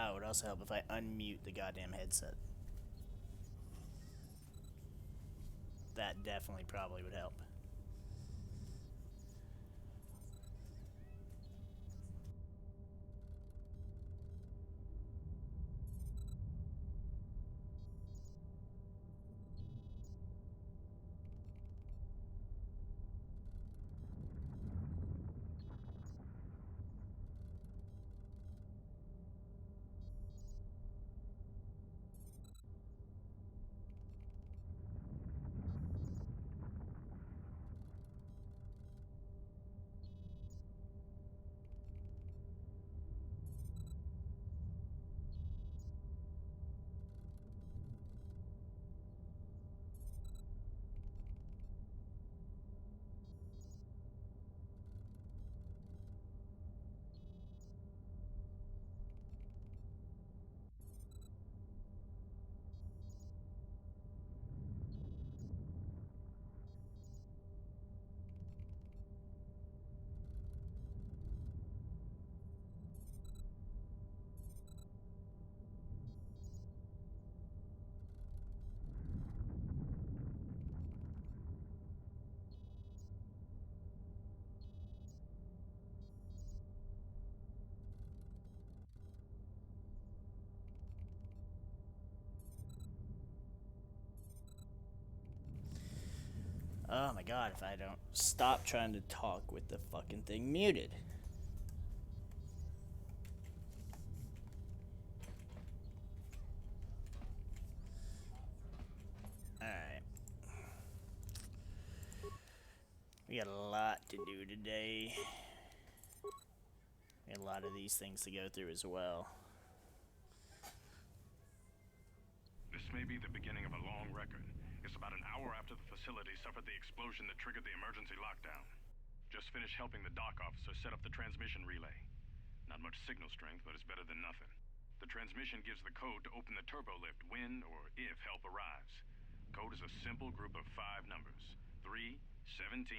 Oh, it would also help if I unmute the goddamn headset. That definitely probably would help. Oh my god, if I don't stop trying to talk with the fucking thing muted. Alright. We got a lot to do today. We got a lot of these things to go through as well. This may be the beginning of a long record. It's about an hour after the facility suffered the explosion that triggered the emergency lockdown. Just finished helping the dock officer set up the transmission relay. Not much signal strength, but it's better than nothing. The transmission gives the code to open the turbo lift when or if help arrives. Code is a simple group of 5 numbers. 3, 17,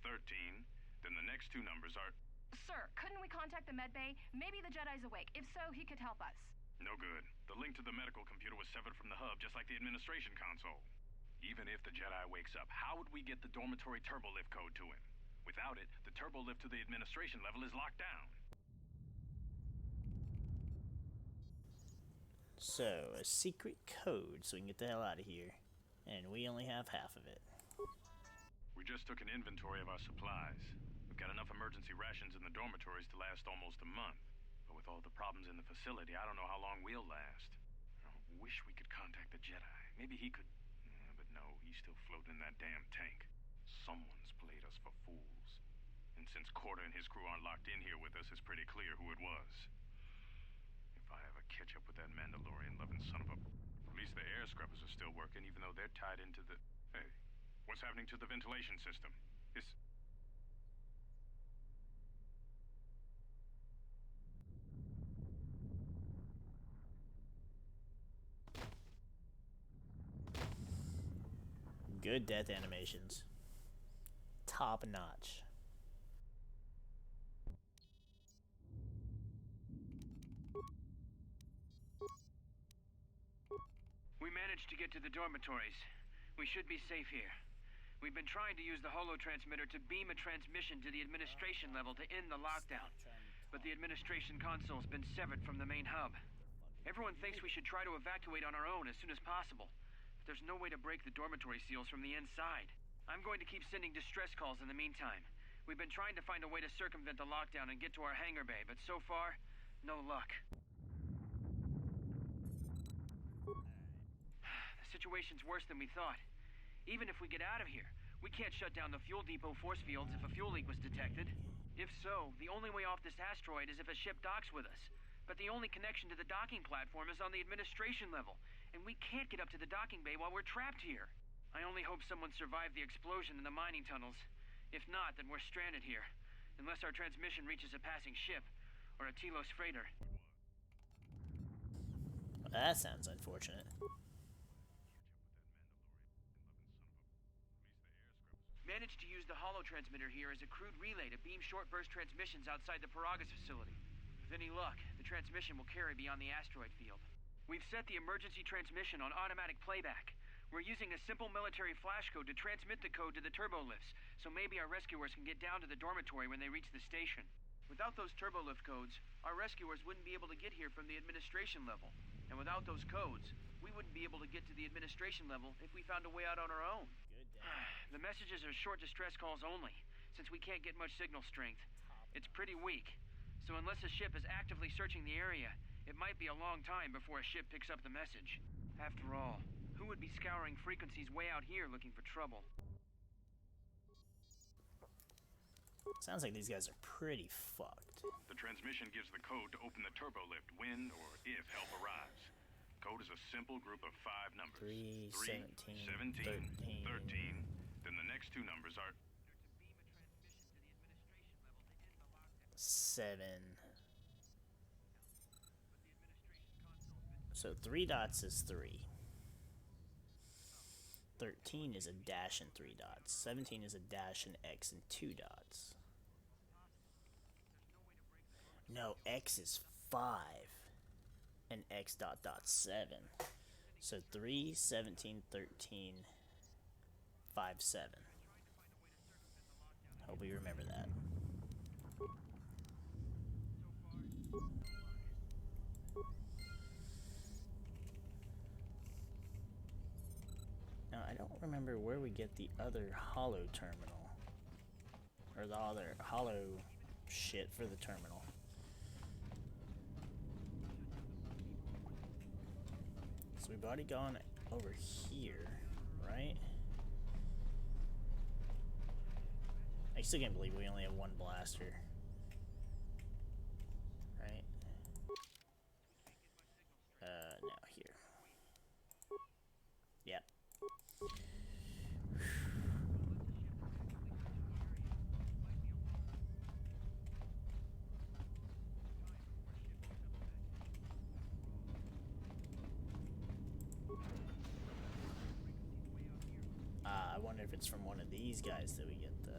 13, then the next 2 numbers are... Sir, couldn't we contact the med bay? Maybe the Jedi's awake. If so, he could help us. No good. The link to the medical computer was severed from the hub, just like the administration console. Even if the Jedi wakes up, how would we get the dormitory turbo lift code to him? Without it, the turbo lift to the administration level is locked down. So, a secret code so we can get the hell out of here. And we only have half of it. We just took an inventory of our supplies. We've got enough emergency rations in the dormitories to last almost a month. But with all the problems in the facility, I don't know how long we'll last. I wish we could contact the Jedi. Maybe he could... But no, he's still floating in that damn tank. Someone's played us for fools. And since Kotor and his crew aren't locked in here with us, it's pretty clear who it was. If I ever catch up with that Mandalorian-loving son of a... At least the air scrubbers are still working, even though they're tied into the... Hey, what's happening to the ventilation system? It's... Good death animations. Top notch. We managed to get to the dormitories. We should be safe here. We've been trying to use the holo-transmitter to beam a transmission to the administration level to end the lockdown. But the administration console's been severed from the main hub. Everyone thinks we should try to evacuate on our own as soon as possible. But there's no way to break the dormitory seals from the inside. I'm going to keep sending distress calls in the meantime. We've been trying to find a way to circumvent the lockdown and get to our hangar bay, but so far, no luck. The situation's worse than we thought. Even if we get out of here, we can't shut down the fuel depot force fields if a fuel leak was detected. If so, the only way off this asteroid is if a ship docks with us. But the only connection to the docking platform is on the administration level, and we can't get up to the docking bay while we're trapped here. I only hope someone survived the explosion in the mining tunnels. If not, then we're stranded here. Unless our transmission reaches a passing ship, or a Telos freighter. Well, that sounds unfortunate. Managed to use the holo-transmitter here as a crude relay to beam short-burst transmissions outside the Paragas facility. With any luck, the transmission will carry beyond the asteroid field. We've set the emergency transmission on automatic playback. We're using a simple military flash code to transmit the code to the turbolift's, so maybe our rescuers can get down to the dormitory when they reach the station. Without those turbolift codes, our rescuers wouldn't be able to get here from the administration level. And without those codes, we wouldn't be able to get to the administration level if we found a way out on our own. The messages are short distress calls only, since we can't get much signal strength. It's pretty weak, so unless a ship is actively searching the area, it might be a long time before a ship picks up the message. After all, who would be scouring frequencies way out here looking for trouble? Sounds like these guys are pretty fucked. The transmission gives the code to open the turbolift when or if help arrives. Code is a simple group of 5 numbers. 3, 17, 13. 13. Then the next 2 numbers are 7. So 3 dots is 3. 13 is a dash and 3 dots. 17 is a dash, an X, and 2 dots. No, X is 5. And X dot dot 7. So 3, 17, 13, 5, 7. Hope we remember that. Now, I don't remember where we get the other hollow terminal. Or the other hollow shit for the terminal. So we've already gone over here, right? I still can't believe we only have 1 blaster. Right? Now here. Yep. I wonder if it's from one of these guys that we get the...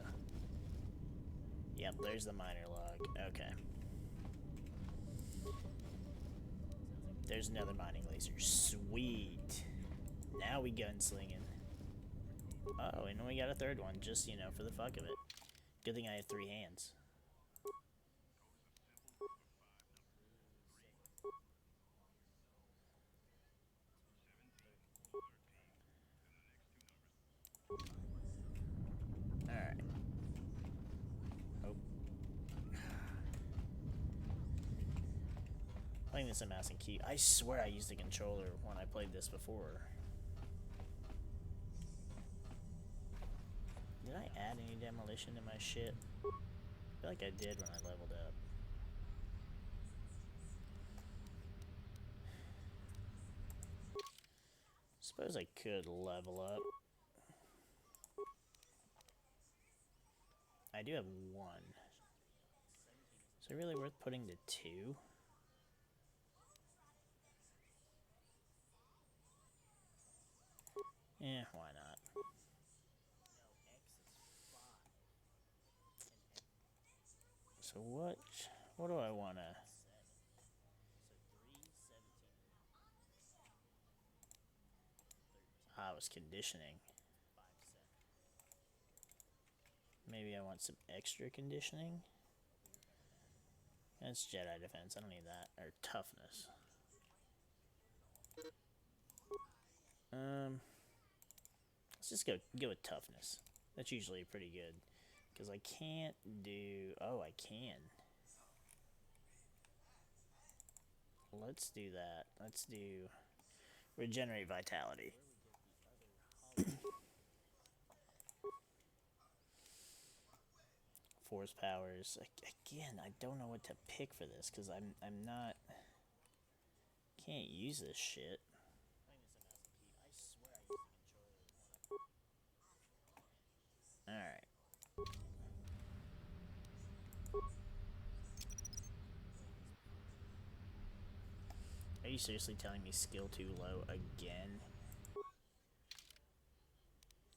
Yep, there's the miner log. Okay. There's another mining laser. Sweet. Now we gunslinging. Oh, and we got a 3rd one, just, you know, for the fuck of it. Good thing I have 3 hands. Alright. Oh. Playing this in mouse and key. I swear I used a controller when I played this before. Did I add any demolition to my shit? I feel like I did when I leveled up. Suppose I could level up. I do have 1. Is it really worth putting to 2? Eh, why not? So what do I wanna... Ah, it was conditioning. Maybe I want some extra conditioning? That's Jedi defense, I don't need that. Or toughness. Let's just go with toughness. That's usually pretty good. Because I can't do... Oh, I can. Let's do that. Let's do... Regenerate vitality. Force powers. Again, I don't know what to pick for this because I'm not... Can't use this shit. Alright. Are you seriously telling me skill too low again?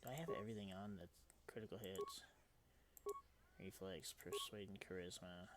Do I have everything on that's critical hits? Reflex, persuade, and charisma.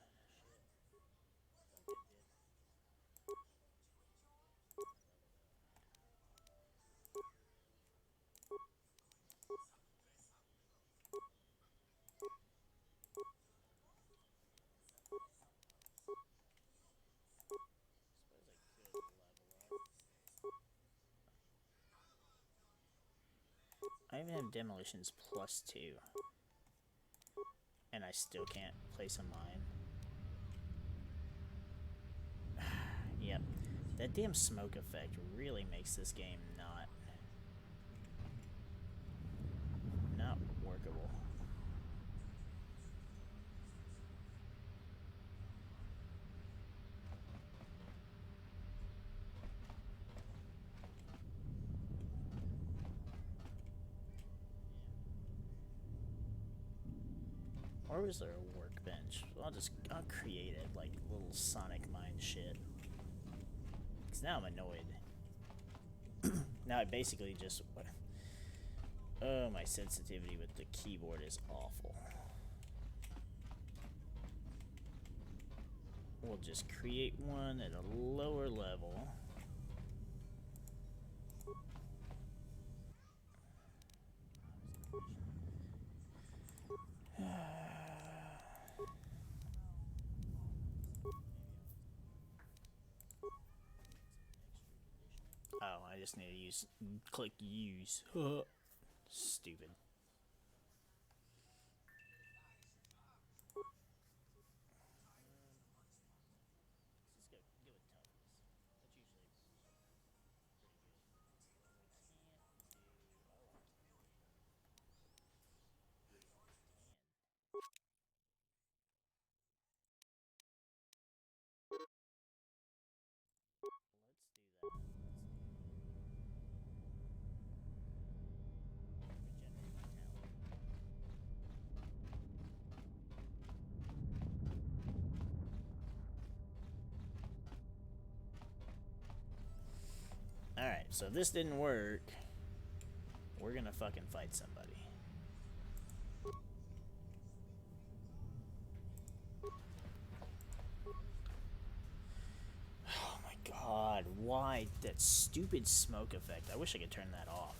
I even have demolitions +2. And I still can't place a mine. Yep. That damn smoke effect really makes this game not workable. Or was there a workbench? I'll create it like little Sonic Mine shit. Cause now I'm annoyed. Now I basically just... Oh, my sensitivity with the keyboard is awful. We'll just create one at a lower level. Oh, I just need to click use. Stupid. Alright, so if this didn't work, we're gonna fucking fight somebody. Oh my god, why that stupid smoke effect? I wish I could turn that off.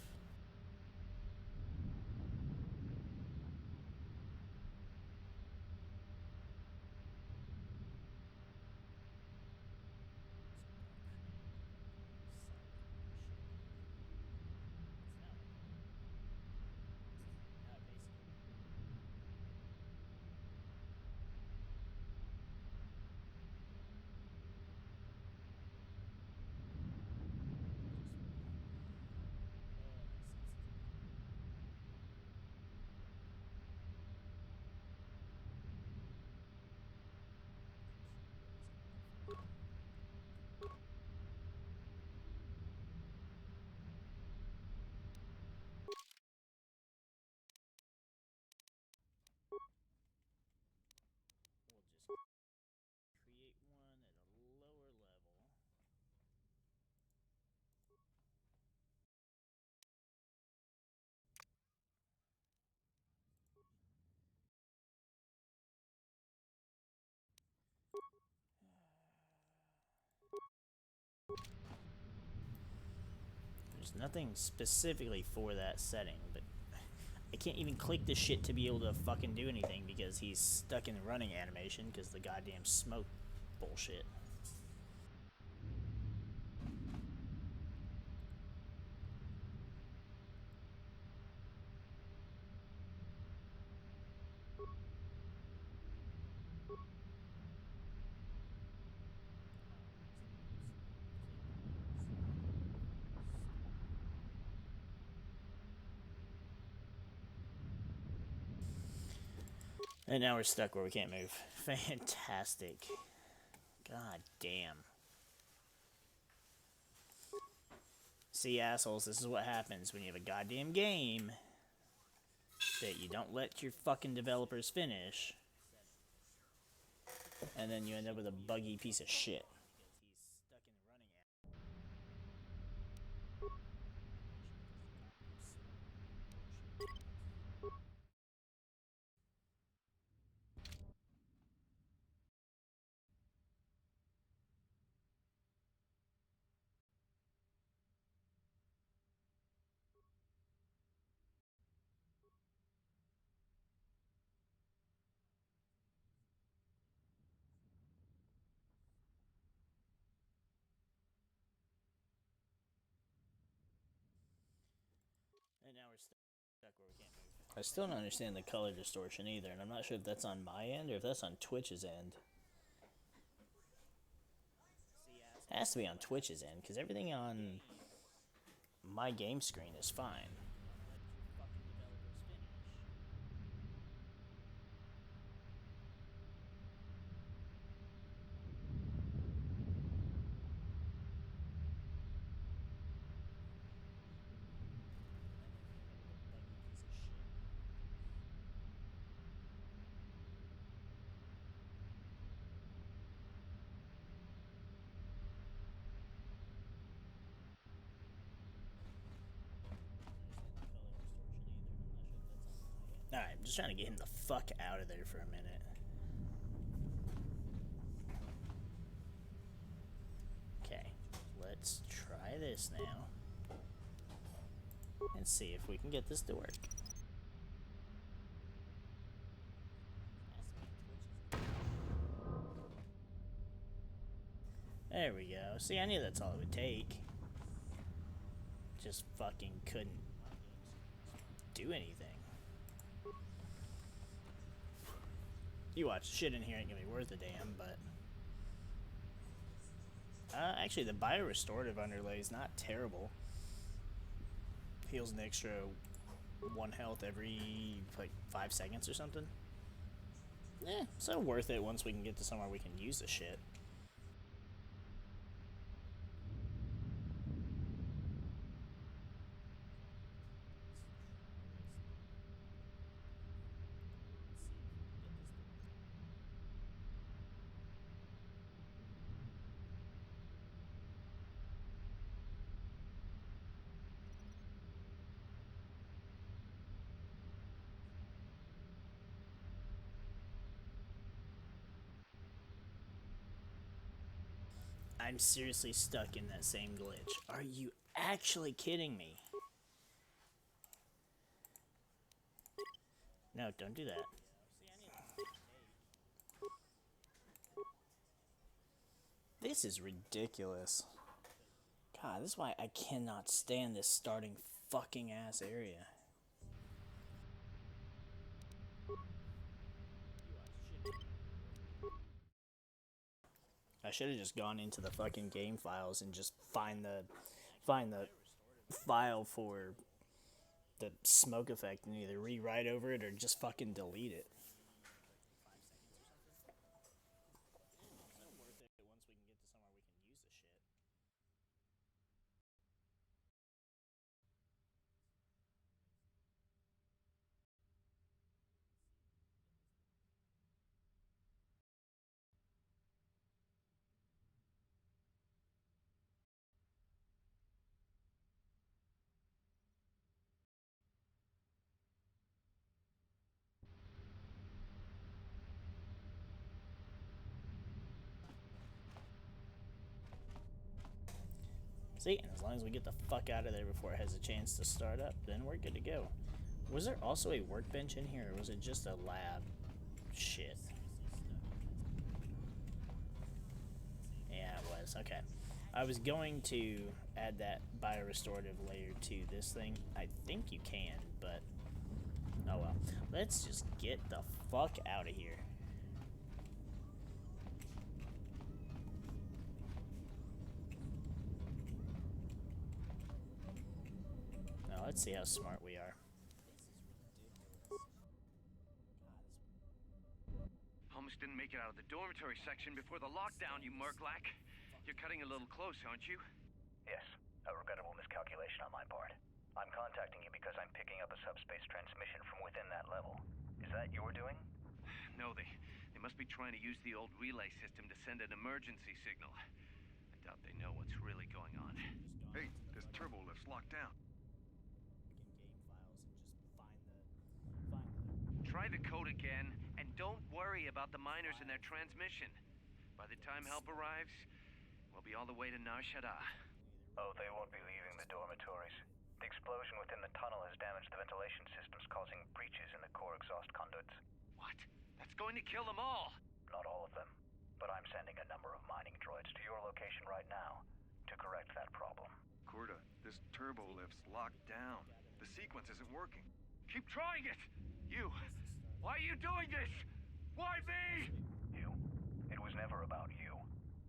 Create one at a lower level. There's nothing specifically for that setting, but I can't even click this shit to be able to fucking do anything because he's stuck in the running animation because the goddamn smoke bullshit. And now we're stuck where we can't move. Fantastic. God damn. See, assholes, this is what happens when you have a goddamn game that you don't let your fucking developers finish, and then you end up with a buggy piece of shit. I still don't understand the color distortion either, and I'm not sure if that's on my end or if that's on Twitch's end. It has to be on Twitch's end, because everything on my game screen is fine. Alright, I'm just trying to get him the fuck out of there for a minute. Okay, let's try this now. And see if we can get this to work. There we go. See, I knew that's all it would take. Just fucking couldn't do anything. You watch, shit in here ain't gonna be worth a damn, but... actually, the bio-restorative underlay is not terrible. Heals an extra 1 health every, like, 5 seconds or something. So worth it once we can get to somewhere we can use the shit. I'm seriously stuck in that same glitch. Are you actually kidding me? No, don't do that. This is ridiculous. God, this is why I cannot stand this starting fucking ass area. I should have just gone into the fucking game files and just find the file for the smoke effect and either rewrite over it or just fucking delete it. See, and as long as we get the fuck out of there before it has a chance to start up, then we're good to go. Was there also a workbench in here, or was it just a lab? Shit. Yeah, it was. Okay. I was going to add that bio-restorative layer to this thing. I think you can, but... oh well. Let's just get the fuck out of here. Let's see how smart we are. Almost didn't make it out of the dormitory section before the lockdown, you Merklack. You're cutting a little close, aren't you? Yes, a regrettable miscalculation on my part. I'm contacting you because I'm picking up a subspace transmission from within that level. Is that your doing? No, they must be trying to use the old relay system to send an emergency signal. I doubt they know what's really going on. Hey, this turbo lift's locked down. Try the code again, and don't worry about the miners and their transmission. By the time help arrives, we'll be all the way to Nar Shaddaa. Oh, they won't be leaving the dormitories. The explosion within the tunnel has damaged the ventilation systems, causing breaches in the core exhaust conduits. What? That's going to kill them all! Not all of them, but I'm sending a number of mining droids to your location right now to correct that problem. Corda, this turbo lift's locked down. The sequence isn't working. Keep trying it! You! Why are you doing this? Why me? You? It was never about you.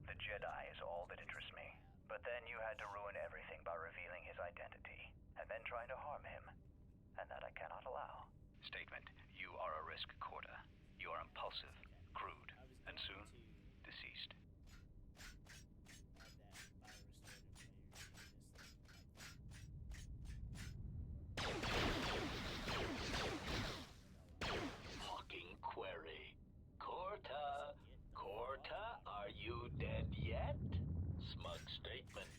The Jedi is all that interests me. But then you had to ruin everything by revealing his identity, and then trying to harm him. And that I cannot allow. Statement. You are a risk, Kotor. You are impulsive, crude, and soon, deceased. Hawking query. Kotor, are you dead yet? Smug statement.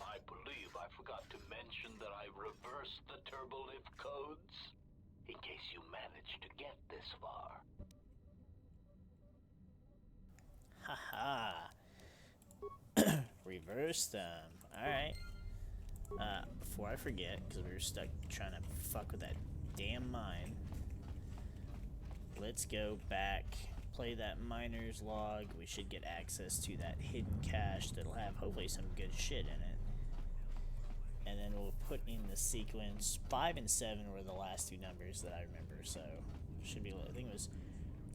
I believe I forgot to mention that I reversed the turbolift codes, in case you managed to get this far. Haha. Reverse them. Alright. Before I forget, because we were stuck trying to fuck with that damn mine, let's go back, play that miner's log. We should get access to that hidden cache that'll have hopefully some good shit in it. And then we'll put in the sequence. 5 and 7 were the last two numbers that I remember, so should be, I think it was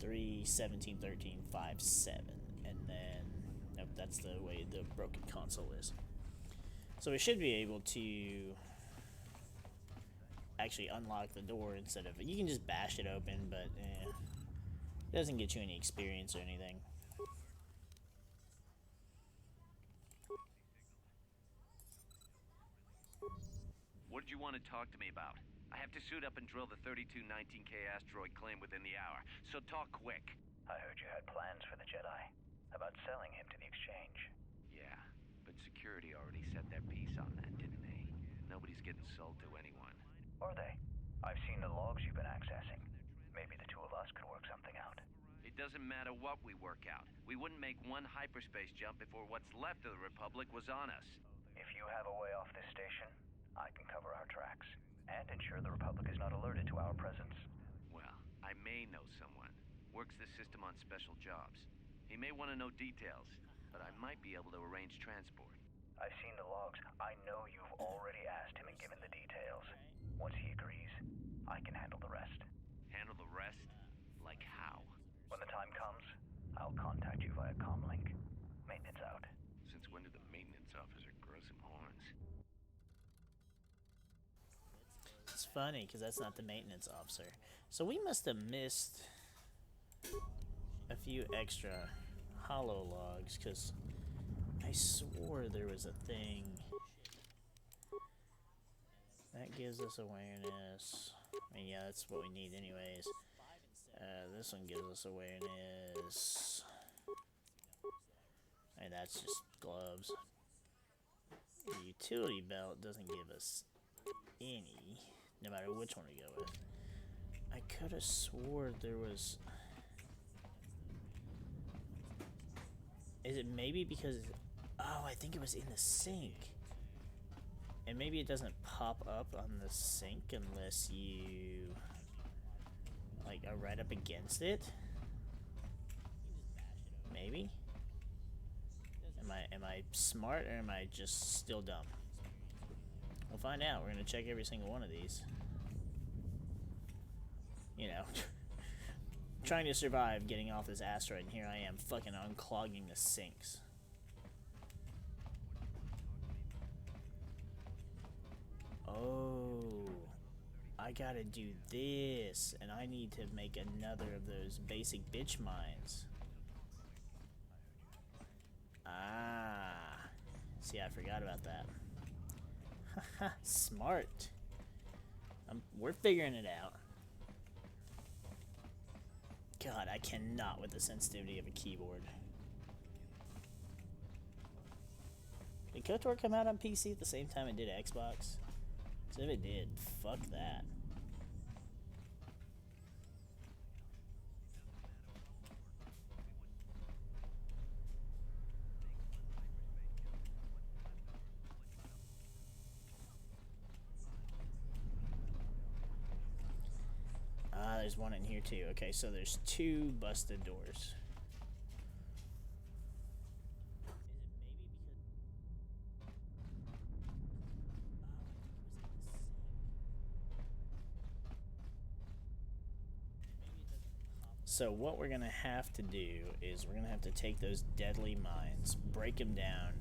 3, 17, 13, 5, 7. And then, nope, that's the way the broken console is. So we should be able to actually unlock the door instead of, you can just bash it open, but it doesn't get you any experience or anything. What did you want to talk to me about? I have to suit up and drill the 3219K asteroid claim within the hour, so talk quick. I heard you had plans for the Jedi. About selling him to the exchange. Yeah, but security already set their piece on that, didn't they? Nobody's getting sold to anyone. Are they? I've seen the logs you've been accessing. Maybe the two of us could work something out. It doesn't matter what we work out. We wouldn't make one hyperspace jump before what's left of the Republic was on us. If you have a way off this station, I can cover our tracks. And ensure the Republic is not alerted to our presence. Well, I may know someone. Works the system on special jobs. He may want to know details, but I might be able to arrange transport. I've seen the logs. I know you've already asked him and given the details. Once he agrees, I can handle the rest. Handle the rest? Like how? When the time comes, I'll contact you via comlink. Maintenance out. Since when did the maintenance officer grow some horns? It's funny, because that's not the maintenance officer. So we must have missed a few extra hollow logs, because I swore there was a thing that gives us awareness. I mean, yeah, that's what we need anyways. This one gives us awareness. And that's just gloves. The utility belt doesn't give us any, no matter which one we go with. I could have swore there was... Is it maybe because... Oh, I think it was in the sink. And maybe it doesn't pop up on the sink unless you... like, are right up against it? Maybe? Am I smart, or am I just still dumb? We'll find out. We're gonna check every single one of these. You know, trying to survive getting off this asteroid, and here I am fucking unclogging the sinks. Oh, I gotta do this, and I need to make another of those basic bitch mines. Ah, see, I forgot about that. Haha, smart. We're figuring it out. God, I cannot with the sensitivity of a keyboard. Did KOTOR come out on PC at the same time it did Xbox? So if it did, fuck that. Ah, there's one in here too. Okay, so there's 2 busted doors. So what we're gonna have to do is we're gonna have to take those deadly mines, break them down,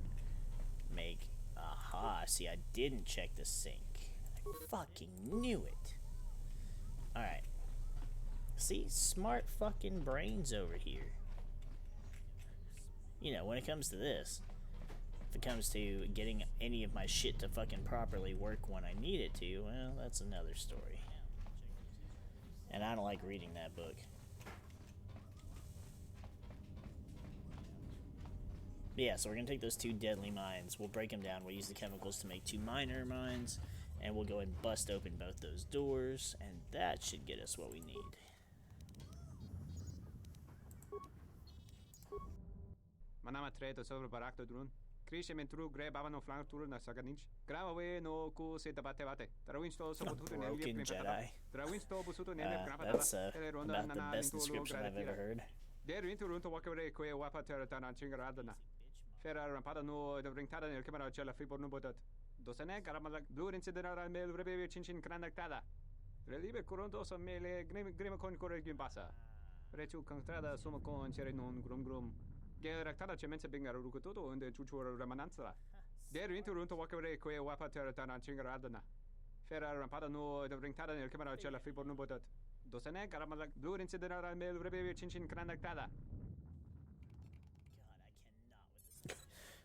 make... Aha, see, I didn't check the sink. I fucking knew it. Alright. See, smart fucking brains over here. You know, when it comes to this, if it comes to getting any of my shit to fucking properly work when I need it to, well, that's another story. And I don't like reading that book. But yeah, so we're going to take those 2 deadly mines, we'll break them down, we'll use the chemicals to make 2 minor mines, and we'll go and bust open both those doors, and that should get us what we need. Manama treto sobre barakto drun. Krishe mentru gre babano flank tour na saganich. Gravawe no ku se tabate bate. Trawinsto so bututo ne Broken Jedi. Trawinsto busuto ne That's about the best description I've ever heard. Der winter runto wakere ko wapa terra chingaradana. Ferra rampada no de ringtada nel camera cella fibor no botat. Dosane caramala blue incidera mel rebe chinchin cranactada. Relive coronto so mele grima con corregim passa. Rechu contrada sono con cere non grum. Geractada cemenza bingaro rucototo und chuchura remananza. Der winter runto wakere ko wapa terra chingaradana. Ferra rampada no de ringtada nel camera cella fibor no botat. Dosane caramala blue incidera mel rebe chinchin cranactada.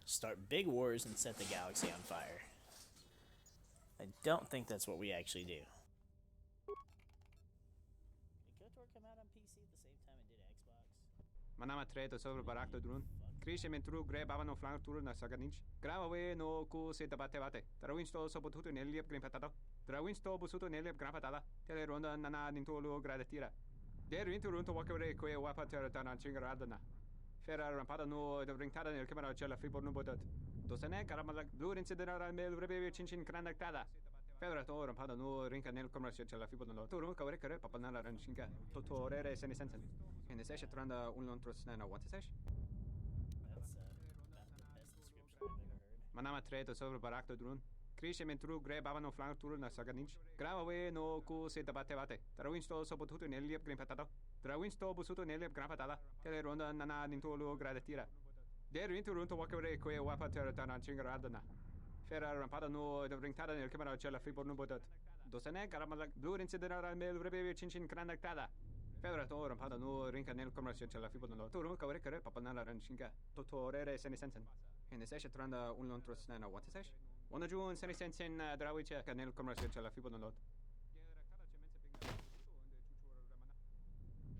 Start big wars and set the galaxy on fire. I don't think that's what we actually do. Did Kotor come out on PC at the same time it did Xbox? Manama treto sobre barakto drun. Krishe mentru gre babano flank tour na saganich. Gravawe no ku se tabate bate. Trawinsto so bututo ne liep grimpatado. Trawinsto busuto ne liep grimpatada. Tele ronda nana nintolo gradatira. Der winter runto wakere ko wapa terra chingaradana. Ferra rampada no de ringtada nel camera cella fibor no botat. Dosane caramala blue incidera mel rebe chinchin cranactada. Ferra to rampada no rinca nel camera cella fibor no. Toro kavre kare papanala ranchinka. Totorere sene sensen. In the session tranda un lontros na what is That's about the best description I've ever heard. Manama treto sobre barakto drun. Krishe mentru gre babano flank tour na saganich. Gravawe no ku se tabate bate. Trawinsto so bututo ne liep grimpatado. Trawinsto busuto ne liep grimpatada. Tele ronda nana nintolo gradatira. Der winter runto wakere ko wapa terra chingaradana. Ferra rampada no de ringtada nel camera cella fibor no botat. Dosane caramala blue incidera mel rebe chinchin cranactada. Ferra to rampada no rinca nel camera cella fibor no. Toro kavre kare papanala ranchinka. Totorere sene sensen. In the session tranda un lontros na what is it? One June sene sensen drawiche nel camera cella fibor no.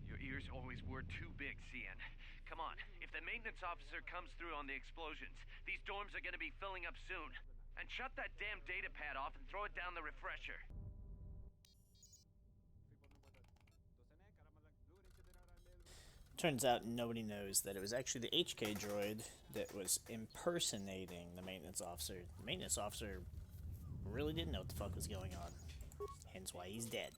Your ears always were too big, CN. Come on, if the maintenance officer comes through on the explosions, these dorms are gonna be filling up soon. And shut that damn data pad off and throw it down the refresher. Turns out nobody knows that it was actually the HK droid that was impersonating the maintenance officer. The maintenance officer really didn't know what the fuck was going on. Hence why he's dead.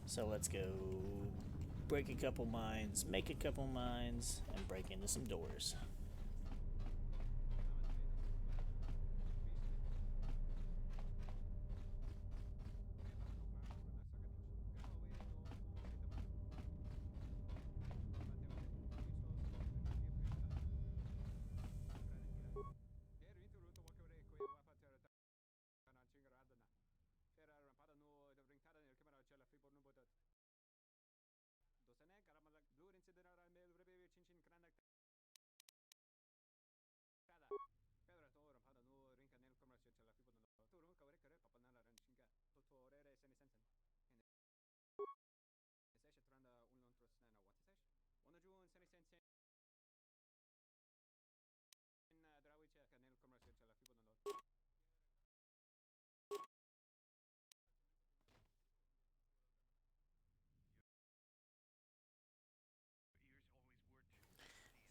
So let's go break a couple mines, make a couple mines, and break into some doors.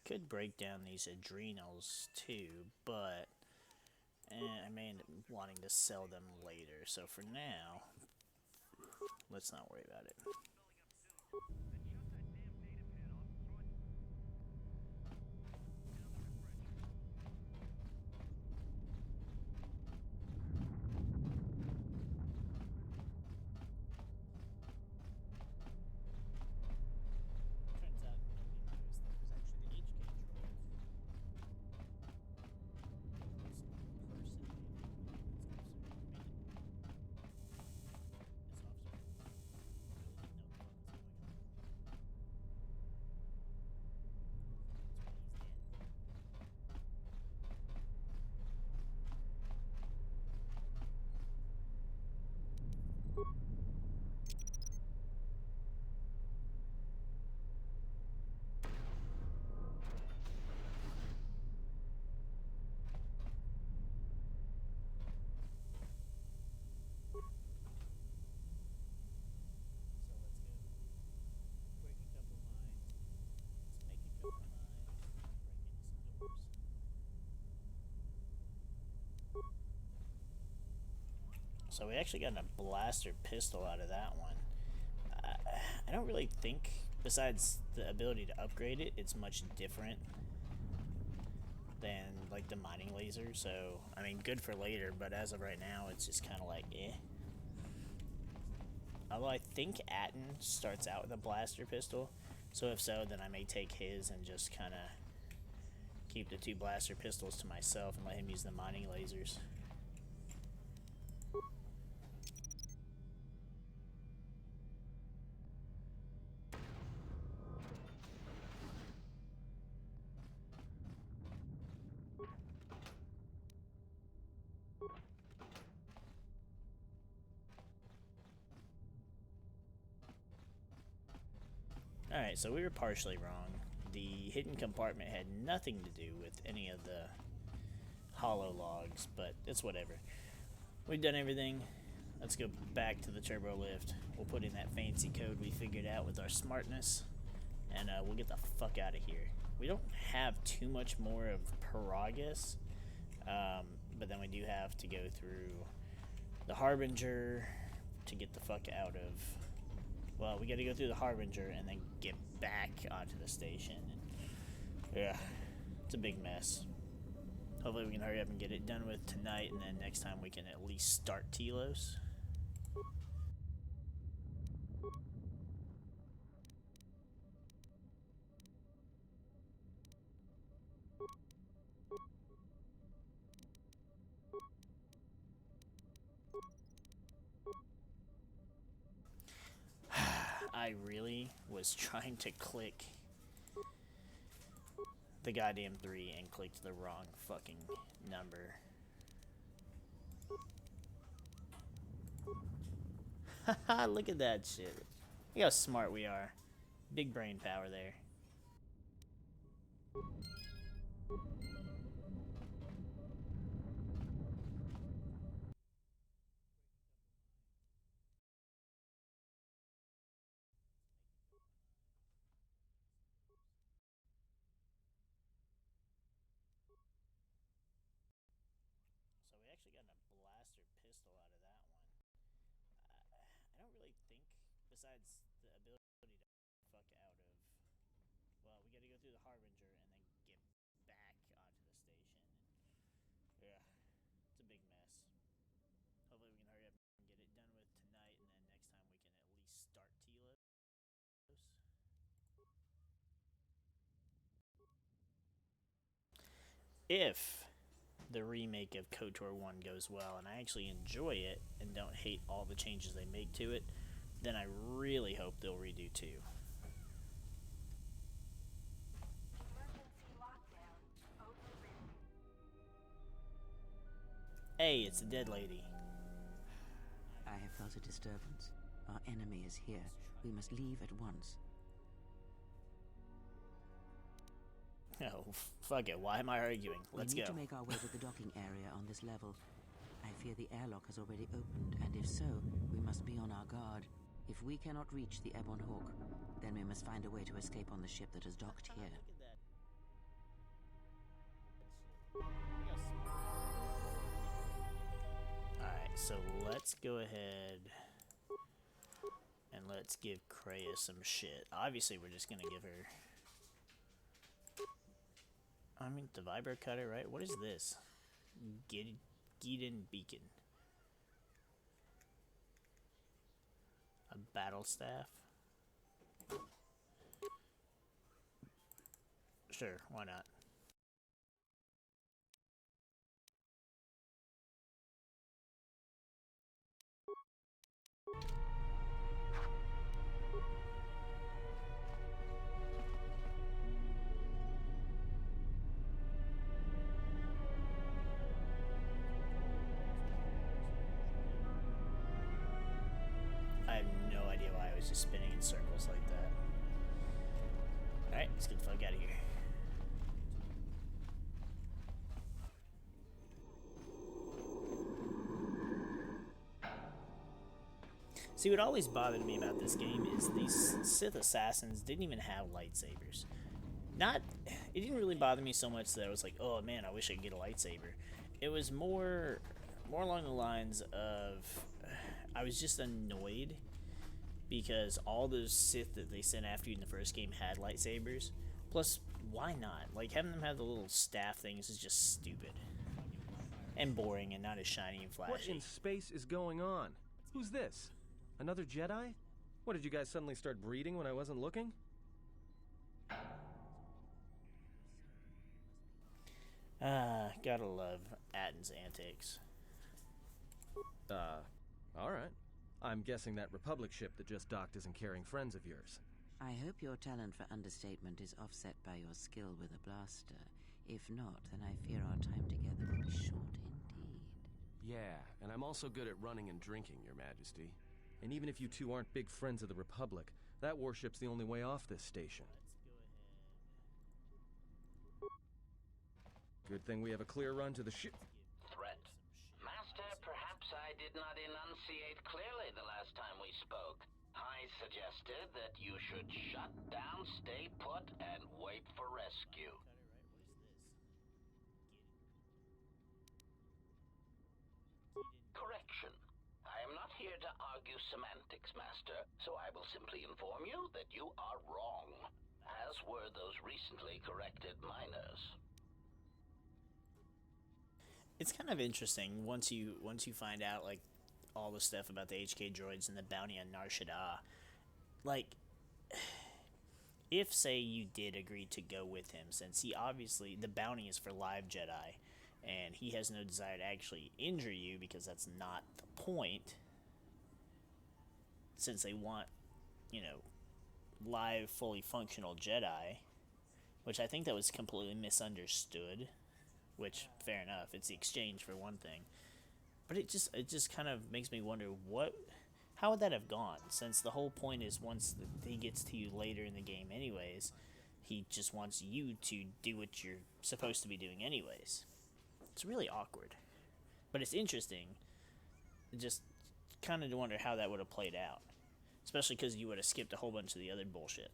Could break down these adrenals too, but I may end up wanting to sell them later. So for now, let's not worry about it. So we actually got a blaster pistol out of that one. I don't really think, besides the ability to upgrade it, it's much different than like the mining laser. So I mean, good for later, but as of right now, it's just kind of like eh. Although I think Atten starts out with a blaster pistol, so if so, then I may take his and just kind of keep the 2 blaster pistols to myself and let him use the mining lasers. Alright, so we were partially wrong. The hidden compartment had nothing to do with any of the hollow logs, but it's whatever. We've done everything. Let's go back to the turbo lift. We'll put in that fancy code we figured out with our smartness, and we'll get the fuck out of here. We don't have too much more of Paragus, but then we do have to go through the Harbinger to get the fuck out of... Well, we gotta go through the Harbinger and then get back onto the station. Yeah, it's a big mess. Hopefully we can hurry up and get it done with tonight, and then next time we can at least start Telos. I really was trying to click the goddamn 3 and clicked the wrong fucking number. Haha, look at that shit. Look how smart we are. Big brain power there. So we actually got a blaster pistol out of that one. I don't really think, besides the ability to fuck out of... Well, we gotta go through the Harbinger and then get back onto the station. Yeah, it's a big mess. Hopefully we can hurry up and get it done with tonight, and then next time we can at least start Telos. If the remake of Kotor 1 goes well, and I actually enjoy it and don't hate all the changes they make to it, then I really hope they'll redo 2. Hey, it's the dead lady. I have felt a disturbance. Our enemy is here. We must leave at once. Oh, fuck it. Why am I arguing? Let's go. We need to make our way to the docking area on this level. I fear the airlock has already opened, and if so, we must be on our guard. If we cannot reach the Ebon Hawk, then we must find a way to escape on the ship that is docked here. Alright, so let's go ahead and let's give Kreia some shit. Obviously, we're just gonna give her... I mean, the vibro cutter, right? What is this? Geeden Beacon. A battle staff? Sure, why not? I have no idea why I was just spinning in circles like that. Alright, let's get the fuck out of here. See, what always bothered me about this game is these Sith assassins didn't even have lightsabers. It didn't really bother me so much that I was like, oh man, I wish I could get a lightsaber. It was more more along the lines of I was just annoyed because all those Sith that they sent after you in the first game had lightsabers. Plus, why not? Like, having them have the little staff things is just stupid. And boring and not as shiny and flashy. What in space is going on? Who's this? Another Jedi? What, did you guys suddenly start breeding when I wasn't looking? Gotta love Atton's antics. Alright. I'm guessing that Republic ship that just docked isn't carrying friends of yours. I hope your talent for understatement is offset by your skill with a blaster. If not, then I fear our time together will be short indeed. Yeah, and I'm also good at running and drinking, Your Majesty. And even if you two aren't big friends of the Republic, that warship's the only way off this station. Good thing we have a clear run to the ship. Threat. Master, perhaps I did not enunciate clearly the last time we spoke. I suggested that you should shut down, stay put, and wait for rescue. Correction. I am not here to argue semantics, Master, so I will simply inform you that you are wrong, as were those recently corrected miners. It's kind of interesting once you find out like all the stuff about the HK droids and the bounty on Nar Shaddaa. Like, if say you did agree to go with him, since he obviously the bounty is for live Jedi, and he has no desire to actually injure you because that's not the point. Since they want, you know, live, fully functional Jedi, which I think that was completely misunderstood. Which, fair enough, it's the exchange for one thing. But it just kind of makes me wonder how would that have gone? Since the whole point is once he gets to you later in the game anyways, he just wants you to do what you're supposed to be doing anyways. It's really awkward. But it's interesting. Just kind of wonder how that would have played out. Especially because you would have skipped a whole bunch of the other bullshit.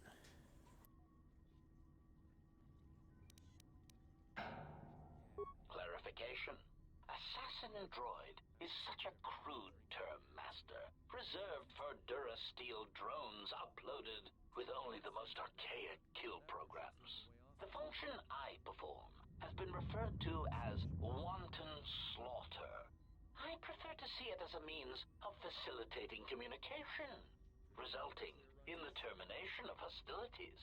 Assassin droid is such a crude term, Master, reserved for Durasteel drones uploaded with only the most archaic kill programs. The function I perform has been referred to as wanton slaughter. I prefer to see it as a means of facilitating communication, resulting in the termination of hostilities.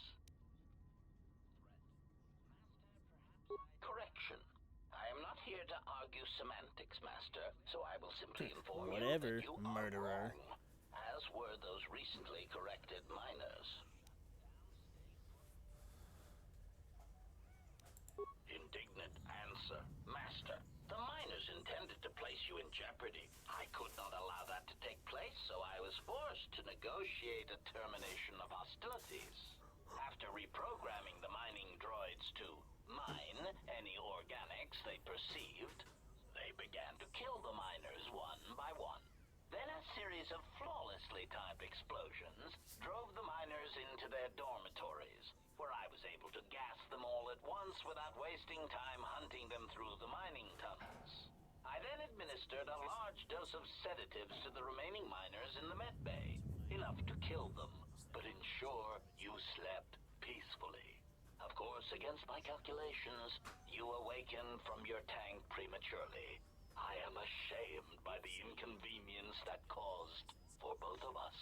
Correction. I am not here to argue semantics, Master, so I will simply inform you that you murderer. are wrong, as were those recently corrected miners. Indignant answer. Master, the miners intended to place you in jeopardy. I could not allow that to take place, so I was forced to negotiate a termination of hostilities. After reprogramming the mining droids to mine any organics they perceived, they began to kill the miners one by one. Then a series of flawlessly timed explosions drove the miners into their dormitories, where I was able to gas them all at once without wasting time hunting them through the mining tunnels. I then administered a large dose of sedatives to the remaining miners in the med bay, enough to kill them, but ensure you slept peacefully. Of course, against my calculations, you awakened from your tank prematurely. I am ashamed by the inconvenience that caused for both of us.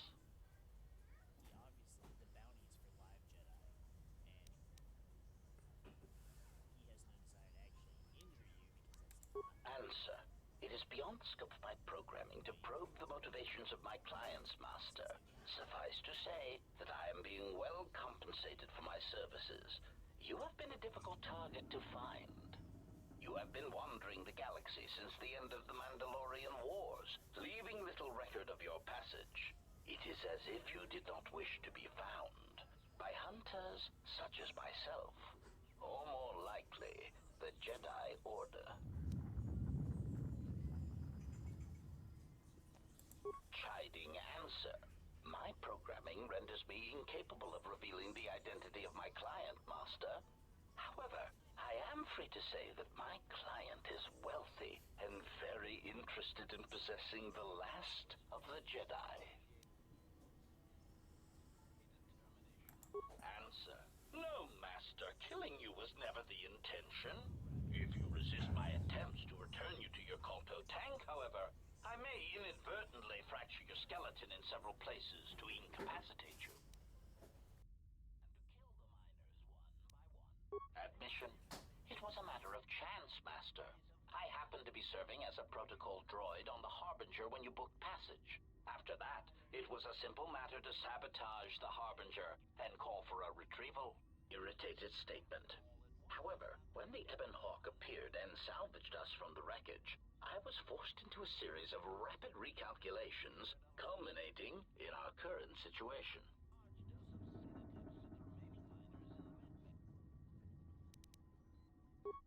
Answer. It is beyond the scope of my programming to probe the motivations of my clients, Master. Suffice to say that I am being well compensated for my services. You have been a difficult target to find. You have been wandering the galaxy since the end of the Mandalorian Wars, leaving little record of your passage. It is as if you did not wish to be found by hunters such as myself, or more likely, the Jedi Order. Chiding answer. My programming renders me incapable of revealing the identity of my client, Master. However, I am am free to say that my client is wealthy and very interested in possessing the last of the Jedi. Answer. No, Master. Killing you was never the intention. If you resist my attempts to return you to your Kotor tank, however, I may inadvertently fracture your skeleton in several places to incapacitate you. Admission. It was a matter of chance, Master. I happened to be serving as a protocol droid on the Harbinger when you booked passage. After that, it was a simple matter to sabotage the Harbinger and call for a retrieval. Irritated statement. However, when the Ebon Hawk appeared and salvaged us from the wreckage, I was forced into a series of rapid recalculations, culminating in our current situation.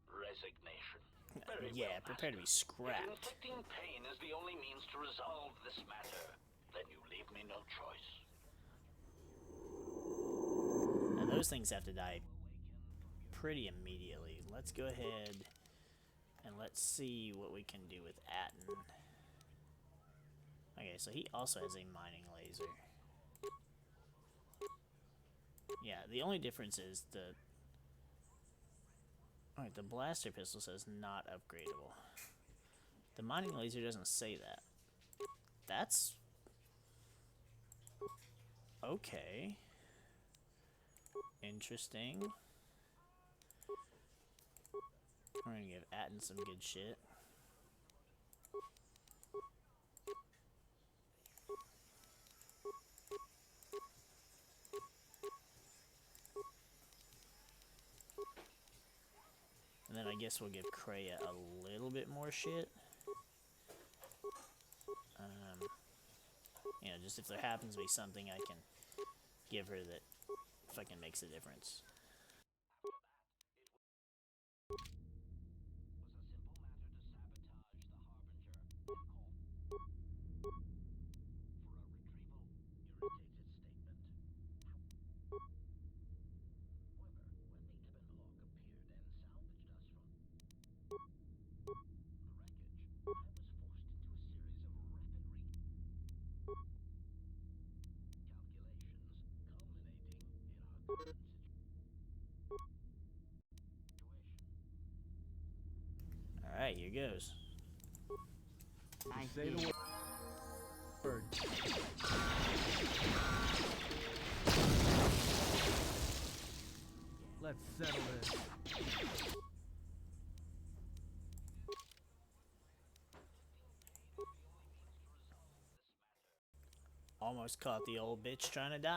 Resignation. Very Yeah, well, prepare to be Master. If scrapped. inflicting pain is the only means to resolve this matter, then you leave me no choice. Now those things have to die pretty immediately. Let's go ahead and let's see what we can do with Atten. Okay, so he also has a mining laser. Yeah, the only difference is the... Alright, the blaster pistol says not upgradable. The mining laser doesn't say that. That's... okay. Interesting. We're gonna give Atten some good shit. And then I guess we'll give Kreia a little bit more shit. You know, just if there happens to be something I can give her that fucking makes a difference. Alright, here goes. I Say the hear. word. Let's settle this. Almost caught the old bitch trying to die. Now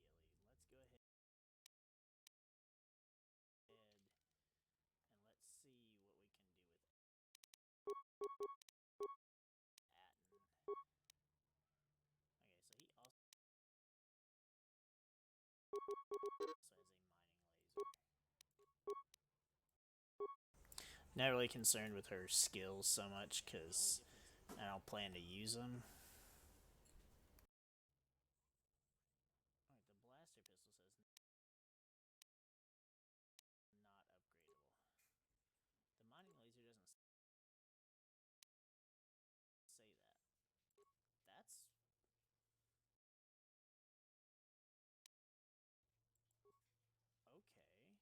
those things have to die pretty immediately. Let's go ahead and let's see what we can do with Atten. Okay, so he also has a mining laser. Not really concerned with her skills so much because I don't plan to use them. Alright, the blaster pistol says not upgradable. The mining laser doesn't say that. That's... okay. Interesting.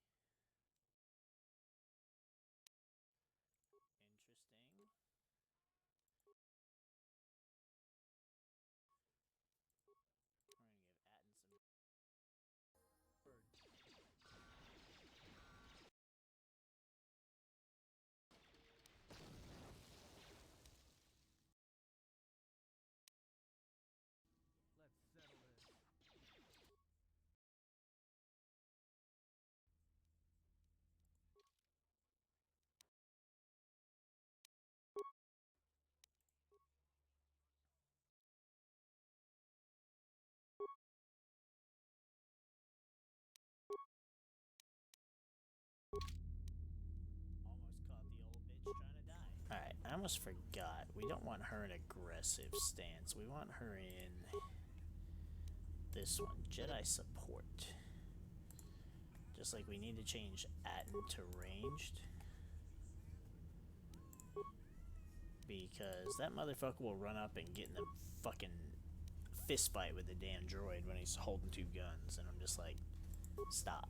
I almost forgot. We don't want her in aggressive stance. We want her in this one, Jedi support. Just like we need to change Atten to ranged. Because that motherfucker will run up and get in a fucking fist fight with the damn droid when he's holding 2 guns. And I'm just like, stop.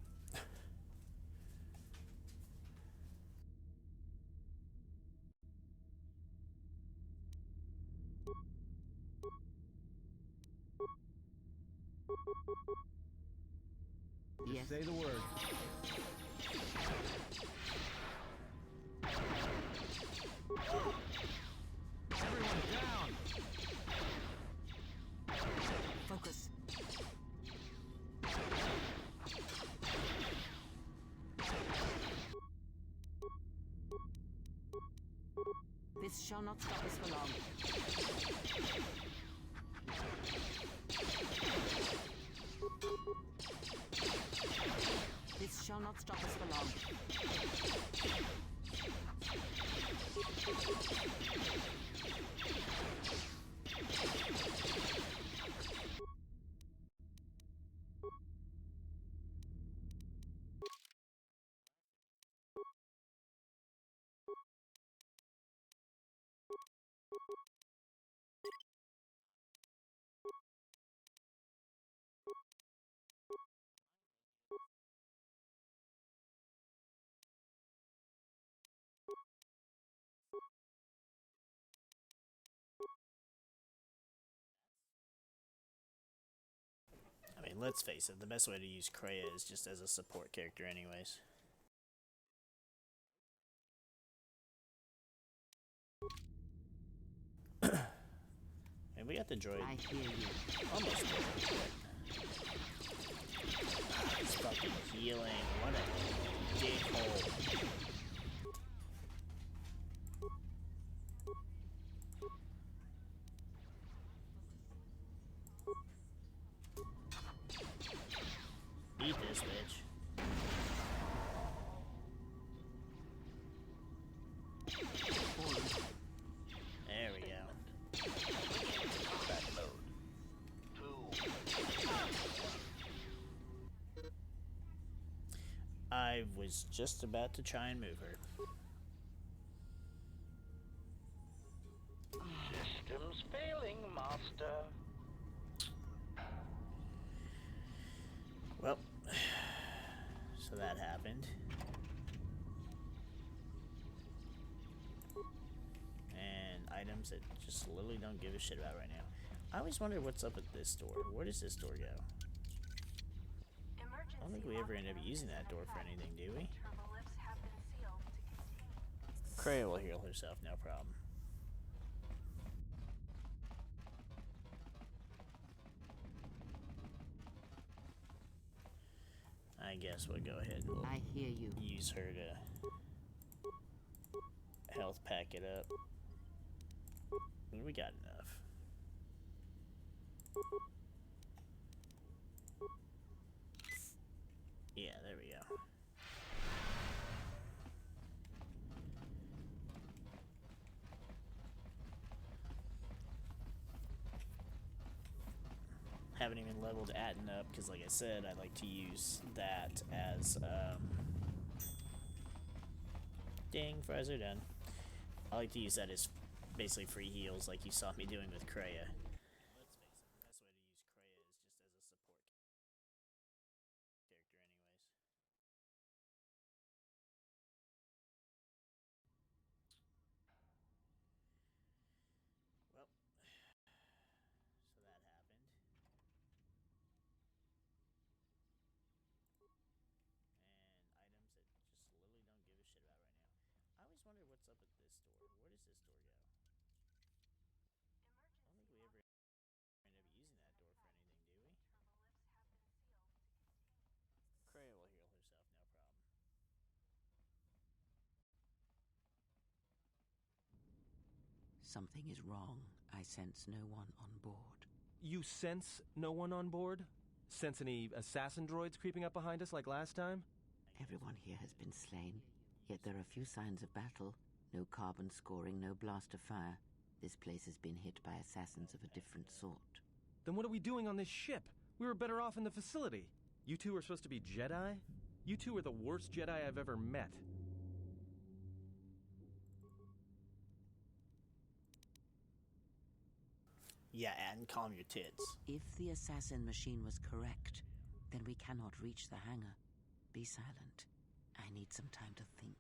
Just say the word. Everyone down! Focus. This shall not stop us for long. This shall not stop us for long. I mean, let's face it, the best way to use Kreia is just as a support character anyways. And we got the droid. I hear you. Almost there. He's fucking healing. What a dickhole. Beat this bitch. There we go. Combat mode. 2. I was just about to try and move her. Systems failing, Master. Well, so that happened. And items that just literally don't give a shit about right now. I always wonder what's up at this door. Where does this door go? I don't think we ever end up using that door for anything, do we? Kreia will heal herself, no problem. I guess we'll go ahead and we'll I hear you. use her to health pack it up. We got enough. Yeah, there we go. Haven't even leveled Atten up because, like I said, I like to use that as ding, fries are done. I like to use that as basically free heals, like you saw me doing with Kreia. Let's face it, the best way to use Kreia is just as a support character, anyways. Well, so that happened. And items that just literally don't give a shit about right now. I always wonder what's up at this door. Where does this door go? I don't think we ever end up using that door for anything, do we? Kreia will heal herself, no problem. Something is wrong. I sense no one on board. You sense no one on board? Sense any assassin droids creeping up behind us like last time? Everyone here has been slain, yet there are few signs of battle. No carbon scoring, no blaster fire. This place has been hit by assassins of a different sort. Then what are we doing on this ship? We were better off in the facility. You two are supposed to be Jedi? You two are the worst Jedi I've ever met. Yeah, and calm your tits. If the assassin machine was correct, then we cannot reach the hangar. Be silent. I need some time to think.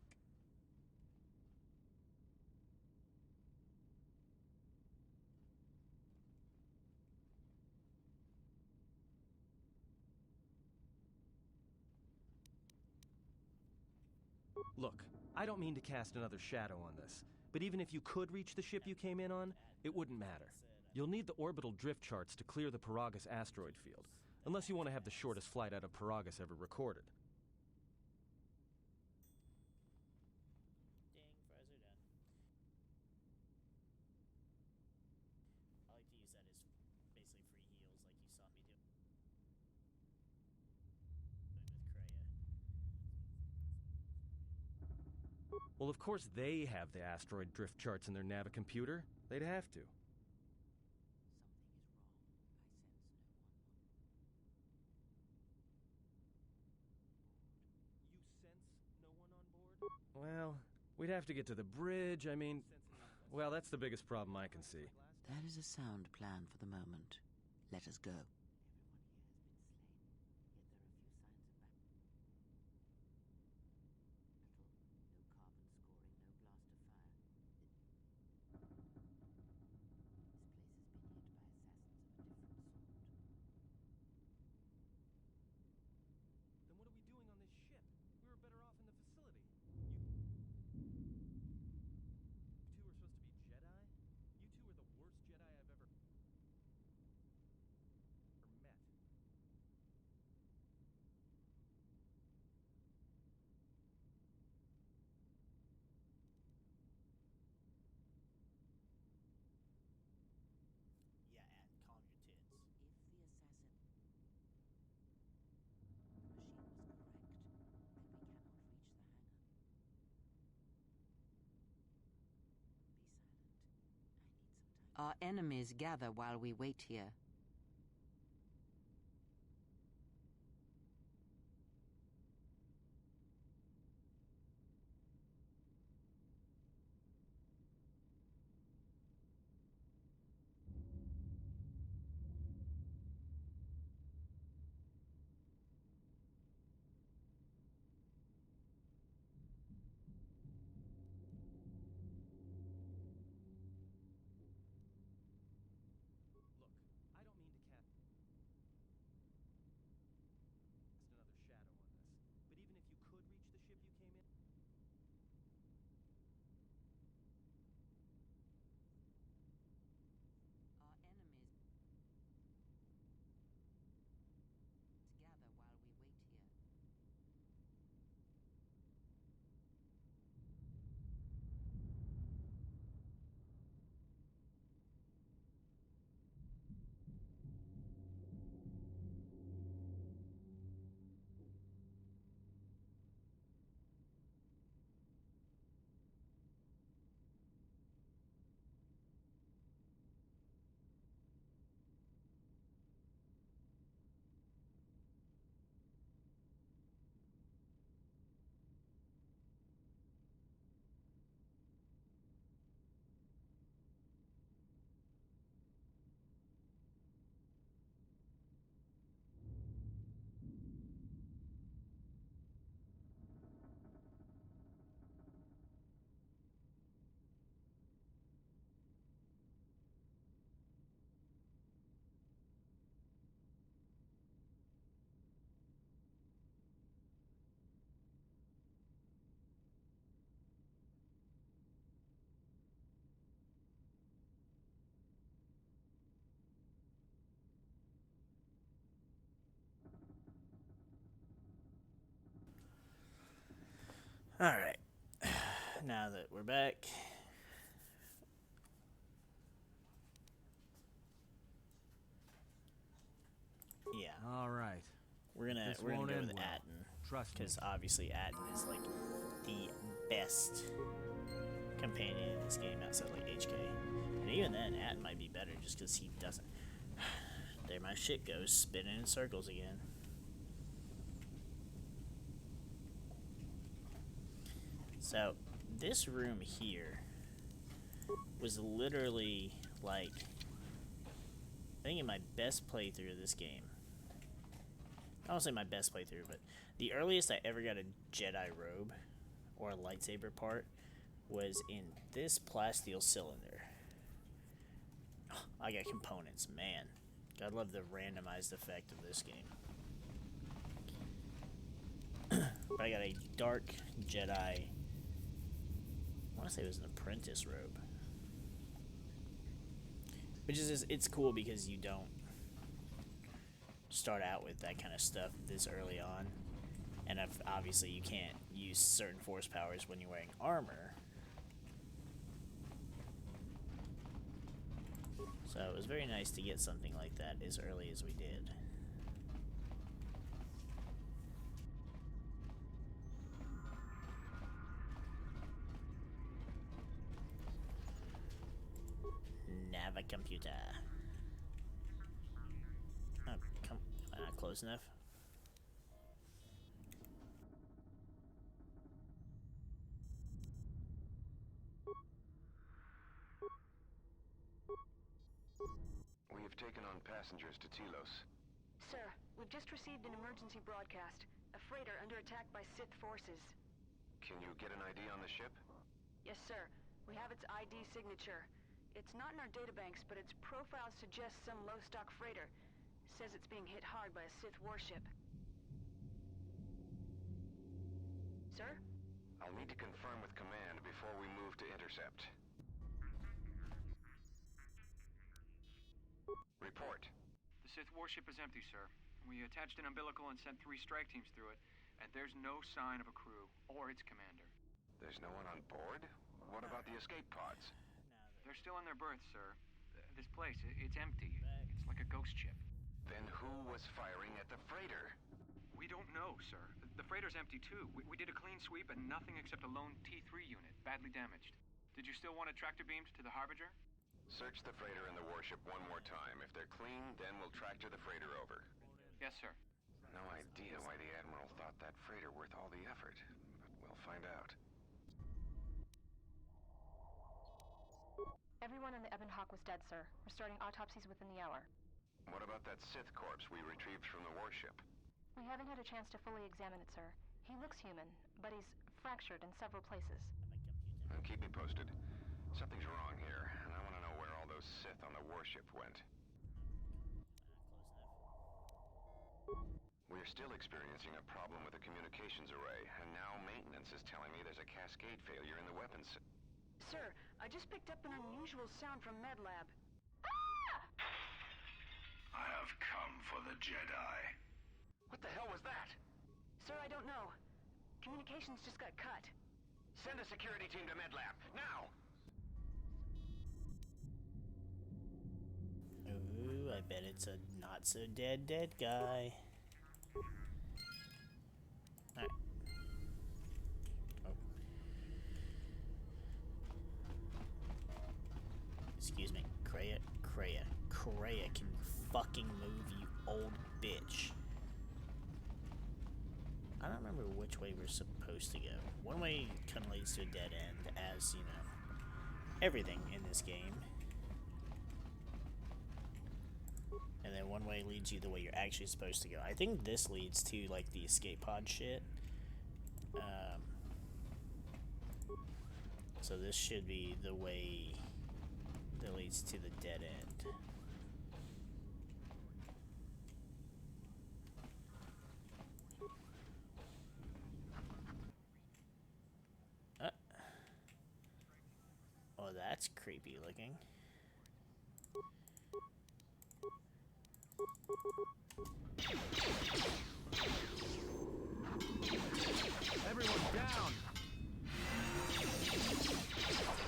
Look, I don't mean to cast another shadow on this, but even if you could reach the ship you came in on, it wouldn't matter. You'll need the orbital drift charts to clear the Paragus asteroid field, unless you want to have the shortest flight out of Paragus ever recorded. Ding, fries are done. I like to use that as basically free heals like you saw me doing with Kreia. Well, of course they have the asteroid drift charts in their Navicomputer. They'd have to. Well, we'd have to get to the bridge. I mean, well, that's the biggest problem I can see. That is a sound plan for the moment. Let us go. Then what are we doing on this ship? We were better off in the facility. You two are supposed to be Jedi? You two are the worst Jedi I've ever met. Yeah, and calm your tits. If the assassin machine was correct, then we cannot reach the hangar. Be silent. I need some time. Our enemies gather while we wait here. Look, I don't mean to cast another shadow on this, but even if you could reach the ship you came in... Our enemies gather while we wait here. Alright. Now that we're back. Yeah. All right. We're gonna This go won't with end well. Atten. Trust me. Because obviously Atten is like the best companion in this game outside like HK. And even then, At might be better just because he doesn't. There my shit goes, spinning in circles again. So, this room here was literally like, I think in my best playthrough of this game, I won't say my best playthrough, but the earliest I ever got a Jedi robe or a lightsaber part was in this plasteel cylinder. Oh, I got components, man. God love the randomized effect of this game. But I got a dark Jedi, I want to say it was an apprentice robe. Which is just, it's cool because you don't start out with that kind of stuff this early on. And obviously you can't use certain force powers when you're wearing armor. So it was very nice to get something like that as early as we did. Computer. Oh, come not close enough. We have taken on passengers to Telos. Sir, we've just received an emergency broadcast. A freighter under attack by Sith forces. Can you get an ID on the ship? Yes, sir. We have its ID signature. It's not in our databanks, but its profile suggests some low-stock freighter. Says it's being hit hard by a Sith warship. Sir? I'll need to confirm with command before we move to intercept. Report. The Sith warship is empty, sir. We attached an umbilical and sent 3 strike teams through it, and there's no sign of a crew or its commander. There's no one on board? What about the escape pods? They're still in their berths, sir. This place, it's empty. It's like a ghost ship. Then who was firing at the freighter? We don't know, sir. The freighter's empty, too. We did a clean sweep and nothing except a lone T3 unit, badly damaged. Did you still want tractor beams to the Harbinger? Search the freighter and the warship one more time. If they're clean, then we'll tractor the freighter over. Yes, sir. No idea why the Admiral thought that freighter worth all the effort, but we'll find out. Everyone on the Ebon Hawk was dead, sir. We're starting autopsies within the hour. What about that Sith corpse we retrieved from the warship? We haven't had a chance to fully examine it, sir. He looks human, but he's fractured in several places. And keep me posted. Something's wrong here, and I want to know where all those Sith on the warship went. We're still experiencing a problem with the communications array, and now maintenance is telling me there's a cascade failure in the weapons. Sir, I just picked up an unusual sound from MedLab. I have come for the Jedi. What the hell was that? Sir, I don't know. Communications just got cut. Send a security team to MedLab, now! Ooh, I bet it's a not-so-dead guy. Alright. Oh. Excuse me. Kreia can fucking move, you old bitch. I don't remember which way we're supposed to go. One way kind of leads to a dead end, as, you know, everything in this game. And then one way leads you the way you're actually supposed to go. I think this leads to, like, the escape pod shit. So this should be the way that leads to the dead end. Oh, that's creepy looking. Everyone down!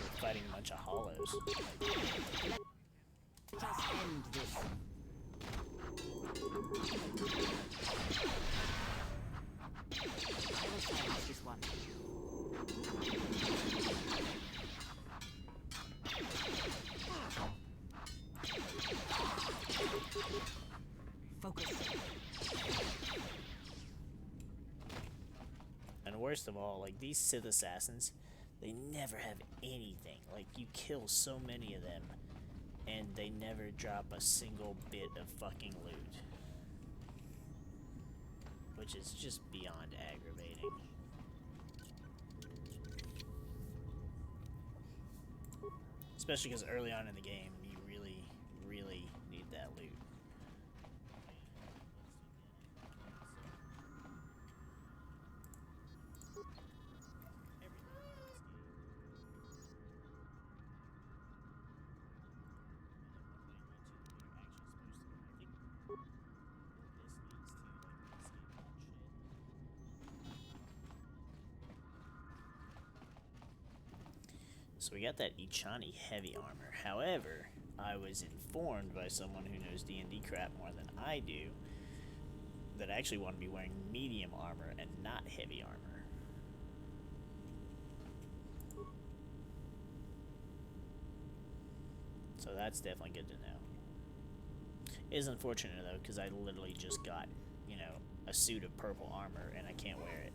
We're fighting a bunch of hollows. Let us end this. I will silence this one. First of all, like, these Sith assassins, they never have anything. Like, you kill so many of them, and they never drop a single bit of fucking loot. Which is just beyond aggravating. Especially because early on in the game, you really, really need that loot. So we got that Ichani heavy armor. However, I was informed by someone who knows D&D crap more than I do that I actually want to be wearing medium armor and not heavy armor. So that's definitely good to know. It is unfortunate though, because I literally just got, you know, a suit of purple armor and I can't wear it.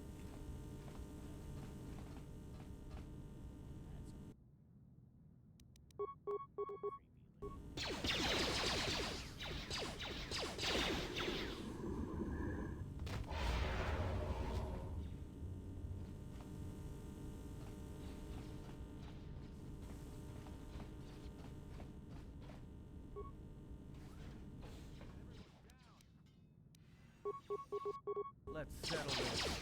Let's settle this.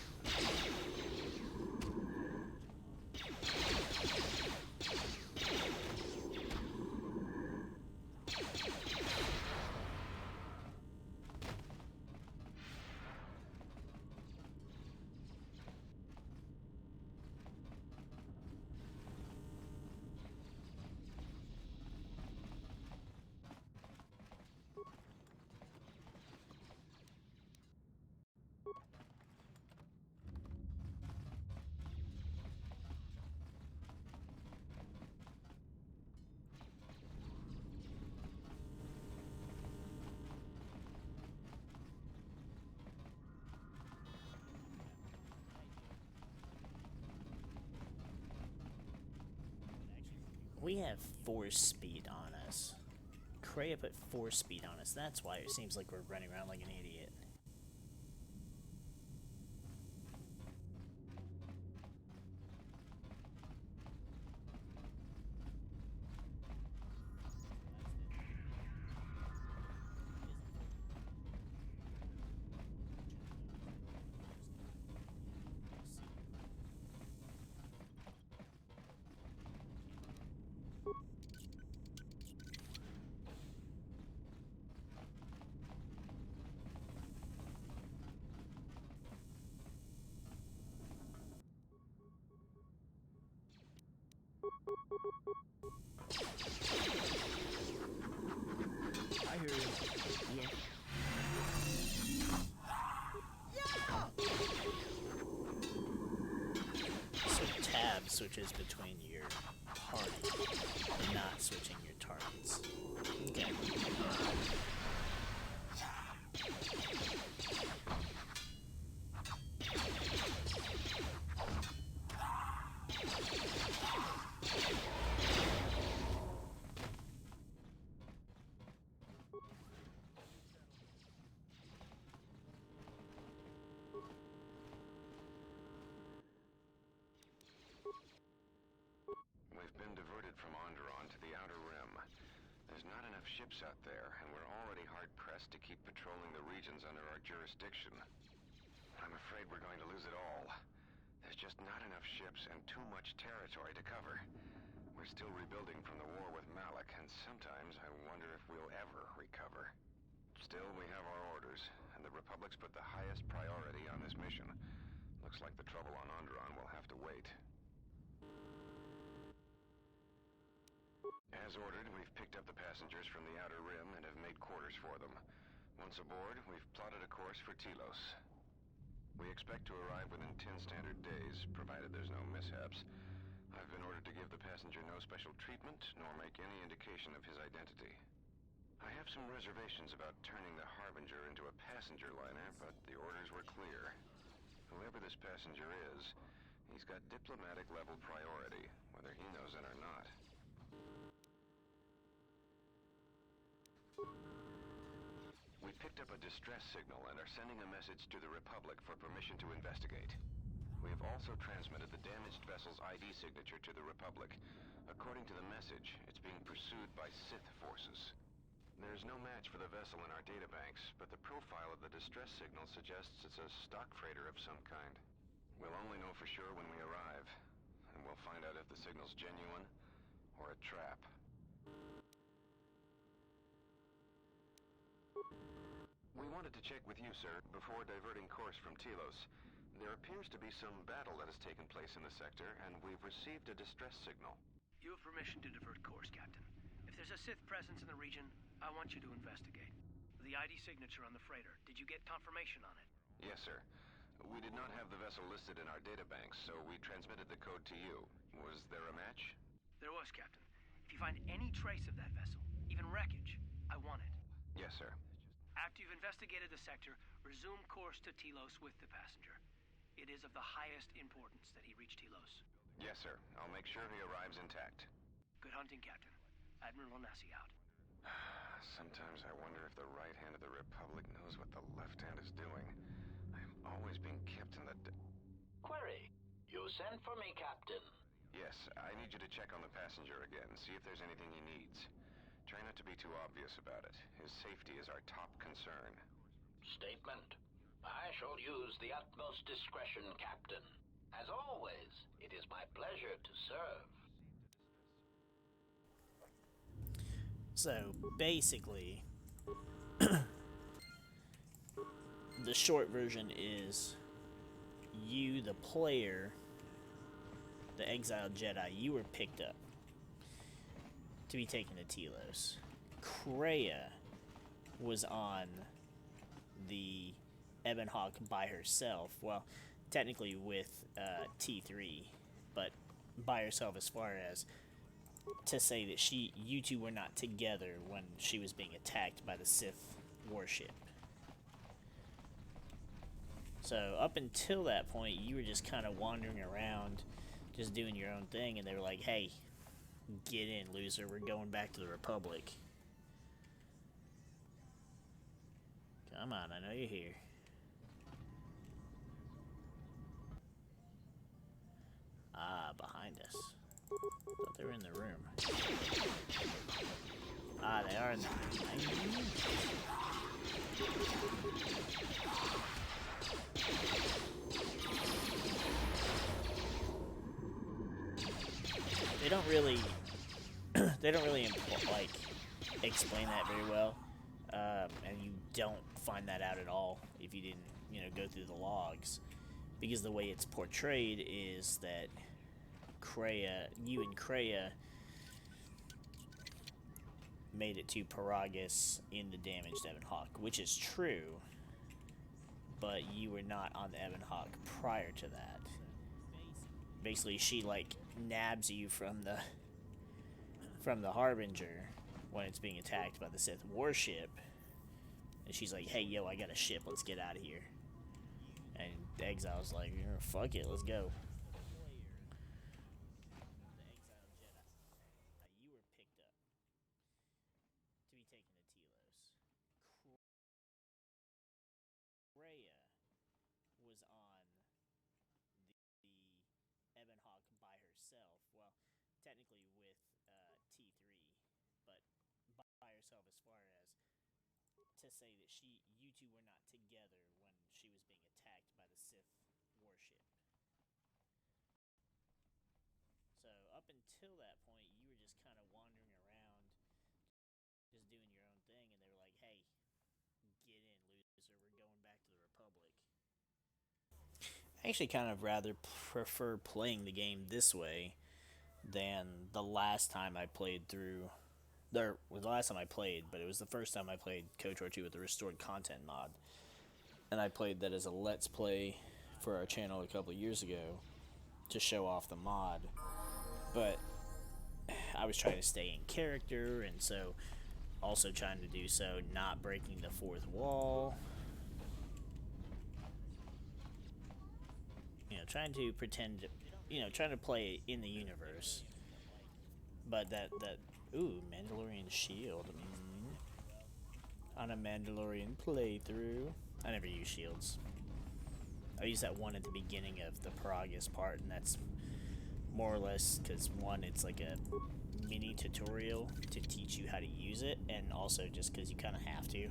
We have force speed on us. Kreia put force speed on us. That's why it seems like we're running around like an idiot. I hear you. Yes. So tab switches between your party, not switching your targets. Okay. We've been diverted from Onderon to the Outer Rim. There's not enough ships out there, and we're already hard-pressed to keep patrolling the regions under our jurisdiction. I'm afraid we're going to lose it all. There's just not enough ships and too much territory to cover. We're still rebuilding from the war with MariK, and sometimes I wonder if we'll ever recover. Still, we have our orders, and the Republic's put the highest priority on this mission. Looks like the trouble on Onderon will have to wait. As ordered, we've picked up the passengers from the Outer Rim and have made quarters for them. Once aboard, we've plotted a course for Telos. We expect to arrive within 10 standard days, provided there's no mishaps. I've been ordered to give the passenger no special treatment, nor make any indication of his identity. I have some reservations about turning the Harbinger into a passenger liner, but the orders were clear. Whoever this passenger is, he's got diplomatic level priority, whether he knows it or not. We picked up a distress signal and are sending a message to the Republic for permission to investigate. We have also transmitted the damaged vessel's ID signature to the Republic. According to the message, it's being pursued by Sith forces. There's no match for the vessel in our databanks, but the profile of the distress signal suggests it's a stock freighter of some kind. We'll only know for sure when we arrive, and we'll find out if the signal's genuine or a trap. We wanted to check with you, sir, before diverting course from Telos. There appears to be some battle that has taken place in the sector, and we've received a distress signal. You have permission to divert course, Captain. If there's a Sith presence in the region, I want you to investigate. The ID signature on the freighter, did you get confirmation on it? Yes, sir. We did not have the vessel listed in our databanks, so we transmitted the code to you. Was there a match? There was, Captain. If you find any trace of that vessel, even wreckage, I want it. Yes, sir. After you've investigated the sector, resume course to Telos with the passenger. It is of the highest importance that he reach Telos. Yes, sir. I'll make sure he arrives intact. Good hunting, Captain. Admiral Onasi out. Sometimes I wonder if the right hand of the Republic knows what the left hand is doing. I'm always being kept in the... Query. You sent for me, Captain. Yes, I need you to check on the passenger again, see if there's anything he needs. Try not to be too obvious about it. His safety is our top concern. Statement. I shall use the utmost discretion, Captain. As always, it is my pleasure to serve. So, basically, the short version is you, the player, the exiled Jedi, you were picked up to be taken to Telos. Kreia was on the Ebon Hawk by herself. Well, technically with T3, but by herself as far as to say that you two were not together when she was being attacked by the Sith warship. So up until that point, you were just kind of wandering around, just doing your own thing, and they were like, hey, get in, loser, we're going back to the Republic. Come on, I know you're here. Ah, behind us. Thought they were in the room. Ah, they are in the room. They don't really like explain that very well, and you don't find that out at all if you didn't, go through the logs, because the way it's portrayed is that you and Kreia made it to Paragus in the damaged Ebon Hawk, which is true, but you were not on the Ebon Hawk prior to that. Basically, she nabs you from the Harbinger when it's being attacked by the Sith warship, and she's like, hey, yo, I got a ship, let's get out of here. And Exile's like, fuck it, let's go. You were picked up to be taken to Telos. Kreia was on the Ebon Hawk by herself. Well, technically with T3, but by herself as far as to say that you two were not together when she was being attacked by the Sith warship. So up until that point, you were just kind of wandering around, just doing your own thing, and they were like, hey, get in, loser, we're going back to the Republic. I actually kind of rather prefer playing the game this way than the last time I played through. The last time I played, but it was the first time I played KOTOR 2 with the restored content mod. And I played that as a Let's Play for our channel a couple of years ago to show off the mod. But I was trying to stay in character, and so also trying to do so not breaking the fourth wall. trying to pretend, trying to play in the universe. But that ooh, Mandalorian shield. On a Mandalorian playthrough. I never use shields. I use that one at the beginning of the Paragus part, and that's more or less because, one, it's like a mini tutorial to teach you how to use it, and also just because you kind of have to.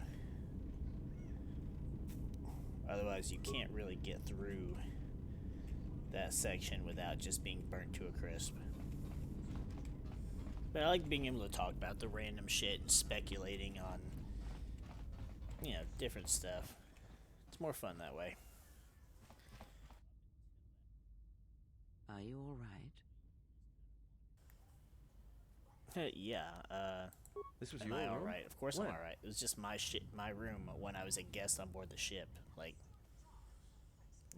Otherwise, you can't really get through that section without just being burnt to a crisp. But I like being able to talk about the random shit and speculating on, different stuff. It's more fun that way. Are you all right? Yeah, This was am your I room? alright? Of course When? I'm alright. It was just my room when I was a guest on board the ship. Like,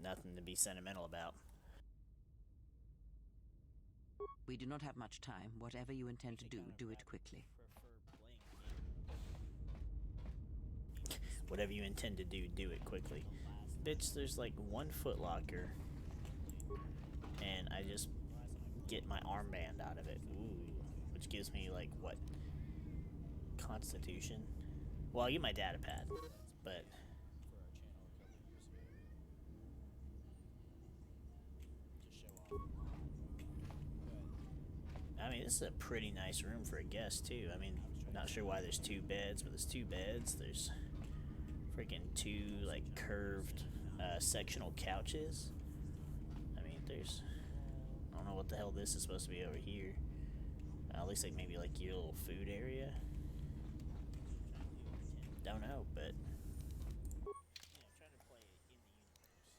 nothing to be sentimental about. We do not have much time. Whatever you intend to do, do it quickly. Whatever you intend to do, do it quickly. Bitch, there's like one Foot Locker, and I just get my armband out of it. Ooh, which gives me like what? Constitution? Well, I get my data pad, but I mean, this is a pretty nice room for a guest too. I mean, not sure why there's 2 beds, but there's 2 beds. There's freaking 2 like curved sectional couches. I mean, there's, I don't know what the hell this is supposed to be over here. At least like maybe like your little food area. Don't know, but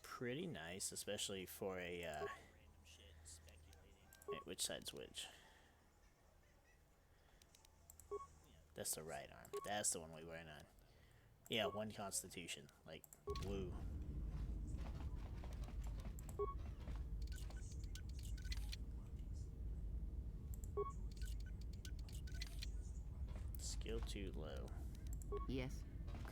pretty nice, especially for a wait, which side's which? That's the right arm. That's the one we went on. Yeah, 1 Constitution. Like, woo. Skill 2 low. Yes.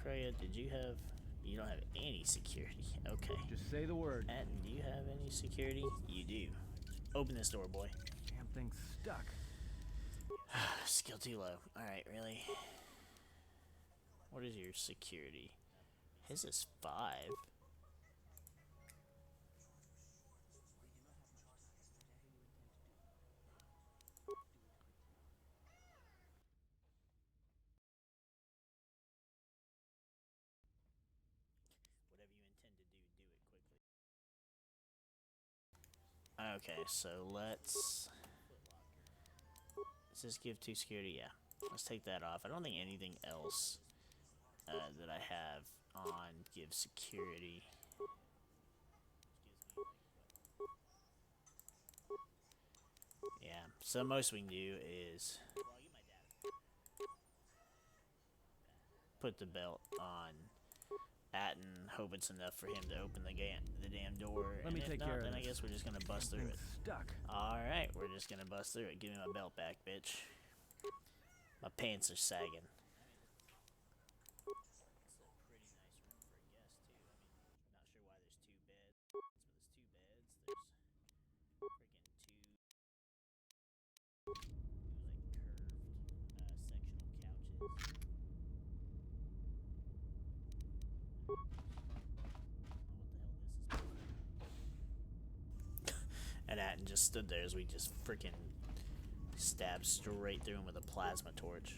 Kreia, did you have... You don't have any security. Okay. Just say the word. Atten, do you have any security? You do. Open this door, boy. Damn thing's stuck. Skill 2 low. Alright, really? What is your security? His is 5. Whatever you intend to do, do it quickly. Okay, so let's... Does this give 2 security? Yeah. Let's take that off. I don't think anything else that I have on gives security. Yeah, so most we can do is put the belt on Atten, hope it's enough for him to open the damn door. Let me take care of then I this. guess we're just gonna bust through it. Stuck. Alright, we're just gonna bust through it. Give me my belt back, bitch. My pants are sagging. And Atten just stood there as we just freaking stabbed straight through him with a plasma torch.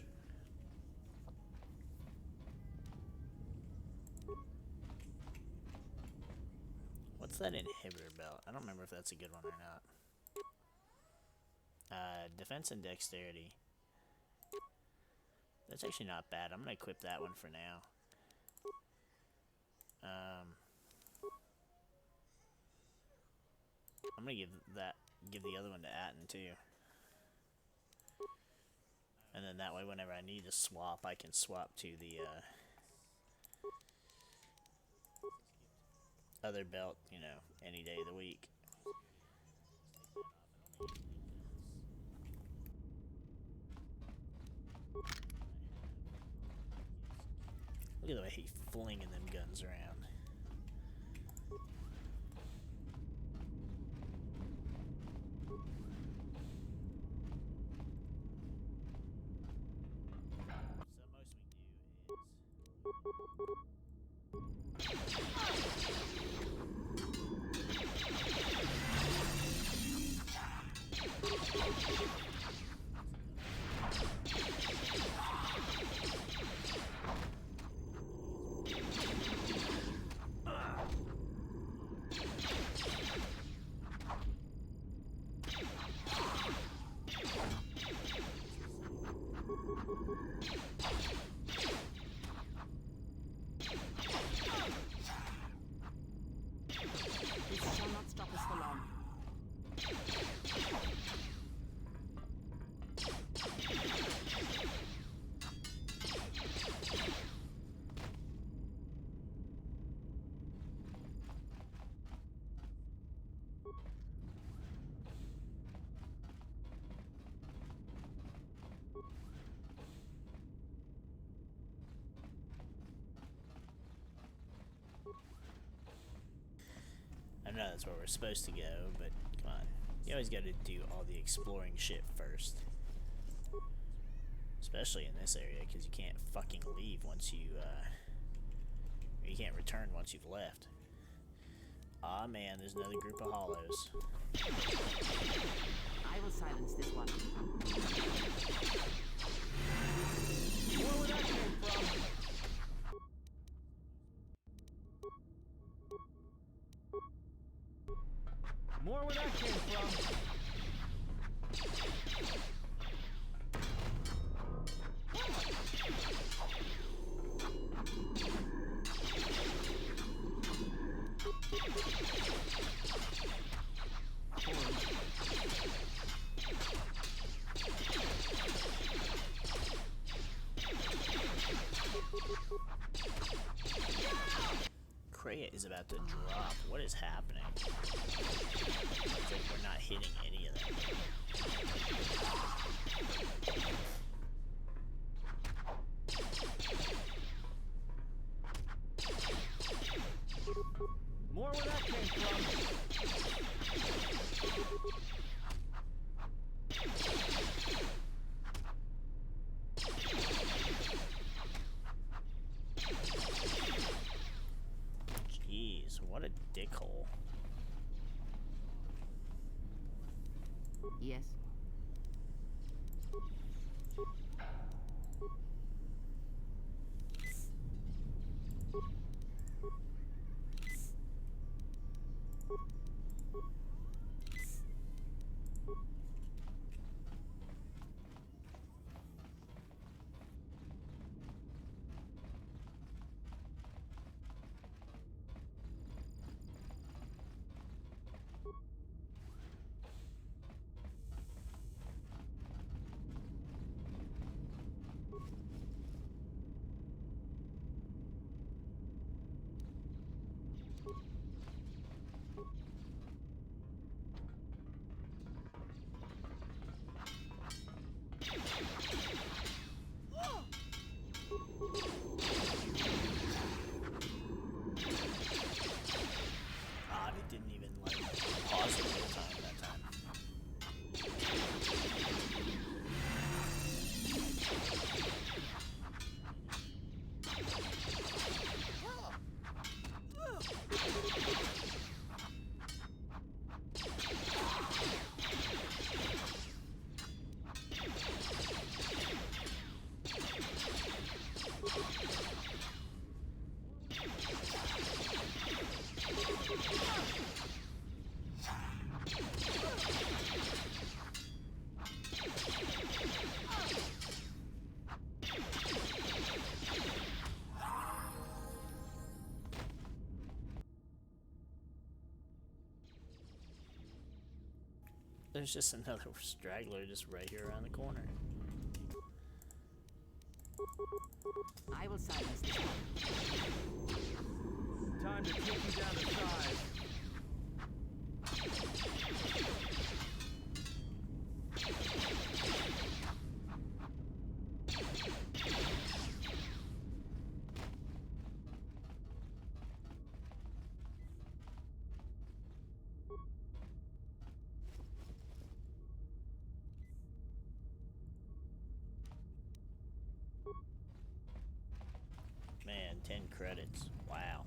What's that inhibitor belt? I don't remember if that's a good one or not. Defense and dexterity. That's actually not bad. I'm gonna equip that one for now. I'm gonna give the other one to Atten too. And then that way whenever I need to swap, I can swap to the other belt, any day of the week. Look at the way he's flinging them guns around. This shall not stop us for long. I know that's where we're supposed to go, but come on. You always gotta do all the exploring shit first. Especially in this area, because you can't fucking leave once you, you can't return once you've left. Aw man, there's another group of hollows. I will silence this one. More where that came from. More where that came from. Kreia is about to drop. What is happening? It's like we're not hitting any of them. More where that came from. Jeez, what a dickhole. Yes. Ah, they didn't even like pause the real time that time. There's just another straggler just right here around the corner. I will silence this one. Time to take you down to size. Man, 10 credits. Wow.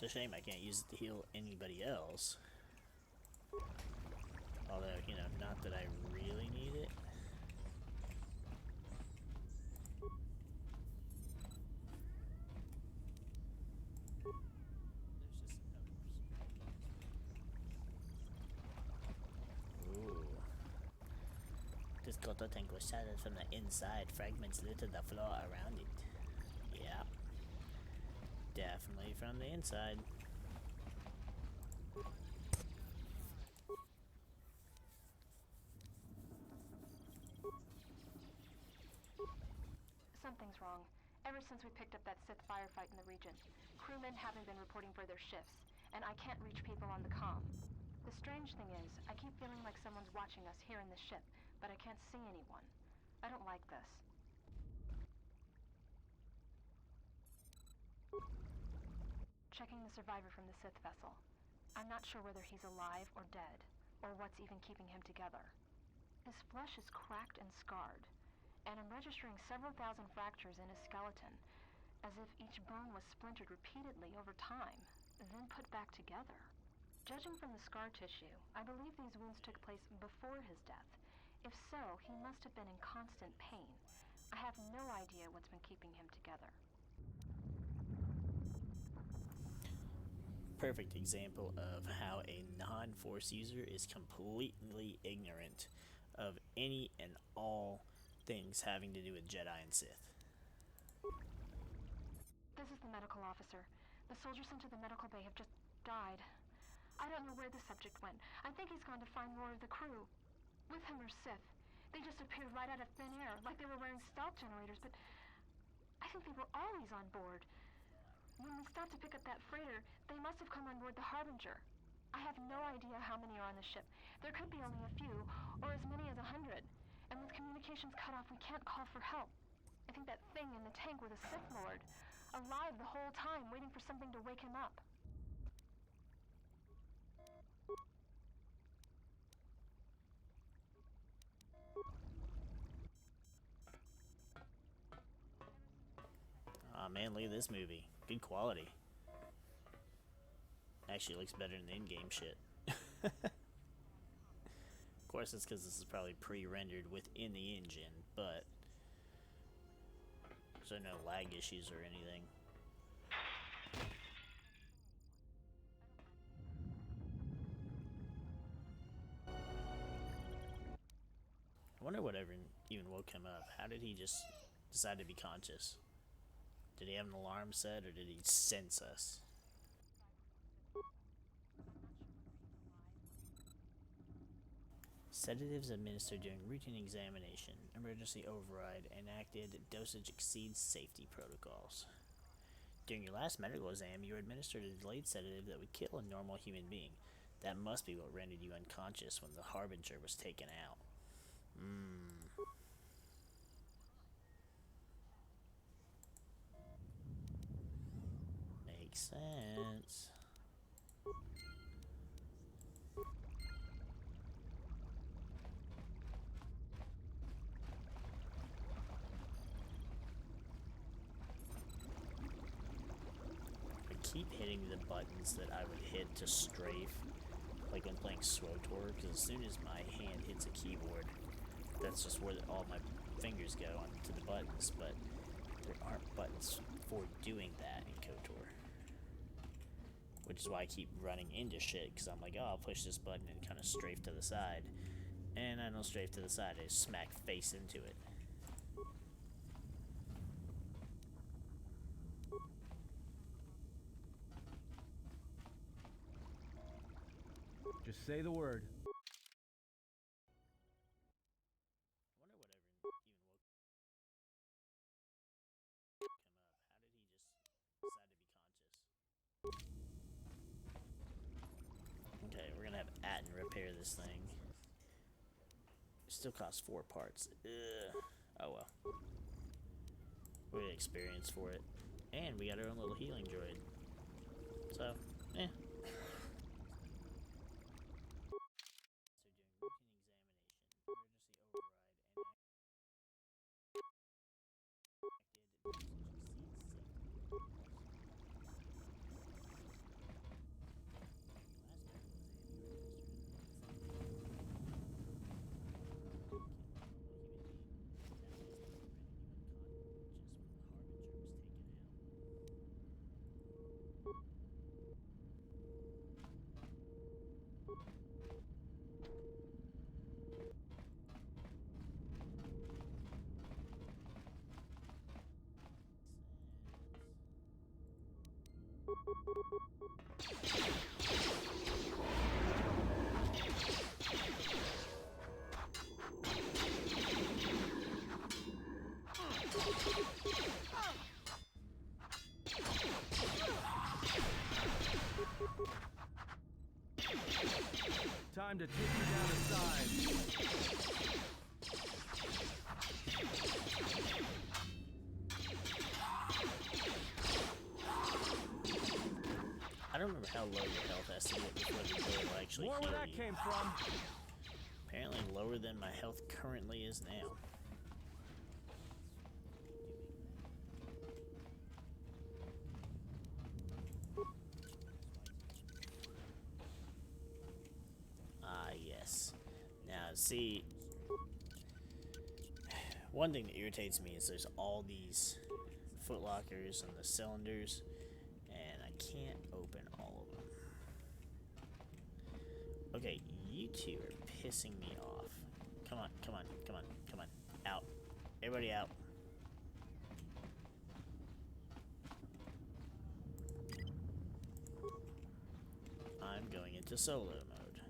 It's a shame I can't use it to heal anybody else. Although, you know, not that I really need it. Ooh. This Kotor tank was shattered from the inside. Fragments littered the floor around it. Yeah. Definitely from the inside. Something's wrong. Ever since we picked up that Sith firefight in the region, crewmen haven't been reporting for their shifts, and I can't reach people on the comm. The strange thing is, I keep feeling like someone's watching us here in the ship, but I can't see anyone. I don't like this. Checking the survivor from the Sith vessel. I'm not sure whether he's alive or dead, or what's even keeping him together. His flesh is cracked and scarred, and I'm registering several thousand fractures in his skeleton, as if each bone was splintered repeatedly over time, then put back together. Judging from the scar tissue, I believe these wounds took place before his death. If so, he must have been in constant pain. I have no idea what's been keeping him together. Perfect example of how a non-Force user is completely ignorant of any and all things having to do with Jedi and Sith. This is the medical officer. The soldiers sent to the medical bay have just died. I don't know where the subject went. I think he's gone to find more of the crew. With him are Sith. They just appeared right out of thin air, like they were wearing stealth generators, but I think they were always on board. When we stopped to pick up that freighter, they must have come on board the Harbinger. I have no idea how many are on the ship. There could be only a few, or as many as 100. And with communications cut off, we can't call for help. I think that thing in the tank was a Sith Lord, alive the whole time, waiting for something to wake him up. Aw, man, look at this movie. Good quality. Actually looks better than the in-game shit. Of course, it's because this is probably pre-rendered within the engine, but so no lag issues or anything. I wonder whatever even woke him up. How did he just decide to be conscious? Did he have an alarm set, or did he sense us? Sedatives administered during routine examination. Emergency override enacted. Dosage exceeds safety protocols. During your last medical exam, you were administered a delayed sedative that would kill a normal human being. That must be what rendered you unconscious when the Harbinger was taken out. Makes sense. I keep hitting the buttons that I would hit to strafe, like when playing SWTOR, because as soon as my hand hits a keyboard, that's just where all my fingers go onto the buttons, but there aren't buttons for doing that in Kotor. Which is why I keep running into shit, because I'm like, oh, I'll push this button and kind of strafe to the side. And I don't strafe to the side, I just smack face into it. Just say the word. I wonder whatever even woke him up. How did he just decide to be conscious? Okay, we're gonna have Atten repair this thing. It still costs 4 parts. Ugh. Oh well. We had experience for it. And we got our own little healing droid. So, eh. Time to take you down the side. I don't remember how low your health has to get before the droid will actually More heal where that you. came from. Apparently lower than my health currently is now. Ah, yes. Now, see, one thing that irritates me is there's all these footlockers and the cylinders, and I can't open all of them. Okay, you two are pissing me off. Come on, come on, come on, come on. Out. Everybody out. I'm going into solo mode.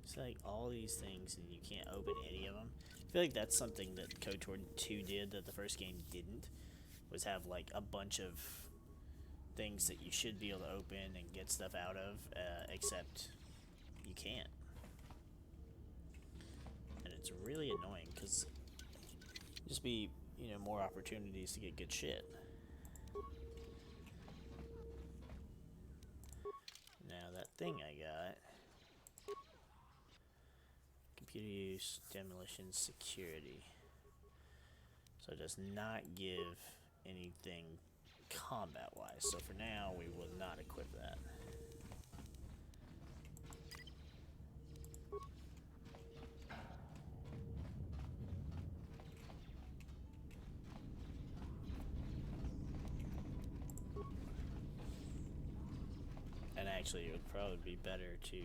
It's like all these things and you can't open any of them. I feel like that's something that Kotor 2 did that the first game didn't, was have like a bunch of things that you should be able to open and get stuff out of, except you can't. And it's really annoying because just be, you know, more opportunities to get good shit. Now that thing I got, computer use, demolition, security. So it does not give anything combat-wise. So for now, we will not equip that. And actually, it would probably be better to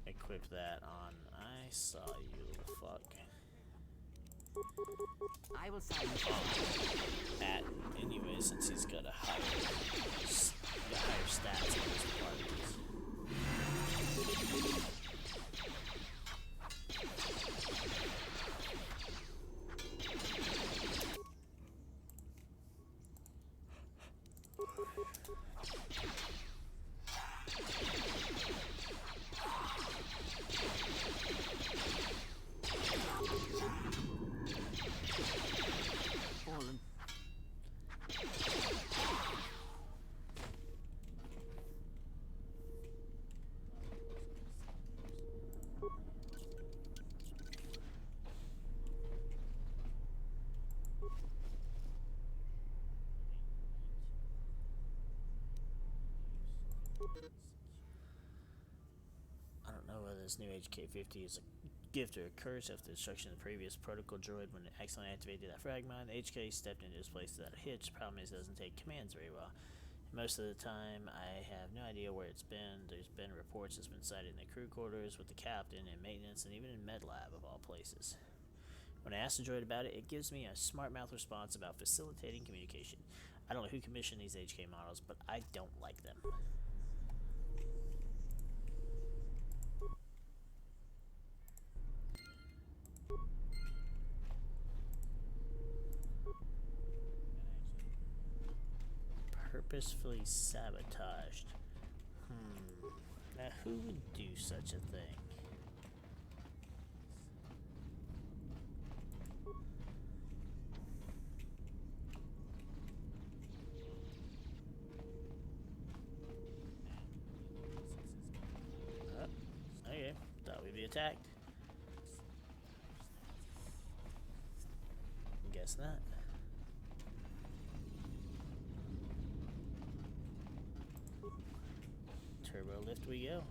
equip that on. I saw you, little fuck. I will sign At anyway, since he's got a higher stats in his parties. fallen. I don't know whether this new HK-50 is a gift or a curse after the destruction of the previous protocol droid. When it accidentally activated that frag mine, the HK stepped into his place without a hitch. The problem is it doesn't take commands very well. Most of the time, I have no idea where it's been. There's been reports it's been sighted in the crew quarters, with the captain, in maintenance, and even in med lab, of all places. When I ask the droid about it, it gives me a smart mouth response about facilitating communication. I don't know who commissioned these HK models, but I don't like them. Purposefully sabotaged. Now who would do such a thing? Okay, thought we'd be attacked. Guess not. Turbo lift we go.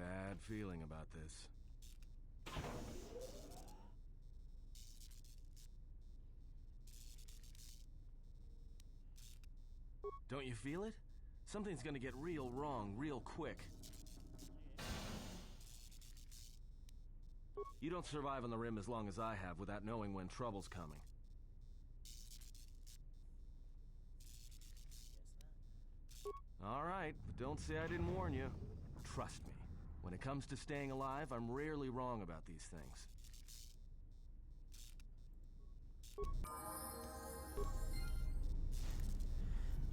bad feeling about this. Don't you feel it? Something's gonna get real wrong real quick. You don't survive on the rim as long as I have without knowing when trouble's coming. All right, but don't say I didn't warn you. Trust me, when it comes to staying alive, I'm rarely wrong about these things.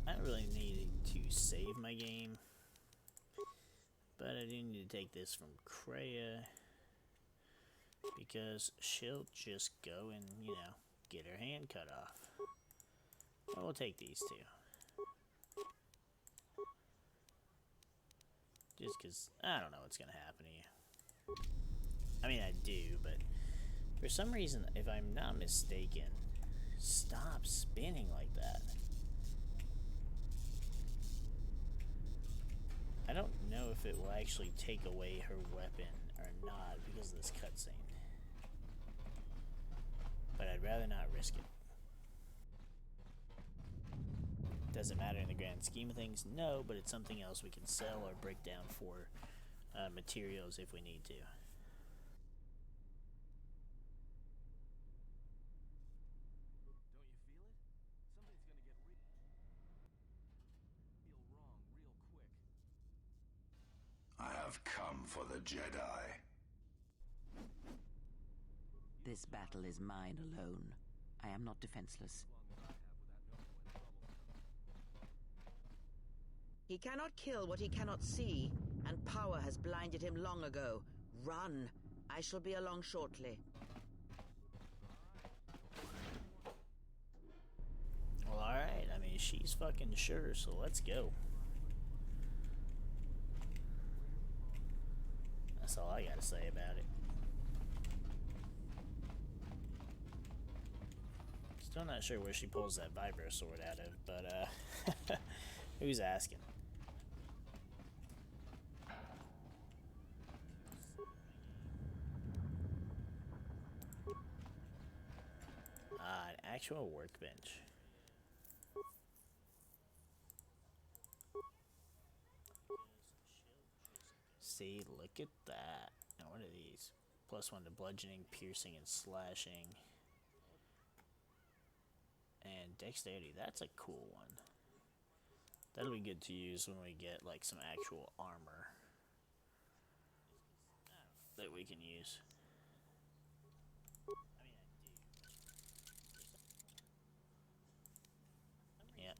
I don't really need to save my game, but I do need to take this from Kreia, because she'll just go and, you know, get her hand cut off. And we'll take these two. Just because I don't know what's going to happen to you. I mean, I do, but for some reason, if I'm not mistaken, stop spinning like that. I don't know if it will actually take away her weapon or not because of this cutscene. But I'd rather not risk it. Doesn't matter in the grand scheme of things, no, but it's something else we can sell or break down for materials if we need to. I have come for the Jedi. This battle is mine alone. I am not defenseless. He cannot kill what he cannot see, and power has blinded him long ago. Run! I shall be along shortly. Well, alright. I mean, she's fucking sure, so let's go. That's all I gotta say about it. Still not sure where she pulls that vibro sword out of, but, who's asking? An actual workbench. See, look at that. Now, what are these? +1 to bludgeoning, piercing, and slashing. And dexterity, that's a cool one. That'll be good to use when we get, like, some actual armor that we can use. Yep.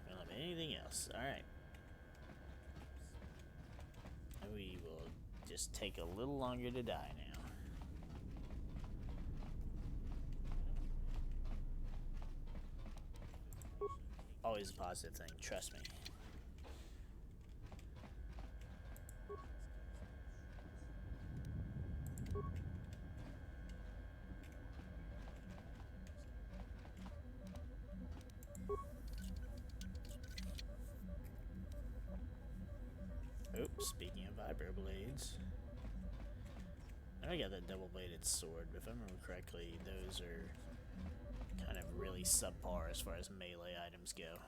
Don't have anything else. Alright. We will just take a little longer to die now. Always a positive thing, trust me. Oops, speaking of vibro blades. I got that double-bladed sword, but if I remember correctly, those are kind of really subpar as far as melee items go.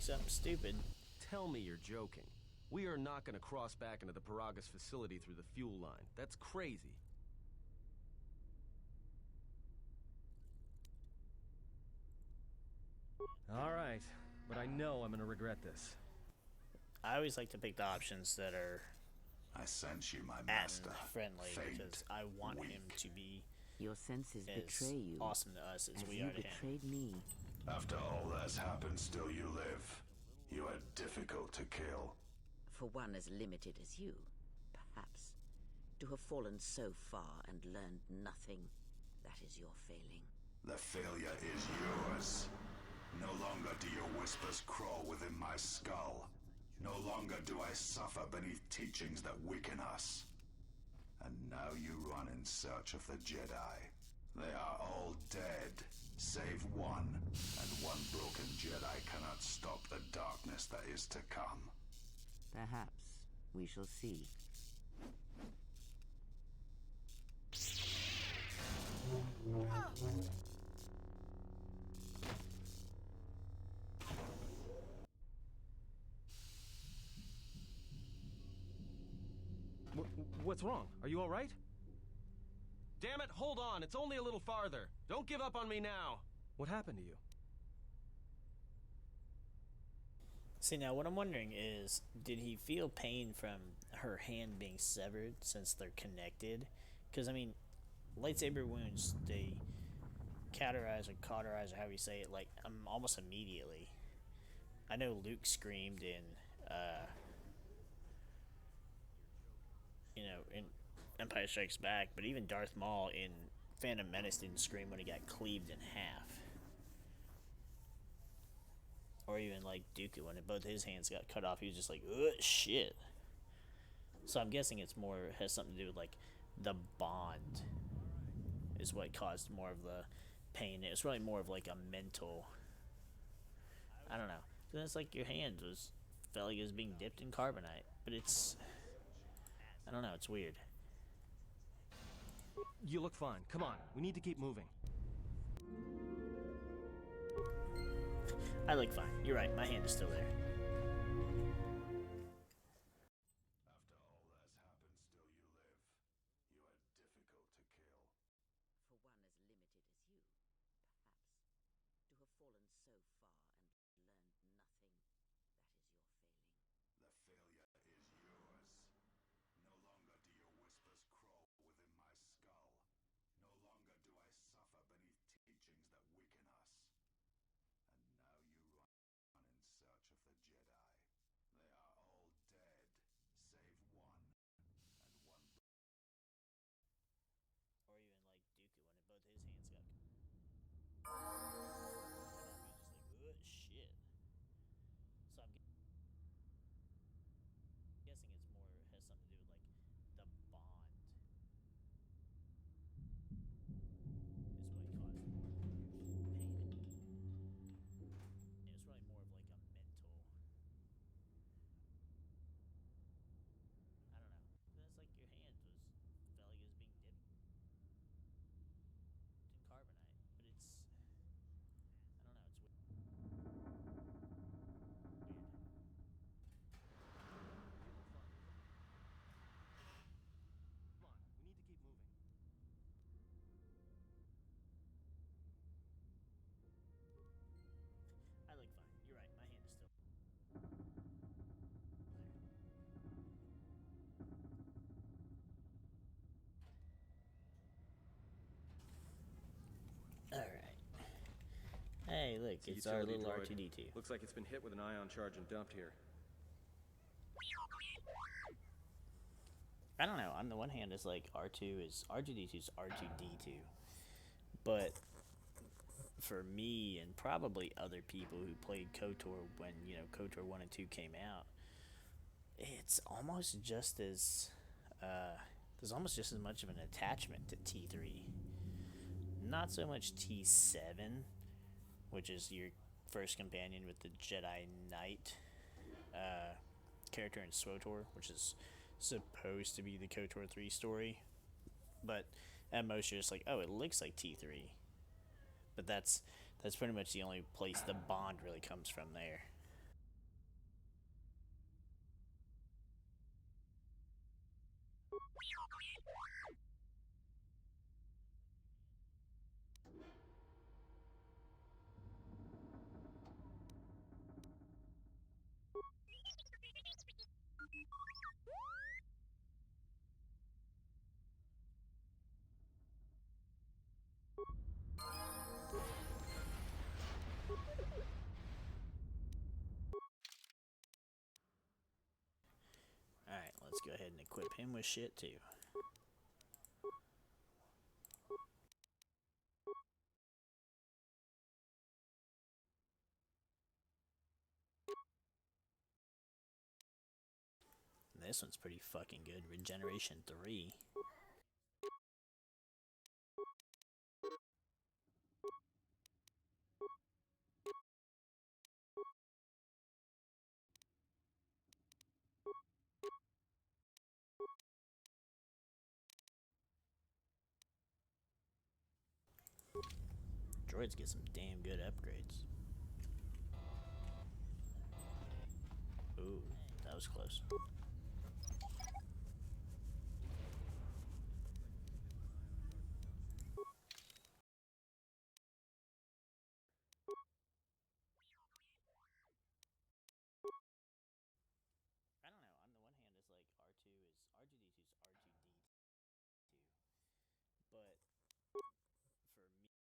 something stupid. Tell me you're joking. We are not going to cross back into the Paragas facility through the fuel line. That's crazy. All right, but I know I'm going to regret this. I always like to pick the options that are I sense you, my master. friendly, Faint, because I want weak. him to be Your senses as betray you, awesome to us as as we you are to him. betrayed me. After all that's happened, still you live. You are difficult to kill. For one as limited as you, perhaps. To have fallen so far and learned nothing, that is your failing. The failure is yours. No longer do your whispers crawl within my skull. No longer do I suffer beneath teachings that weaken us. And now you run in search of the Jedi. They are all dead, save one. And one broken Jedi cannot stop the darkness that is to come. Perhaps we shall see. What's wrong? Are you all right? Damn it, hold on. It's only a little farther. Don't give up on me now. What happened to you? See, now what I'm wondering is, did he feel pain from her hand being severed since they're connected? Because, I mean, lightsaber wounds, they cauterize or however you say it, like, almost immediately. I know Luke screamed in, in Empire Strikes Back, but even Darth Maul in Phantom Menace didn't scream when he got cleaved in half. Or even like Dooku, when both his hands got cut off, he was just like, ugh, shit. So I'm guessing it's more, has something to do with like the bond is what caused more of the pain. It was really more of like a mental, I don't know. Then it's like your hand felt like it was being dipped in carbonite, but it's, I don't know, it's weird. You look fine. Come on, we need to keep moving. I look fine. You're right, my hand is still there. After all that's happened, still you live. You are difficult to kill. For one as limited as you, perhaps. To have fallen so far and learned nothing, that is your failing. The failure is yours. No longer do your whispers crawl within my skull. No longer do I suffer beneath teachings that weaken us. And now you run in search of the Jedi. They are all dead, save one. And one... Or even like Dooku, when both his hands got cut off, he was just like, ugh, shit. So I'm guessing it's more, has something to do with like the bond is what caused more of the pain. It was really more of like a mental, I don't know. Then it's like your hand felt like it was being dipped in carbonite, but it's, I don't know, it's weird. Come on, we need to keep moving. I look fine. You're right. My hand is still there. All right. Hey, look, it's our little R2-D2. Looks like it's been hit with an ion charge and dumped here. I don't know. On the one hand, it's like R2-D2's R2-D2, but for me and probably other people who played Kotor when Kotor 1 and 2 came out, it's almost just as there's almost just as much of an attachment to T3. Not so much T7, which is your first companion with the Jedi Knight character in SWTOR, which is supposed to be the KOTOR 3 story, but at most you're just like, oh, it looks like T3, but that's pretty much the only place the bond really comes from there. Let's go ahead and equip him with shit too. And this one's pretty fucking good. Regeneration 3. Droids get some damn good upgrades. Ooh, that was close. I don't know. On the one hand, it's like R2D2's R2D2,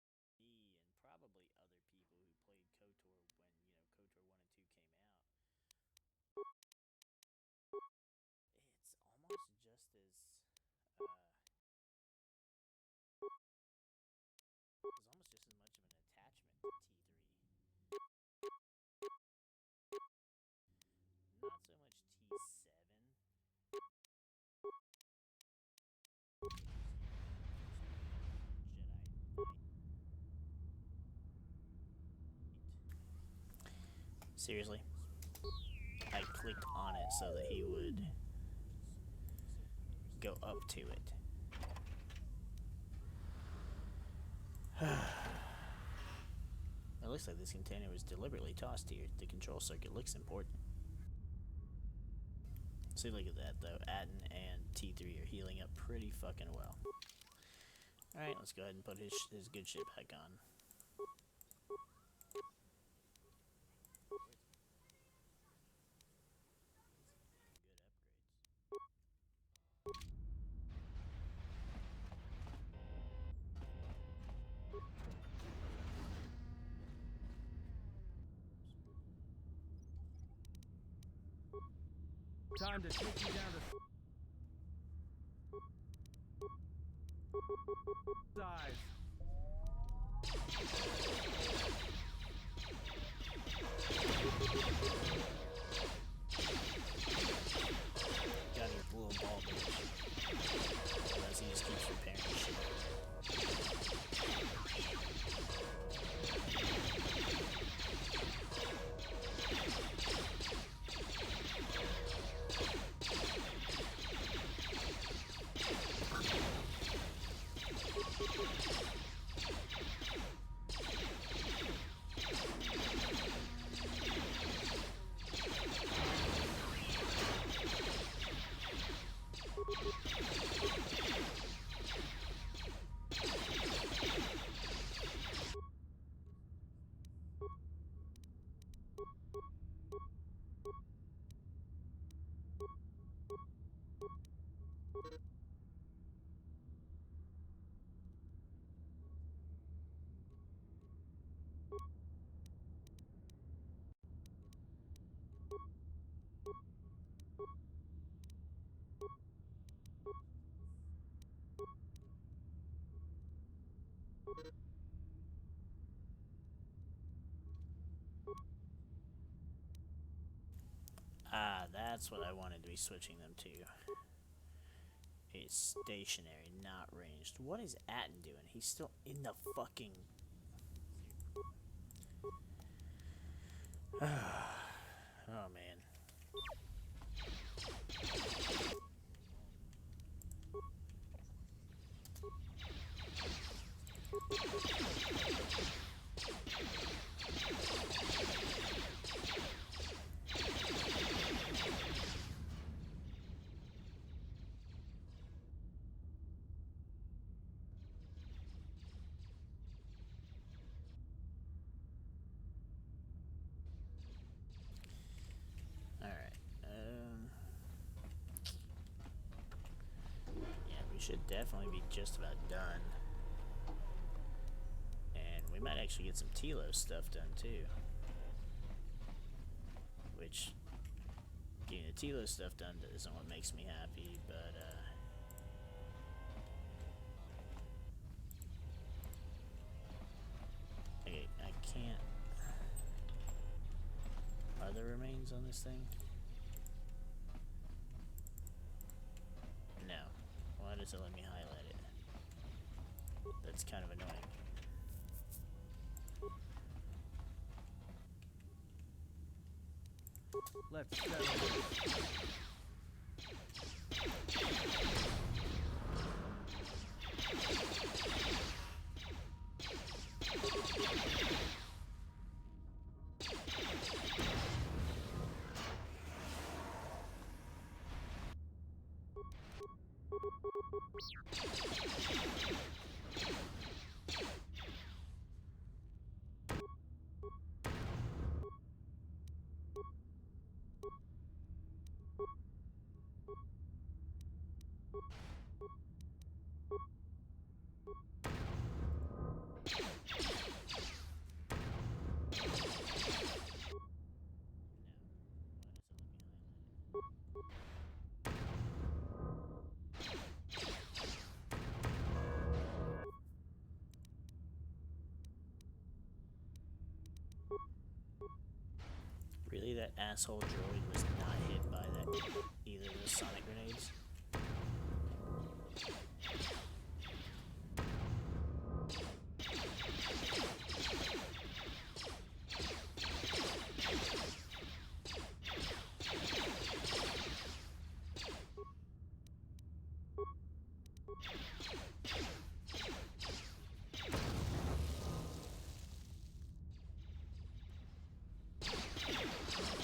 but for me and probably other people who played KOTOR when KOTOR 1 and 2 came out, it's almost just as there's almost just as much of an attachment to T3. Not so much T7. Seriously, I clicked on it so that he would go up to it. It looks like this container was deliberately tossed here. The control circuit looks important. See, look at that though. Atten and T3 are healing up pretty fucking well. Alright, let's go ahead and put his good shit back on. Time to take you down to size. Got his little ball bitch. Otherwise he just keeps repairing shit. Ah, that's what I wanted to be switching them to. It's stationary, not ranged. What is Atten doing? He's still in the fucking... Oh, man. Should definitely be just about done. And we might actually get some Tilo stuff done too. Which Getting the Tilo stuff done isn't what makes me happy, but okay, I can't. Are there remains on this thing? No. Why does it let me highlight it? That's kind of annoying. Let's settle this. Really, that asshole droid was not hit by that either of those sonic grenades?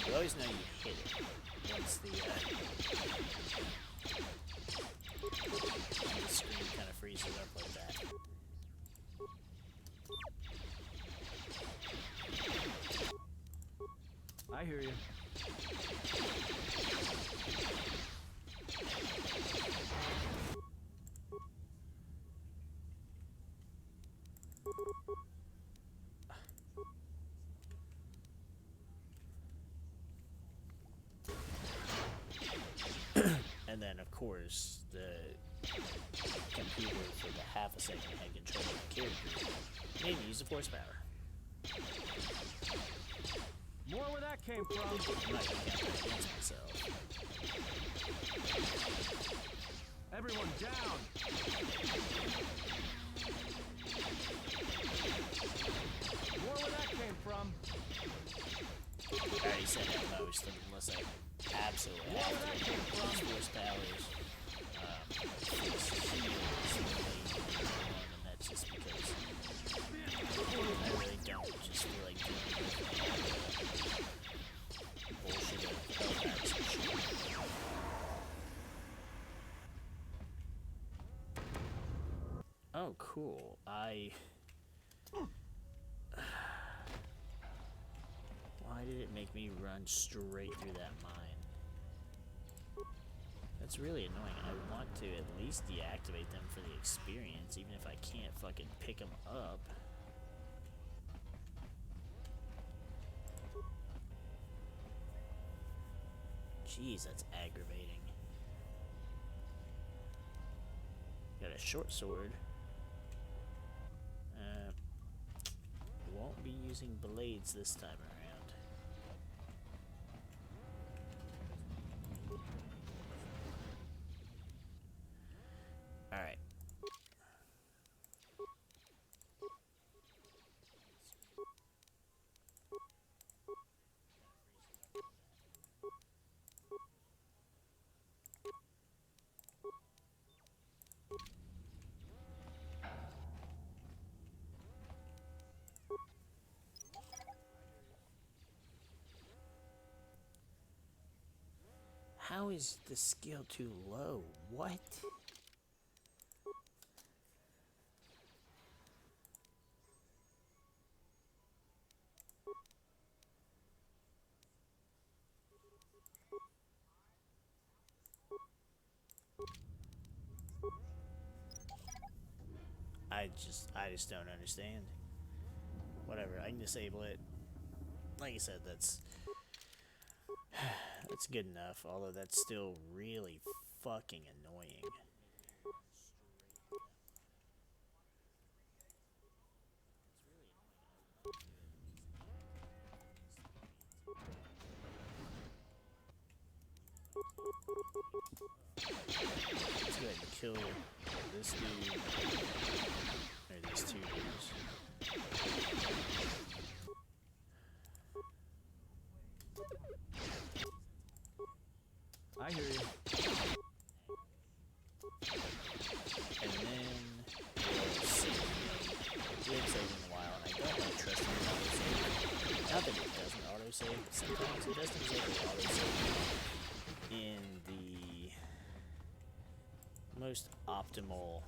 You always know you hit it once the screen kind of freezes up like that. I hear you. And then, of course, the computer for the half a second had control of the character. Maybe use the force power. More where that came from. I'm not gonna count that against myself. Everyone down. More where that came from. I already said at most, unless I absolutely have to use force powers. Force heals, and that's just because I really don't just feel like dealing with bullshit of Hellbats and shit. Oh, cool. Why did it make me run straight through that mine? That's really annoying. I want to at least deactivate them for the experience, even if I can't fucking pick them up. Jeez, that's aggravating. Got a short sword. Won't be using blades this time around. Alright. How is the skill too low? What? I just don't understand. Whatever, I can disable it. Like I said, that's That's good enough, although that's still really fucking annoying. Let's go ahead and kill this dude. Or these two dudes. I hear you. And then we'll save the game. We haven't saved in a while, and I don't like trusting the autosave. Not that it doesn't autosave. Sometimes it doesn't exactly autosave in the most optimal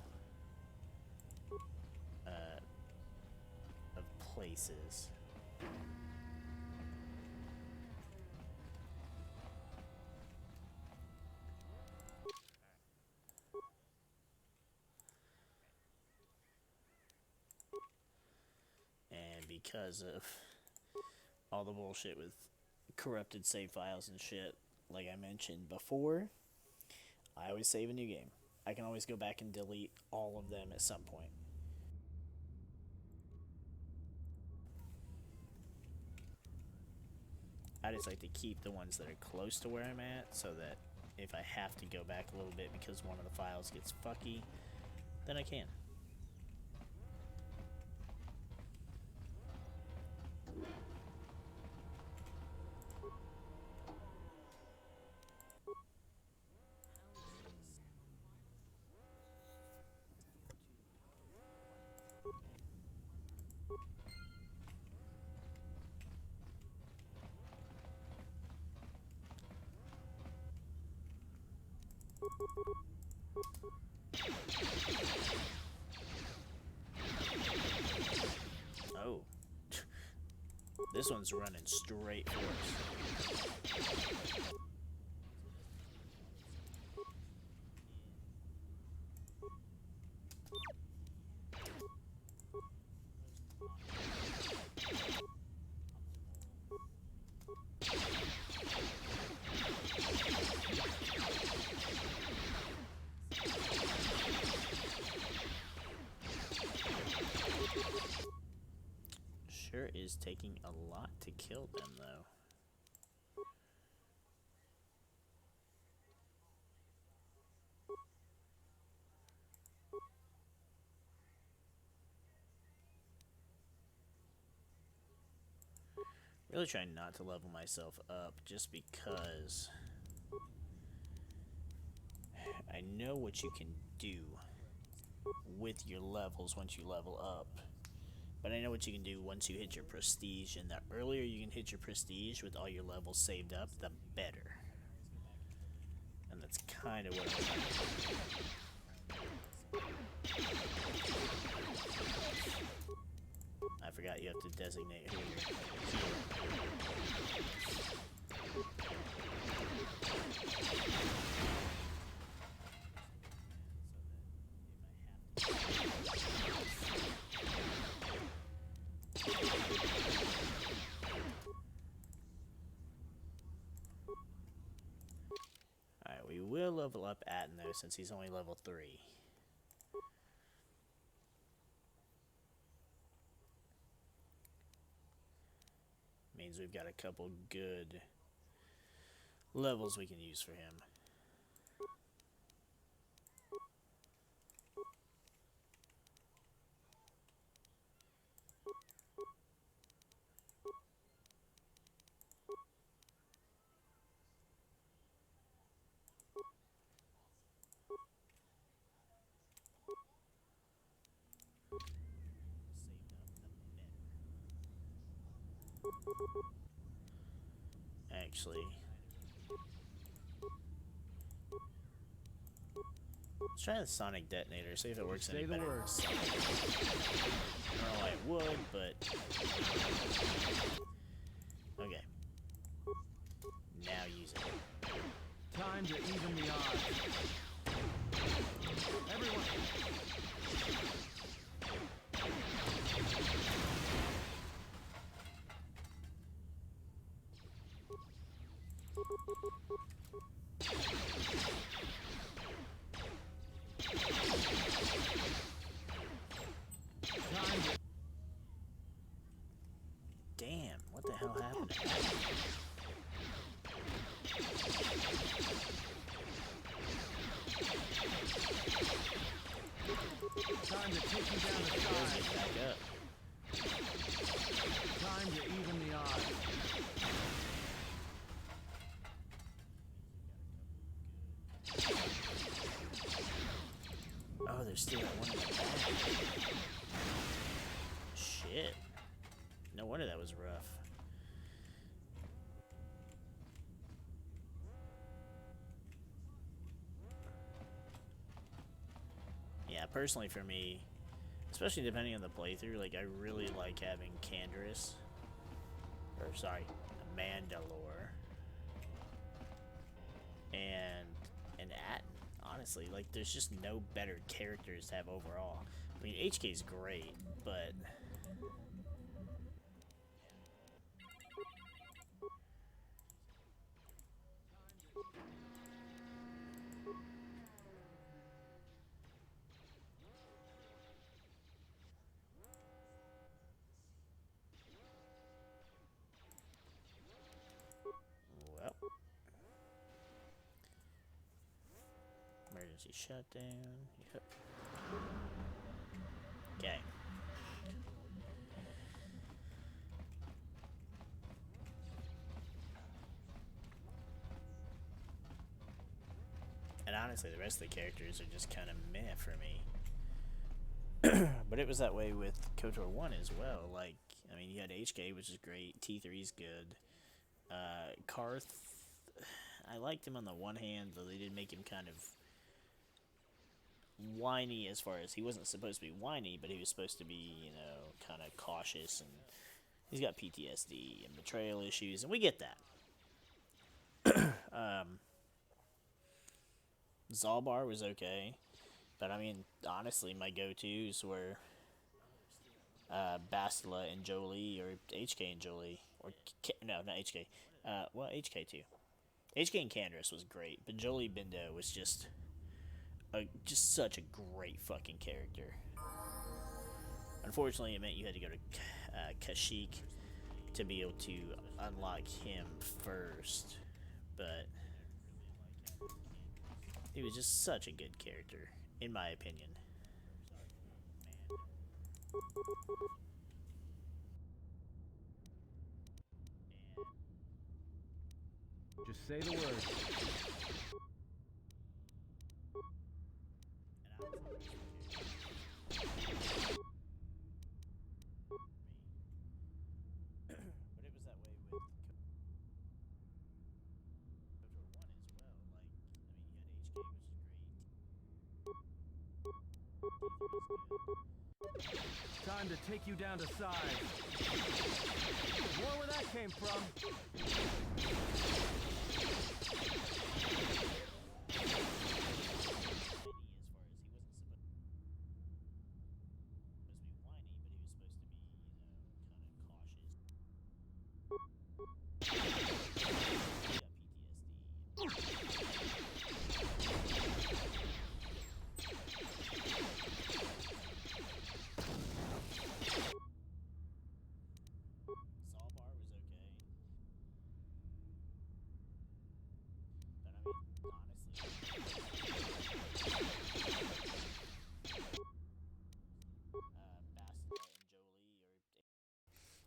of places. And because of all the bullshit with corrupted save files and shit, like I mentioned before, I always save a new game. I can always go back and delete all of them at some point. I just like to keep the ones that are close to where I'm at, so that if I have to go back a little bit because one of the files gets fucky, then I can. Oh. This one's running straight for us. Sure is taking a lot to kill them, though. Really trying not to level myself up, just because I know what you can do with your levels once you level up. But I know what you can do once you hit your prestige, and the earlier you can hit your prestige with all your levels saved up, the better. And that's kind of what I'm trying to do. I forgot you have to designate who you're healing. Alright, we will level up Atten though, since he's only level 3. Means we've got a couple good levels we can use for him. Actually, let's try the sonic detonator, see if it works any better. I don't know why it would, but okay. Now use it. Time to even the odds. Everyone. Damn, what the hell happened? Time to take you down the side. Back up. Time to even the odds. Oh, there's still that one in the back. Shit. No wonder that was rough. Yeah, personally for me, especially depending on the playthrough, like I really like having Canderous, or sorry, Mandalore, and Atten. Honestly, like there's just no better characters to have overall. I mean, HK is great, but well, emergency shutdown. Yep. Okay. And honestly, the rest of the characters are just kind of meh for me. But it was that way with KOTOR 1 as well. Like, I mean, you had HK, which is great. T3's good. Karth, I liked him on the one hand, though they did make him kind of whiny as far as he wasn't supposed to be whiny, but he was supposed to be, you know, kind of cautious, and he's got PTSD and betrayal issues, and we get that. Zalbar was okay, but I mean, honestly, my go-tos were Bastila and Jolie, or HK and Jolie, or no, not HK. Well, HK too. HK and Canderous was great, but Jolie Bindo was just such a great fucking character. Unfortunately, it meant you had to go to Kashyyyk to be able to unlock him first, but he was just such a good character, in my opinion. Just say the word. But it was that way with KOTOR 1 as well. Like, I mean, you had HK, which is great. Time to take you down to size. More where that came from.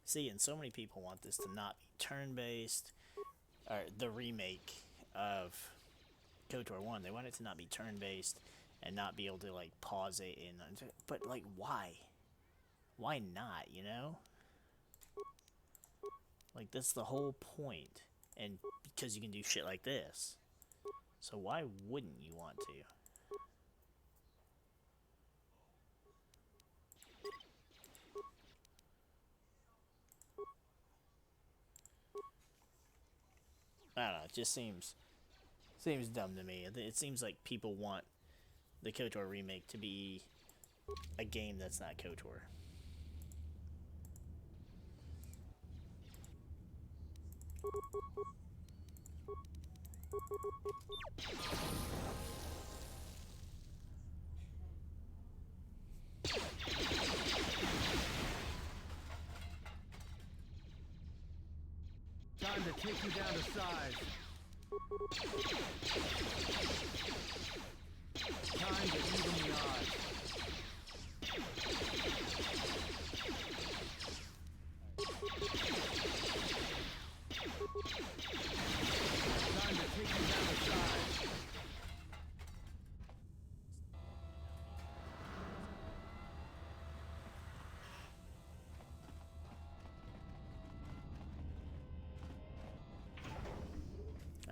See, and so many people want this to not be turn-based, or the remake of KOTOR 1. They want it to not be turn-based and not be able to, like, pause it but, like, why? Why not, you know? Like, that's the whole point. And because you can do shit like this. So why wouldn't you want to? I don't know, it just seems dumb to me. It seems like people want the KOTOR remake to be a game that's not KOTOR. Time to take you down to size. Time to even the odds. Time to take you down to size.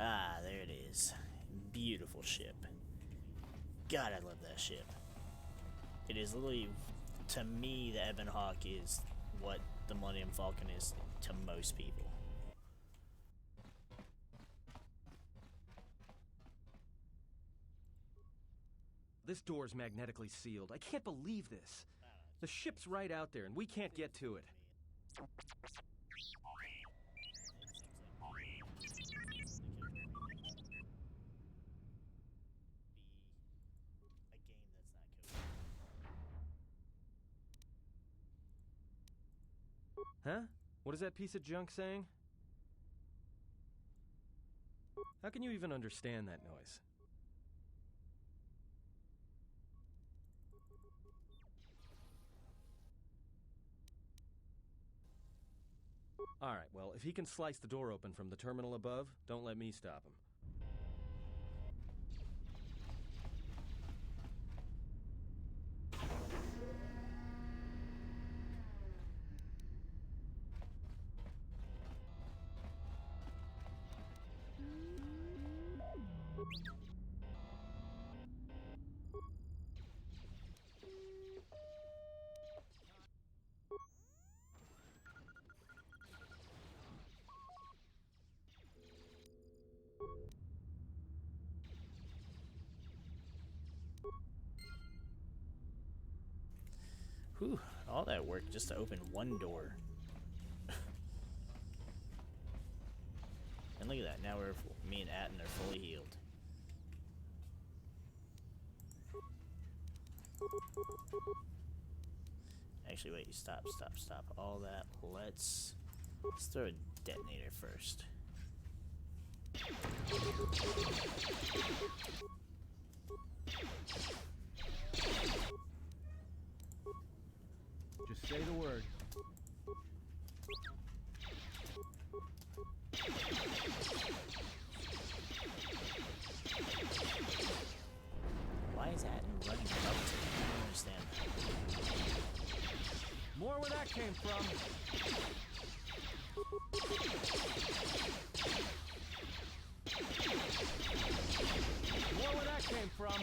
Ah, there it is. Beautiful ship. God, I love that ship. It is literally, to me, the Ebon Hawk is what the Millennium Falcon is to most people. This door's magnetically sealed. I can't believe this. The ship's right out there, and we can't get to it. Huh? What is that piece of junk saying? How can you even understand that noise? Alright, well, if he can slice the door open from the terminal above, don't let me stop him. Whew, all that work just to open one door. And look at that, now me and Atten are fully healed. Actually, wait, stop. All that, let's throw a detonator first. Just say the word. Why is Atten running up to me? I don't understand. More where that came from. More where that came from.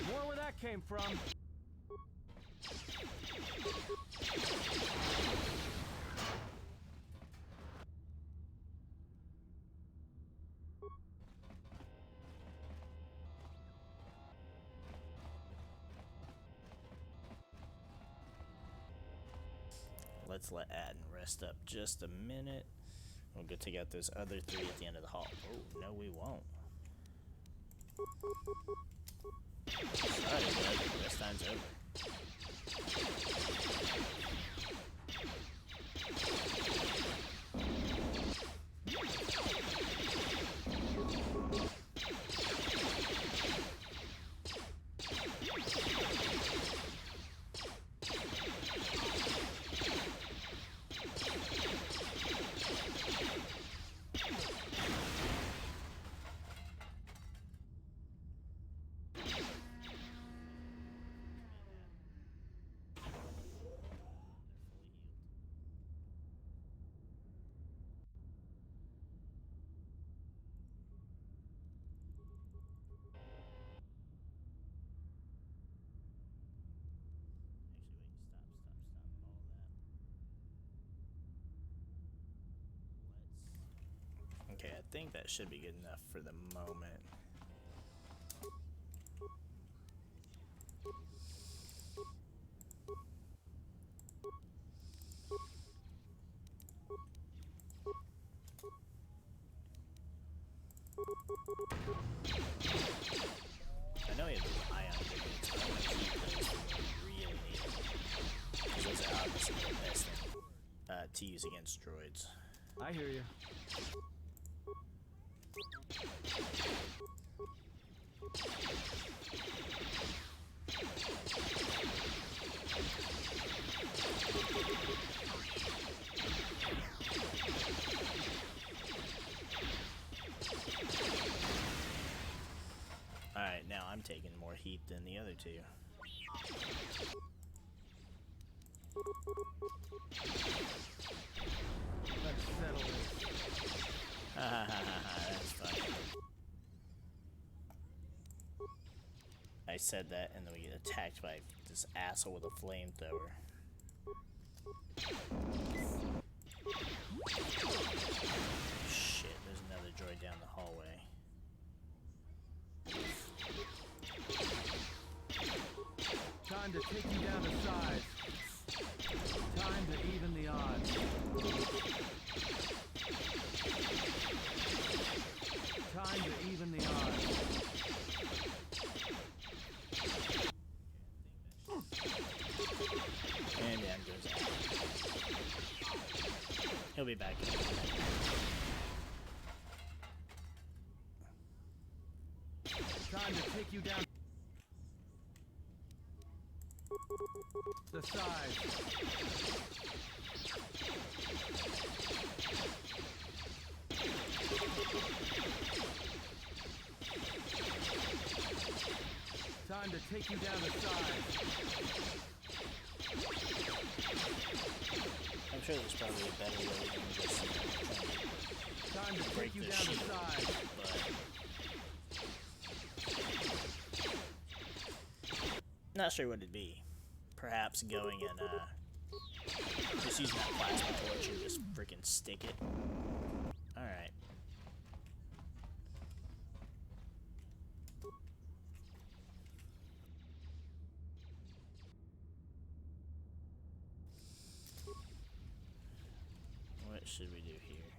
More where that came from. Let's let Atten rest up just a minute. We'll go take out those other three at the end of the hall. Oh, no we won't. Sorry, bud. Rest time's over. Okay, I think that should be good enough for the moment. I know you have an eye on grenades, but I want to keep those when we really need them. Because those are obviously the best thing to use against droids. I hear you. Alright, now I'm taking more heat than the other two. Let's settle this. Ha ha ha ha ha, that's funny. I said that and then we get attacked by this asshole with a flamethrower. Shit, there's another droid down the hallway. Time to take you down to size. Time to even the odds. Time to even the odds. And down goes out. He'll be back in a minute. Time to take you down. The size. Time to take you down to size. I'm sure there's probably a better way than just Time to break take you the down to shield, size. but not sure what it'd be. Perhaps going and just using that plasma torch and just freaking stick it. Alright. What should we do here?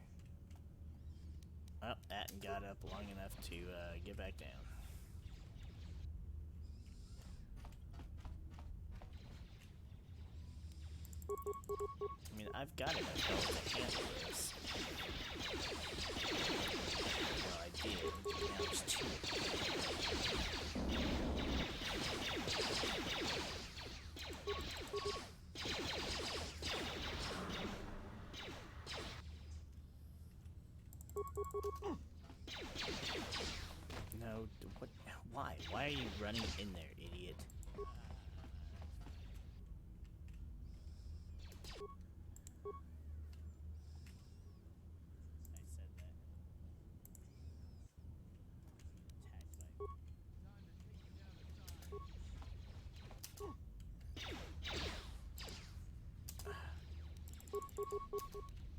Oh, Atten got up long enough to get back down. I mean, I've got enough health to handle this. Well, I did. Now there's two. No, what? Why? Why are you running in there, idiot?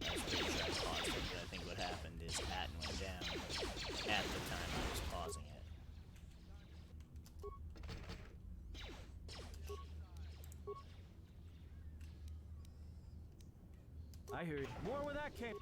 I was pretty sure I paused it, but I think what happened is Atten went down at the time I was pausing it. I hear you. More where that came.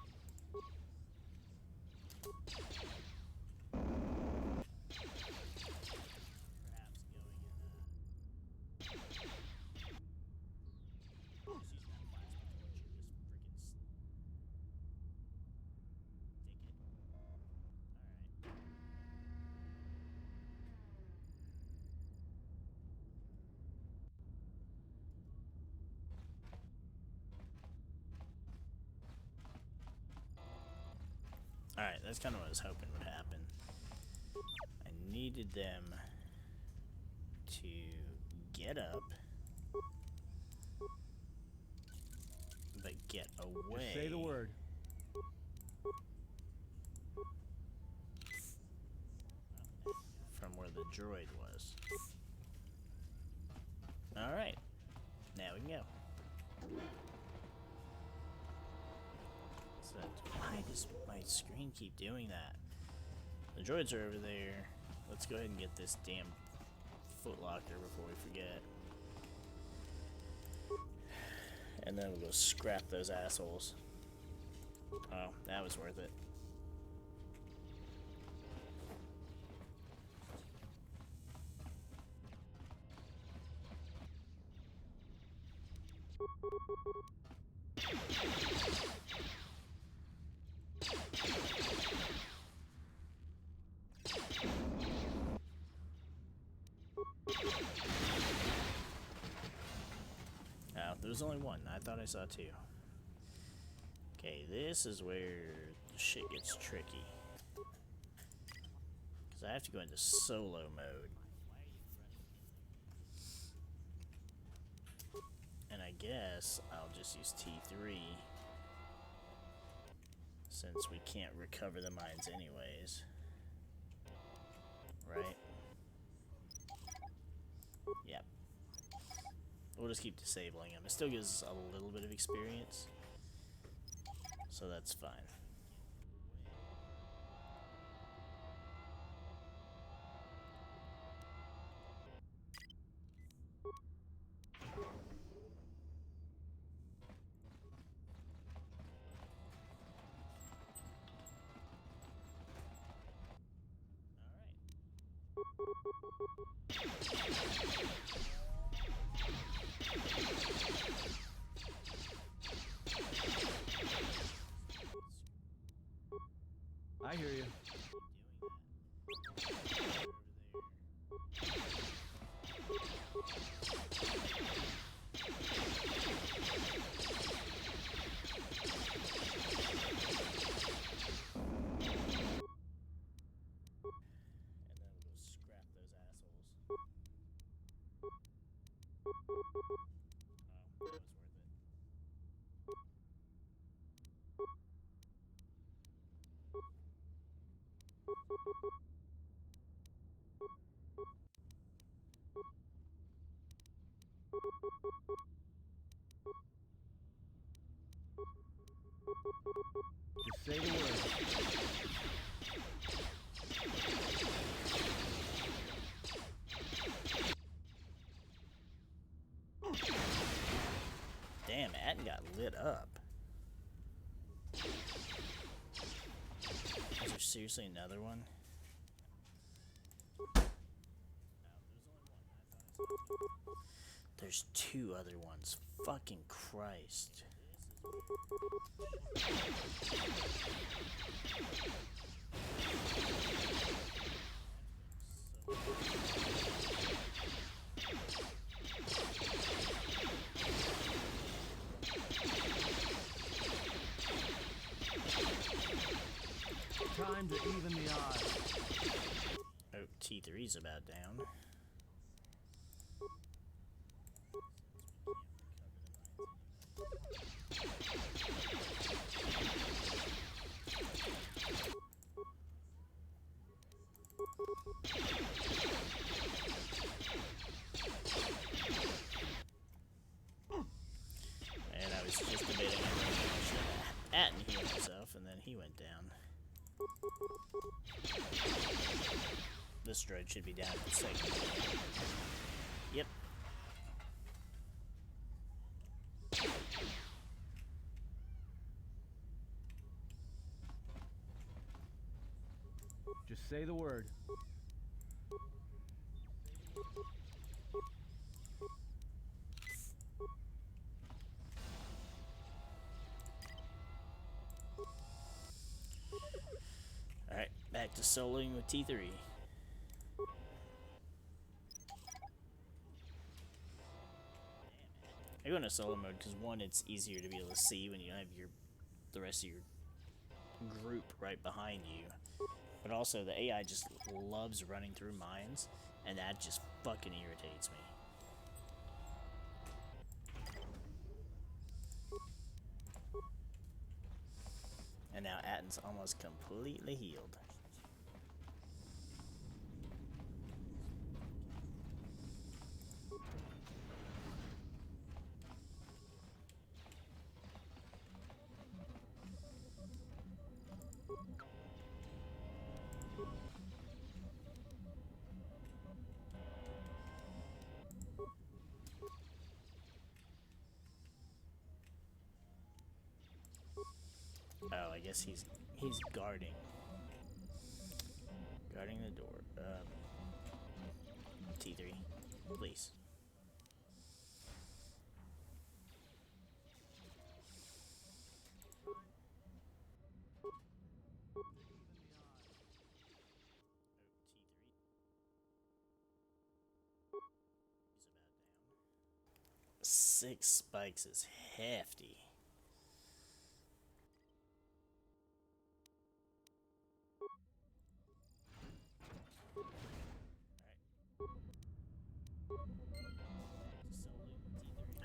Alright, that's kind of what I was hoping would happen. I needed them to get up, but get away. Just say the word. From where the droid was. Alright, now we can go. Why does my screen keep doing that? The droids are over there. Let's go ahead and get this damn footlocker before we forget. And then we'll go scrap those assholes. Oh, that was worth it. Oh, there's only one. I thought I saw two. Okay, this is where the shit gets tricky. Because I have to go into solo mode. And I guess I'll just use T3. Since we can't recover the mines anyways. Right? Yep. We'll just keep disabling them. It still gives us a little bit of experience. So that's fine. I hear you. Just say the word. Damn, Atten got lit up. Is there seriously another one? There's two other ones. Fucking Christ. Time to even the odds. Oh, T3's about down. And I was just debating on Atten heal himself, and then he went down. This droid should be down in a second. Yep. Just say the word. Alright, back to soloing with T3. I go into solo mode because one, it's easier to be able to see when you have the rest of your group right behind you. But also the AI just loves running through mines, and that just fucking irritates me. And now Atten's almost completely healed. Oh, I guess he's guarding. Guarding the door. T3, please. 6 spikes is hefty.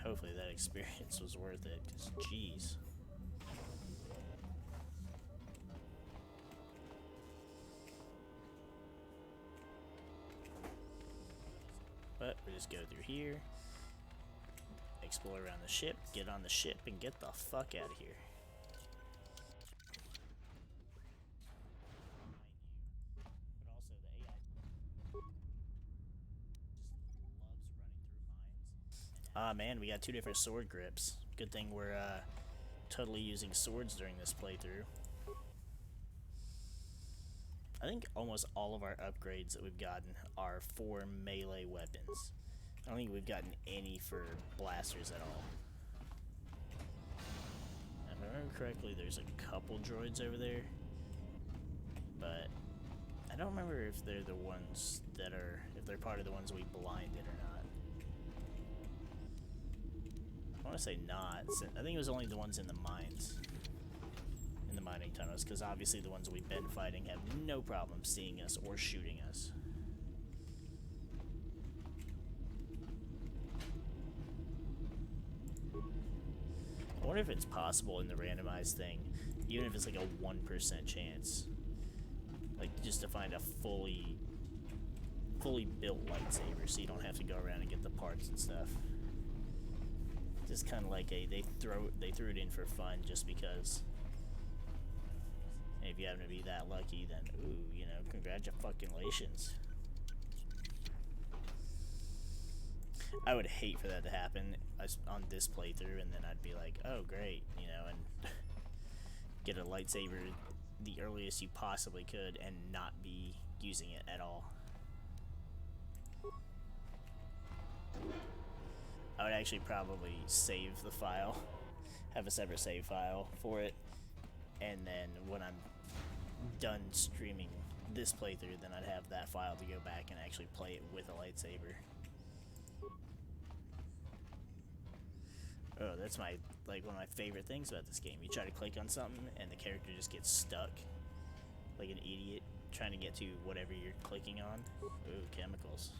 Hopefully that experience was worth it, because jeez. But we just go through here, explore around the ship, get on the ship, and get the fuck out of here. Ah man, we got 2 different sword grips. Good thing we're totally using swords during this playthrough. I think almost all of our upgrades that we've gotten are for melee weapons. I don't think we've gotten any for blasters at all. If I remember correctly, there's a couple droids over there, but I don't remember if they're the ones that are, if they're part of the ones we blinded or not. I want to say not. I think it was only the ones in the mines. In the mining tunnels, because obviously the ones we've been fighting have no problem seeing us or shooting us. I wonder if it's possible in the randomized thing, even if it's like a 1% chance, like just to find a fully built lightsaber so you don't have to go around and get the parts and stuff. Just kind of like they threw it in for fun just because. And if you happen to be that lucky, then ooh, you know, congratulations. I would hate for that to happen on this playthrough, and then I'd be like, oh great, you know, and get a lightsaber the earliest you possibly could and not be using it at all. I would actually probably save the file, have a separate save file for it, and then when I'm done streaming this playthrough, then I'd have that file to go back and actually play it with a lightsaber. Oh, that's one of my favorite things about this game. You try to click on something and the character just gets stuck like an idiot trying to get to whatever you're clicking on. Ooh, chemicals.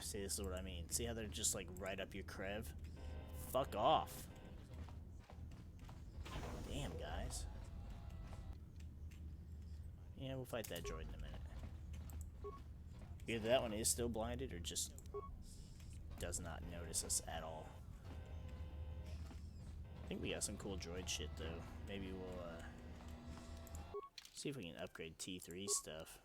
See, this is what I mean. See how they're just like right up your crev? Fuck off. Damn, guys. Yeah, we'll fight that droid in a minute. Either that one is still blinded or just does not notice us at all. I think we got some cool droid shit though. Maybe we'll see if we can upgrade T3 stuff.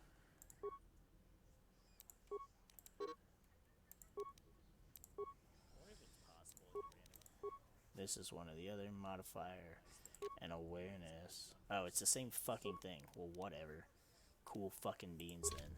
This is one or the other. Modifier and awareness. Oh, it's the same fucking thing. Well, whatever. Cool fucking beans then.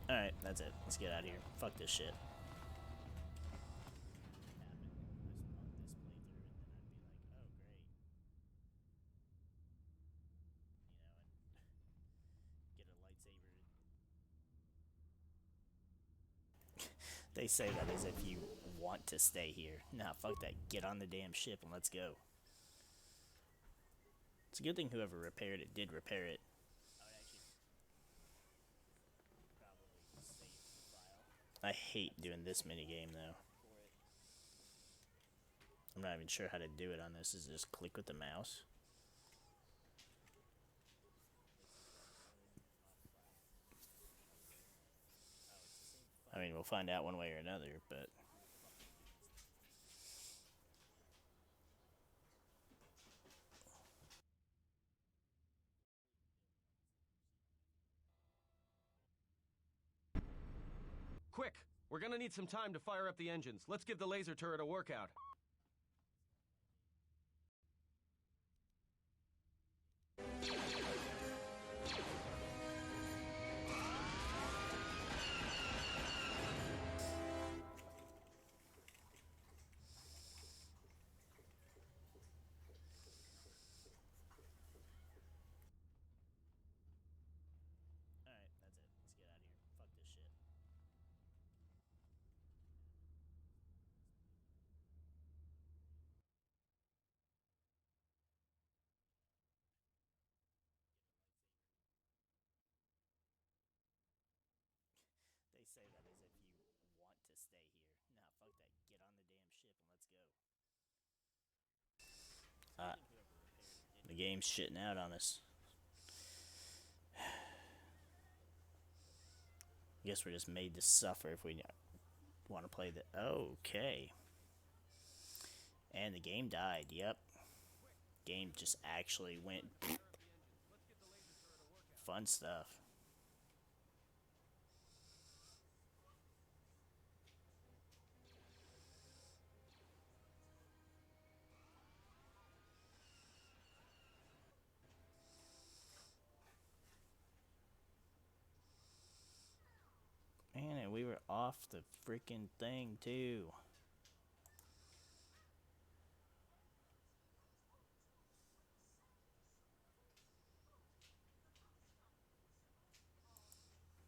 Alright, that's it. Let's get out of here. Fuck this shit. They say that as if you want to stay here. Nah, fuck that. Get on the damn ship and let's go. It's a good thing whoever repaired it did repair it. I hate doing this minigame though. I'm not even sure how to do it on this. Is it just click with the mouse? I mean, we'll find out one way or another, but... we're gonna need some time to fire up the engines. Let's give the laser turret a workout. Alright, that's it. Let's get out of here. Fuck this shit. They say that as if you want to stay here. Nah, fuck that. Get on the damn ship and let's go. The game's shitting out on us. I guess we're just made to suffer if we want to play the... Okay. And the game died, yep. Game just actually went... Fun stuff. Man, and we were off the freaking thing, too.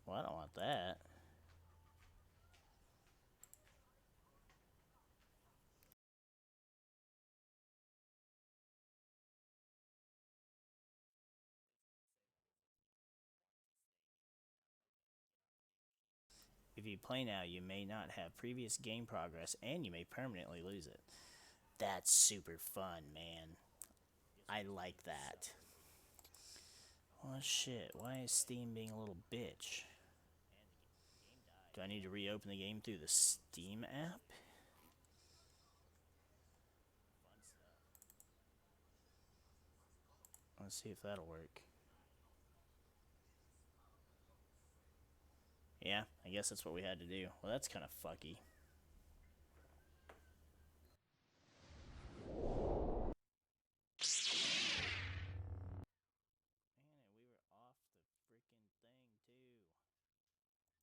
Well, I don't want that. If you play now, you may not have previous game progress, and you may permanently lose it. That's super fun, man. I like that. Oh shit, why is Steam being a little bitch? Do I need to reopen the game through the Steam app? Let's see if that'll work. Yeah, I guess that's what we had to do. Well, that's kind of fucky. Man, we were off the freaking thing, too. Well, I don't want that.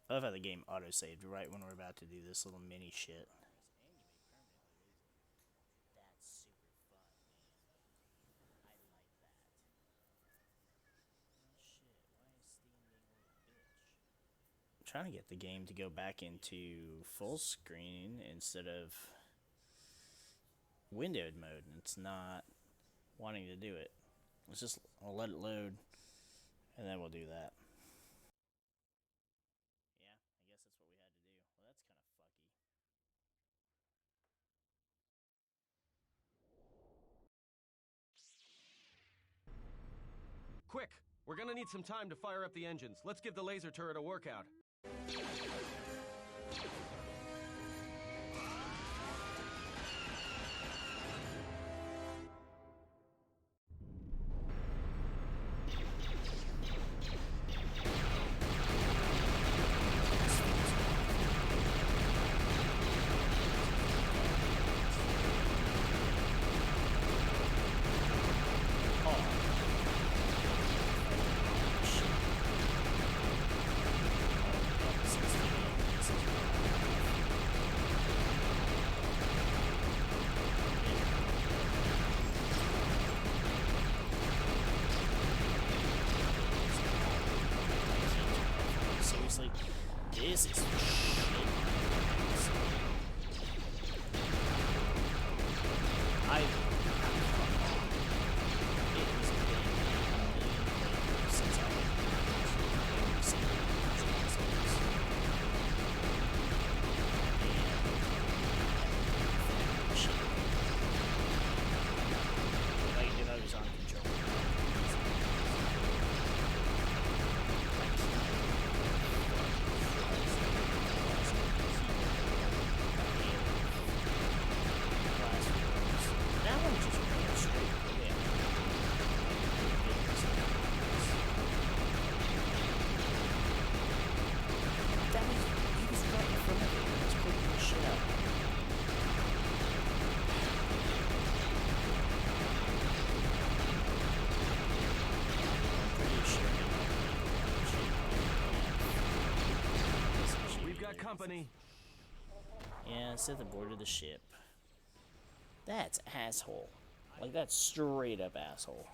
I love how the game auto-saved right when we're about to do this little mini shit. That's super fun, man. I like that. Oh shit, why is Steam being a little bitch? I'm trying to get the game to go back into full screen instead of windowed mode, and it's not wanting to do it. I'll let it load, and then we'll do that. Yeah, I guess that's what we had to do. Well, that's kind of fucky. Quick! We're gonna need some time to fire up the engines. Let's give the laser turret a workout. Seriously, this is shit. It has been a million years since I have every single one of these episodes. Like if I was on control. company. Yeah, Sith aboarded the ship. That's asshole. Like, that's straight up asshole.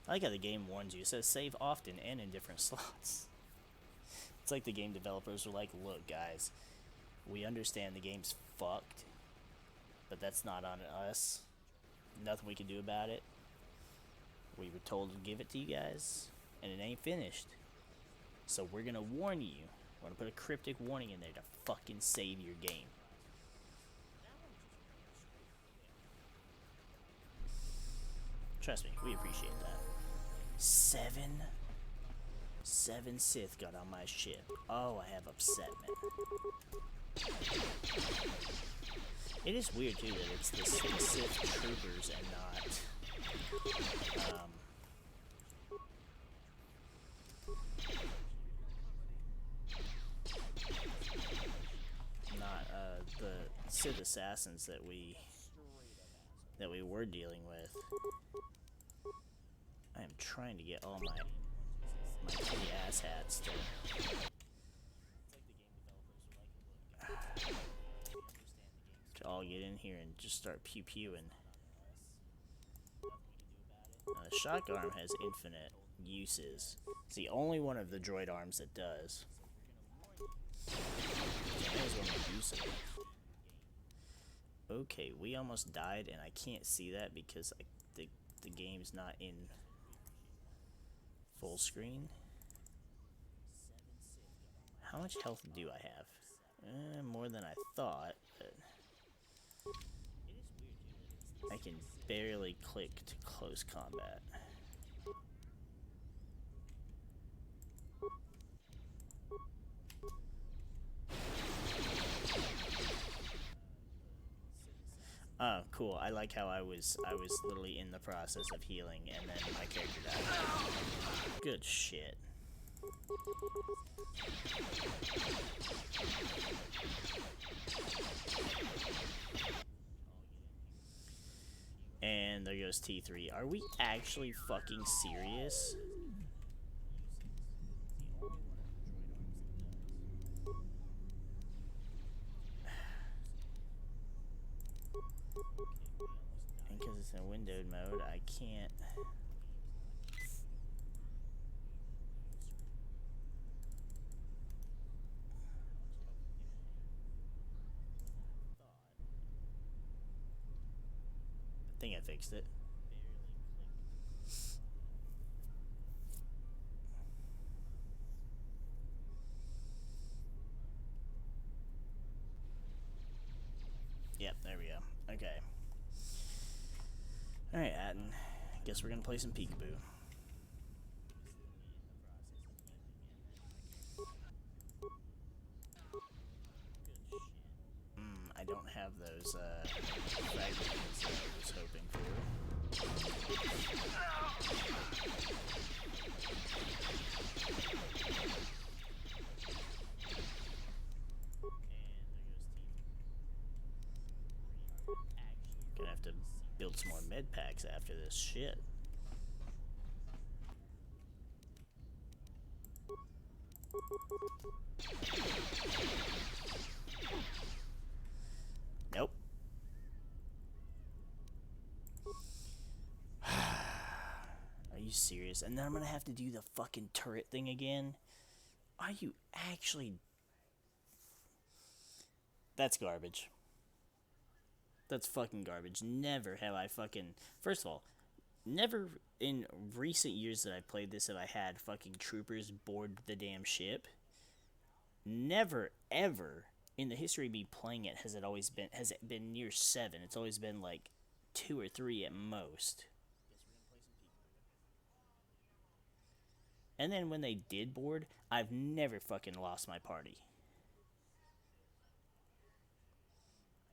I like how the game warns you. It says save often and in different slots. It's like the game developers were like, look, guys, we understand the game's fucked, but that's not on us. Nothing we can do about it. We were told to give it to you guys, and it ain't finished. So we're gonna warn you. We're gonna put a cryptic warning in there to fucking save your game. Trust me, we appreciate that. Seven Sith got on my ship. Oh, I have upsetment. It is weird too that it's the Sith troopers and not the Sith assassins that we were dealing with. I am trying to get all my pretty ass hats to all get in here and just start pew-pewing. The shock arm has infinite uses. It's the only one of the droid arms that does. So I may as well make use of it. Okay, we almost died, and I can't see that because the game's not in full screen. How much health do I have? More than I thought, but I can barely click to close combat. Oh, cool. I like how I was literally in the process of healing and then my character died. Good shit. And there goes T3. Are we actually fucking serious? And because it's in windowed mode, I can't... I think I fixed it. Yep, there we go. Okay. Alright, Atten. Guess we're gonna play some peekaboo. I don't have those fragments that I was hoping for. Gonna have to build some more med packs after this shit. Nope. Are you serious? And then I'm gonna have to do the fucking turret thing again? Are you actually... That's garbage. That's fucking garbage. Never have I fucking... First of all, never in recent years that I've played this have I had fucking troopers board the damn ship. Never, ever in the history of me playing it has it been near 7. It's always been like 2 or 3 at most. And then when they did board, I've never fucking lost my party.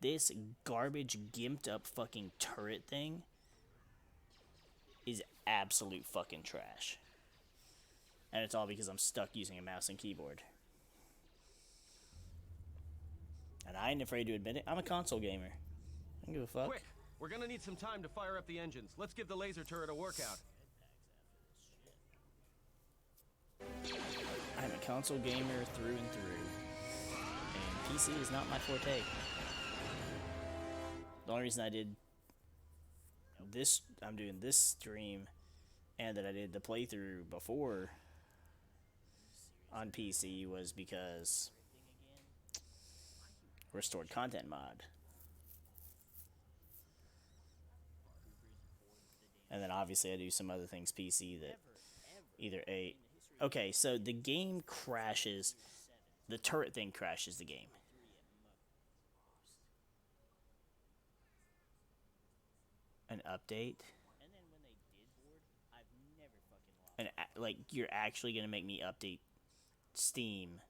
This garbage gimped up fucking turret thing is absolute fucking trash. And it's all because I'm stuck using a mouse and keyboard. And I ain't afraid to admit it. I'm a console gamer. I don't give a fuck. Quick! We're gonna need some time to fire up the engines. Let's give the laser turret a workout. console gamer through and through. And PC is not my forte. The only reason I did this, I'm doing this stream, and that I did the playthrough before on PC was because restored content mod. And then obviously I do some other things PC that either a... Okay, so the game crashes. The turret thing crashes the game. An update? And like, you're actually gonna make me update Steam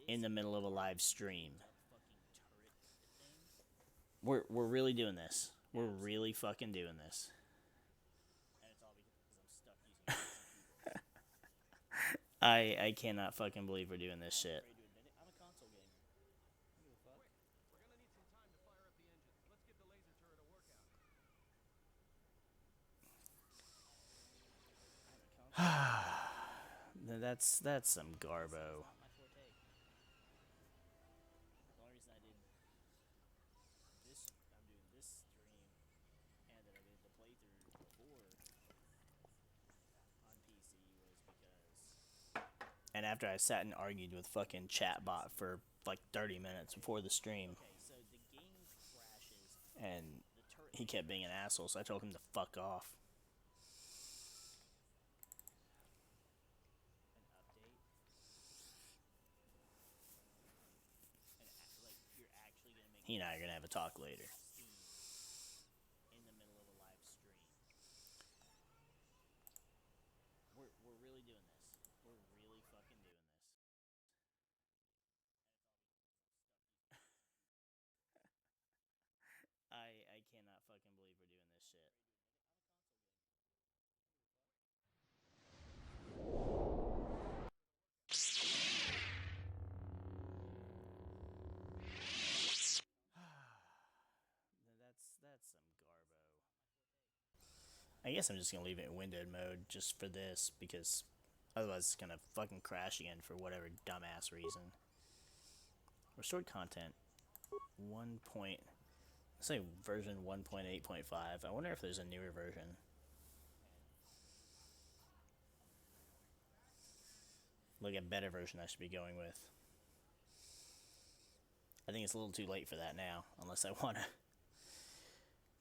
in the middle of a live stream? We're really doing this. We're really fucking doing this. I cannot fucking believe we're doing this shit. That's some garbo. And after I sat and argued with fucking chatbot for like 30 minutes before the stream, and he kept being an asshole, so I told him to fuck off. He and I are gonna have a talk later. We're really doing this. We're really fucking doing this. I cannot fucking believe we're doing this shit. That's some garbo. I guess I'm just gonna leave it in windowed mode just for this, because otherwise it's gonna fucking crash again for whatever dumbass reason. Restored content 1. Let's say version 1.8.5. I wonder if there's a newer version. Like a better version I should be going with. I think it's a little too late for that now, unless I want to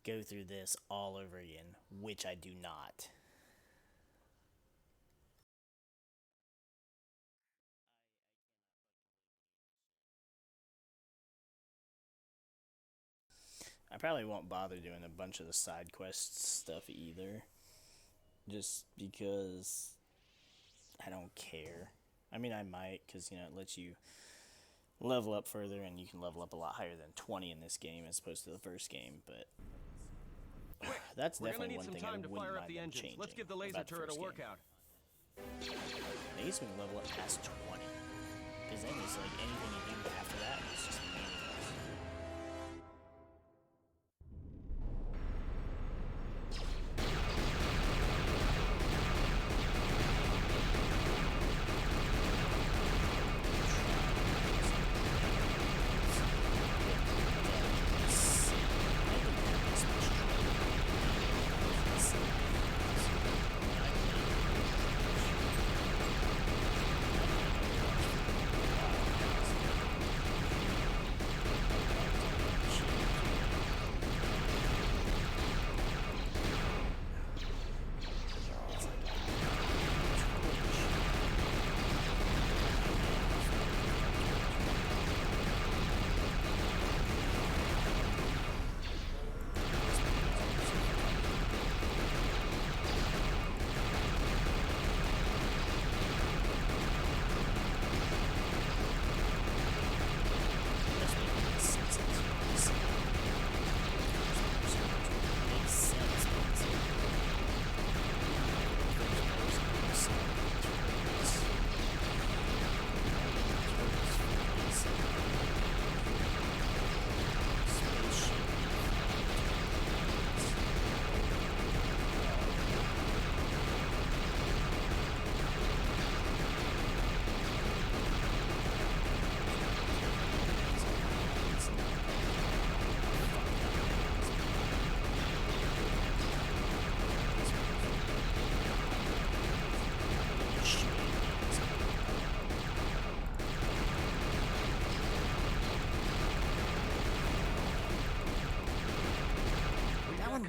go through this all over again, which I do not. I probably won't bother doing a bunch of the side quests stuff either, just because I don't care. I mean, I might, because, you know, it lets you level up further, and you can level up a lot higher than 20 in this game as opposed to the first game, but that's definitely one thing I wouldn't mind them changing. Let's give the laser turret a workout. I guess we can level up past 20, because then it's like anything you do after that is just meaningless.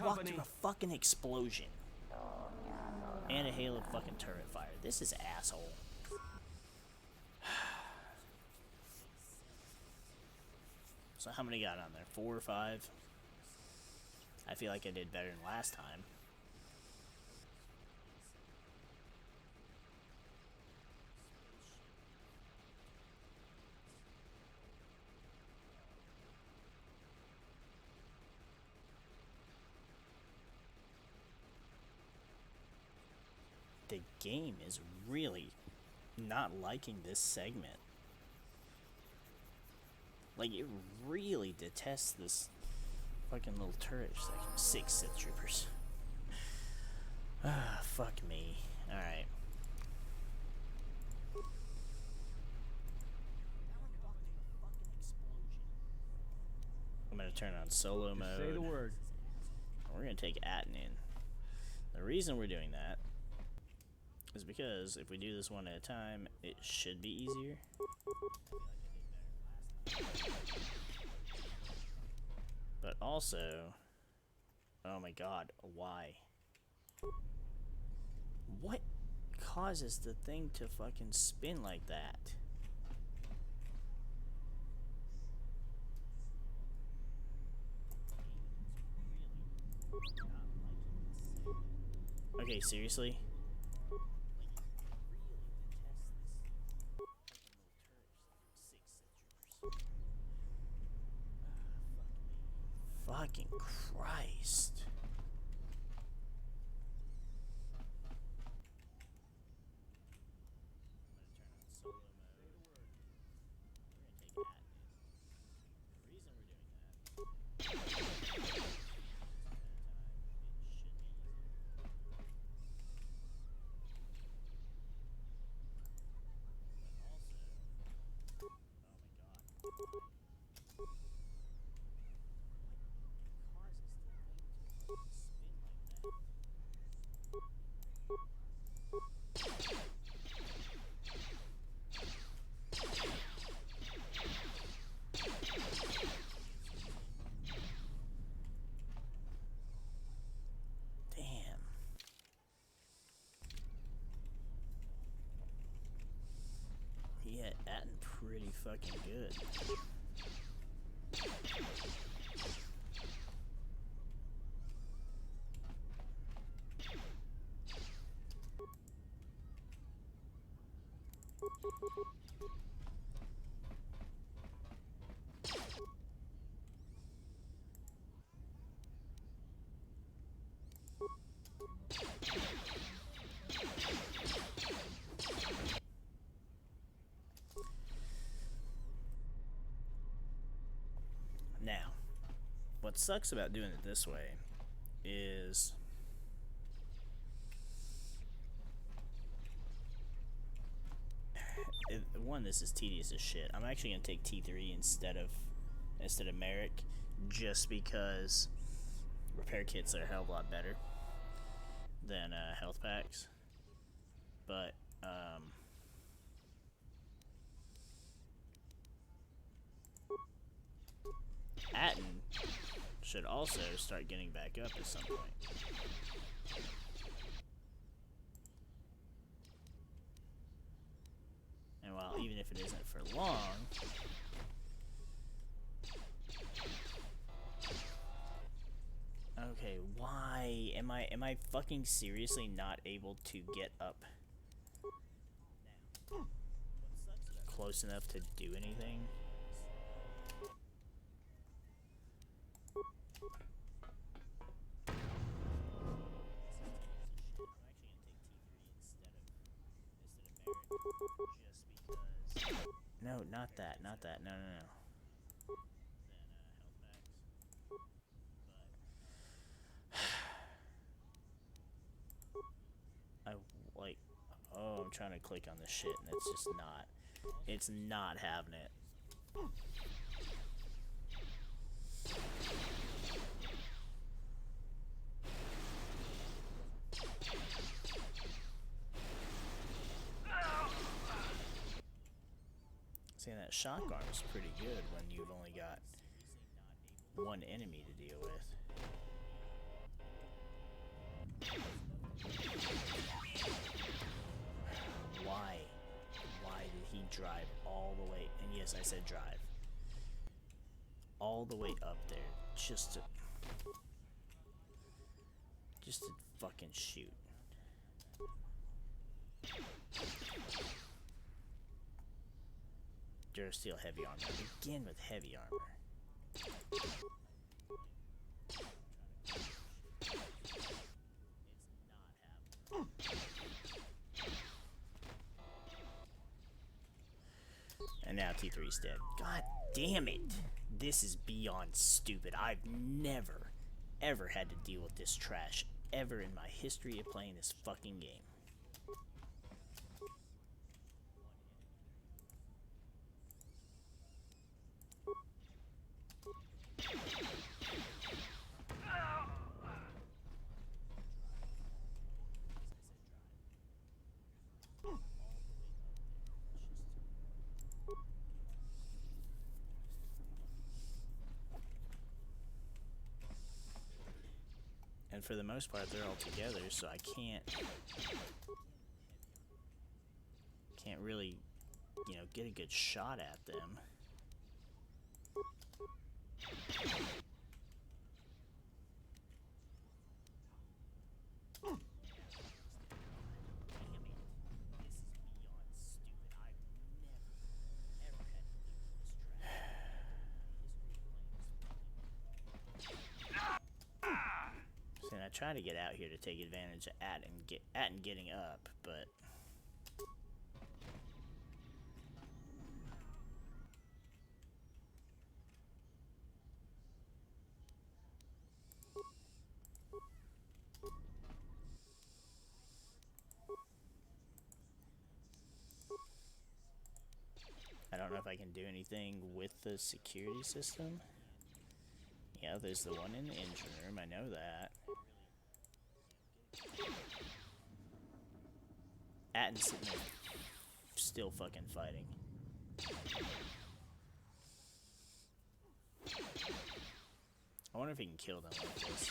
walk company. through a fucking explosion. And a hail of fucking turret fire. This is asshole. So how many got on there? 4 or 5? I feel like I did better than last time. The game is really not liking this segment. Like, it really detests this fucking little turret section. 6 Sith troopers. Ah, fuck me. Alright. I'm gonna turn on solo mode. Say the word. We're gonna take Atten in. The reason we're doing that is because if we do this one at a time, it should be easier. But also, oh my god, why? What causes the thing to fucking spin like that? Okay, seriously? Fucking Christ. Yeah, Atten pretty fucking good. Now, what sucks about doing it this way is one, this is tedious as shit. I'm actually gonna take T3 instead of MariK, just because repair kits are a hell of a lot better than health packs. But Atten should also start getting back up at some point. And while even if it isn't for long, okay, why am I fucking seriously not able to get up close enough to do anything? No, not that, not that. No, no, no. Oh, I'm trying to click on this shit and it's not having it. See, that shock arm is pretty good when you've only got one enemy to deal with. Why? Why did he drive all the way? And yes, I said drive. All the way up there just to fucking shoot. Durasteel heavy armor. Again with heavy armor. And now T3's dead. God damn it! This is beyond stupid. I've never, ever had to deal with this trash ever in my history of playing this fucking game. And for the most part, they're all together, so I can't really, you know, get a good shot at them. I try to get out here to take advantage of Atten getting up, but I don't know if I can do anything with the security system. Yeah, there's the one in the engine room, I know that. Atten's sitting there, still fucking fighting. I wonder if he can kill them like this.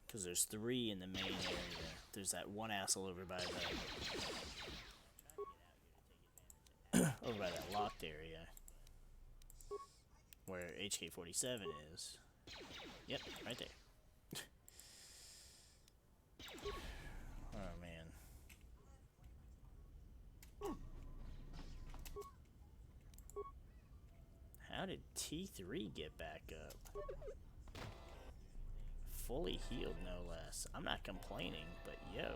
Because there's 3 in the main area. There's that one asshole over by the over by that locked area where HK-47 is. Yep, right there. Oh man. How did T3 get back up? Fully healed, no less. I'm not complaining, but yo.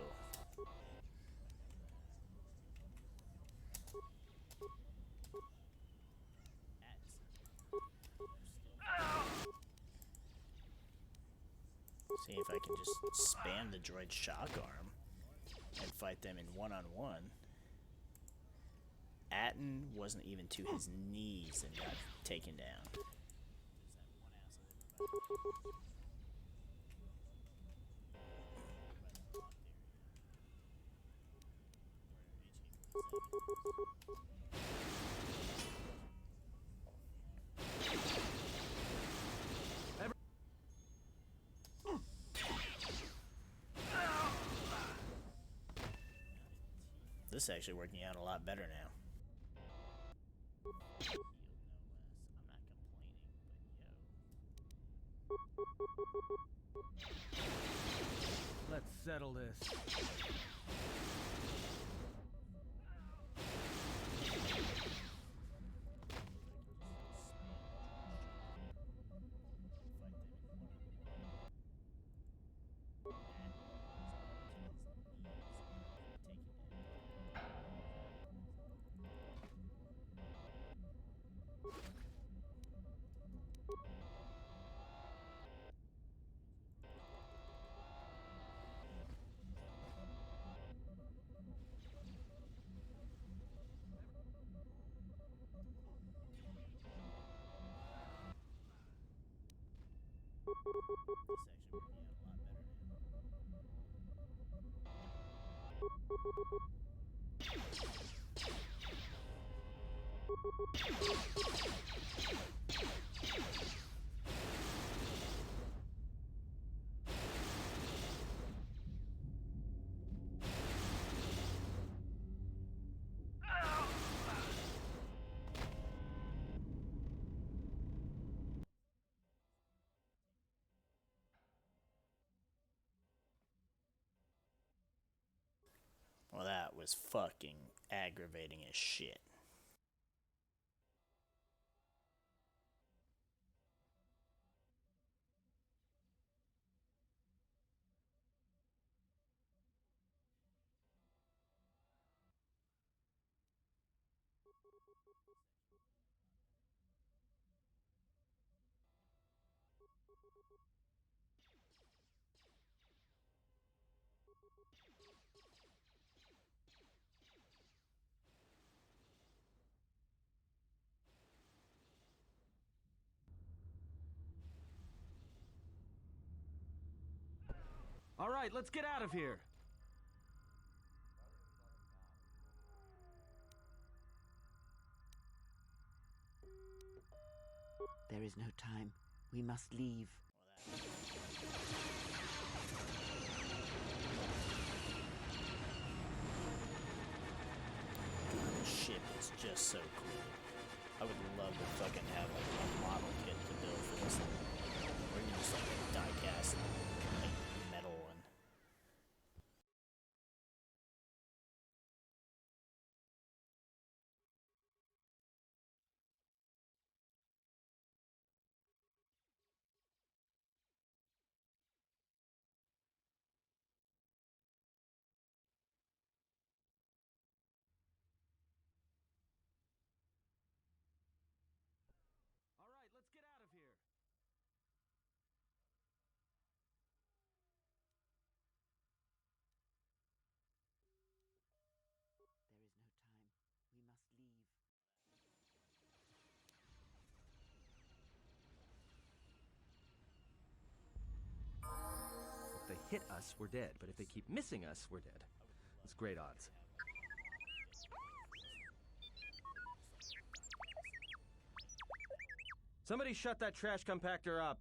See if I can just spam the droid shock arm and fight them in one-on-one. Atten wasn't even to his knees and got taken down. This is actually working out a lot better now. Let's settle this. was fucking aggravating as shit. All right, let's get out of here. There is no time. We must leave. The ship is just so cool. I would love to fucking have like a model kit to build for this thing. Or even just like a die cast like metal one. All right, let's get out of here. There is no time. We must leave. If they hit us, we're dead. But if they keep missing us, we're dead. That's great odds. Somebody shut that trash compactor up.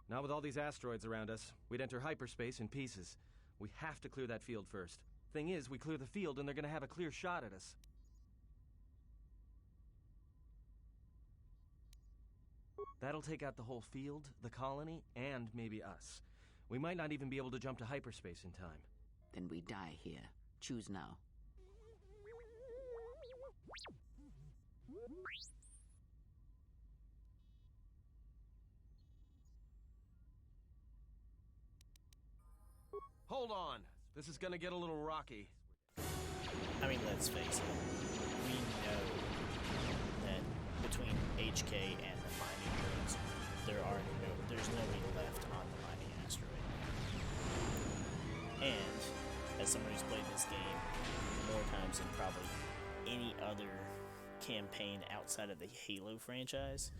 Not with all these asteroids around us. We'd enter hyperspace in pieces. We have to clear that field first. Thing is, we clear the field and they're gonna have a clear shot at us. That'll take out the whole field, the colony, and maybe us. We might not even be able to jump to hyperspace in time. Then we die here. Choose now. Hold on. This is gonna get a little rocky. I mean, let's face it. We know that between HK and the mining drones, there's nobody left on the mining asteroid. And as someone who's played this game more times than probably any other campaign outside of the Halo franchise,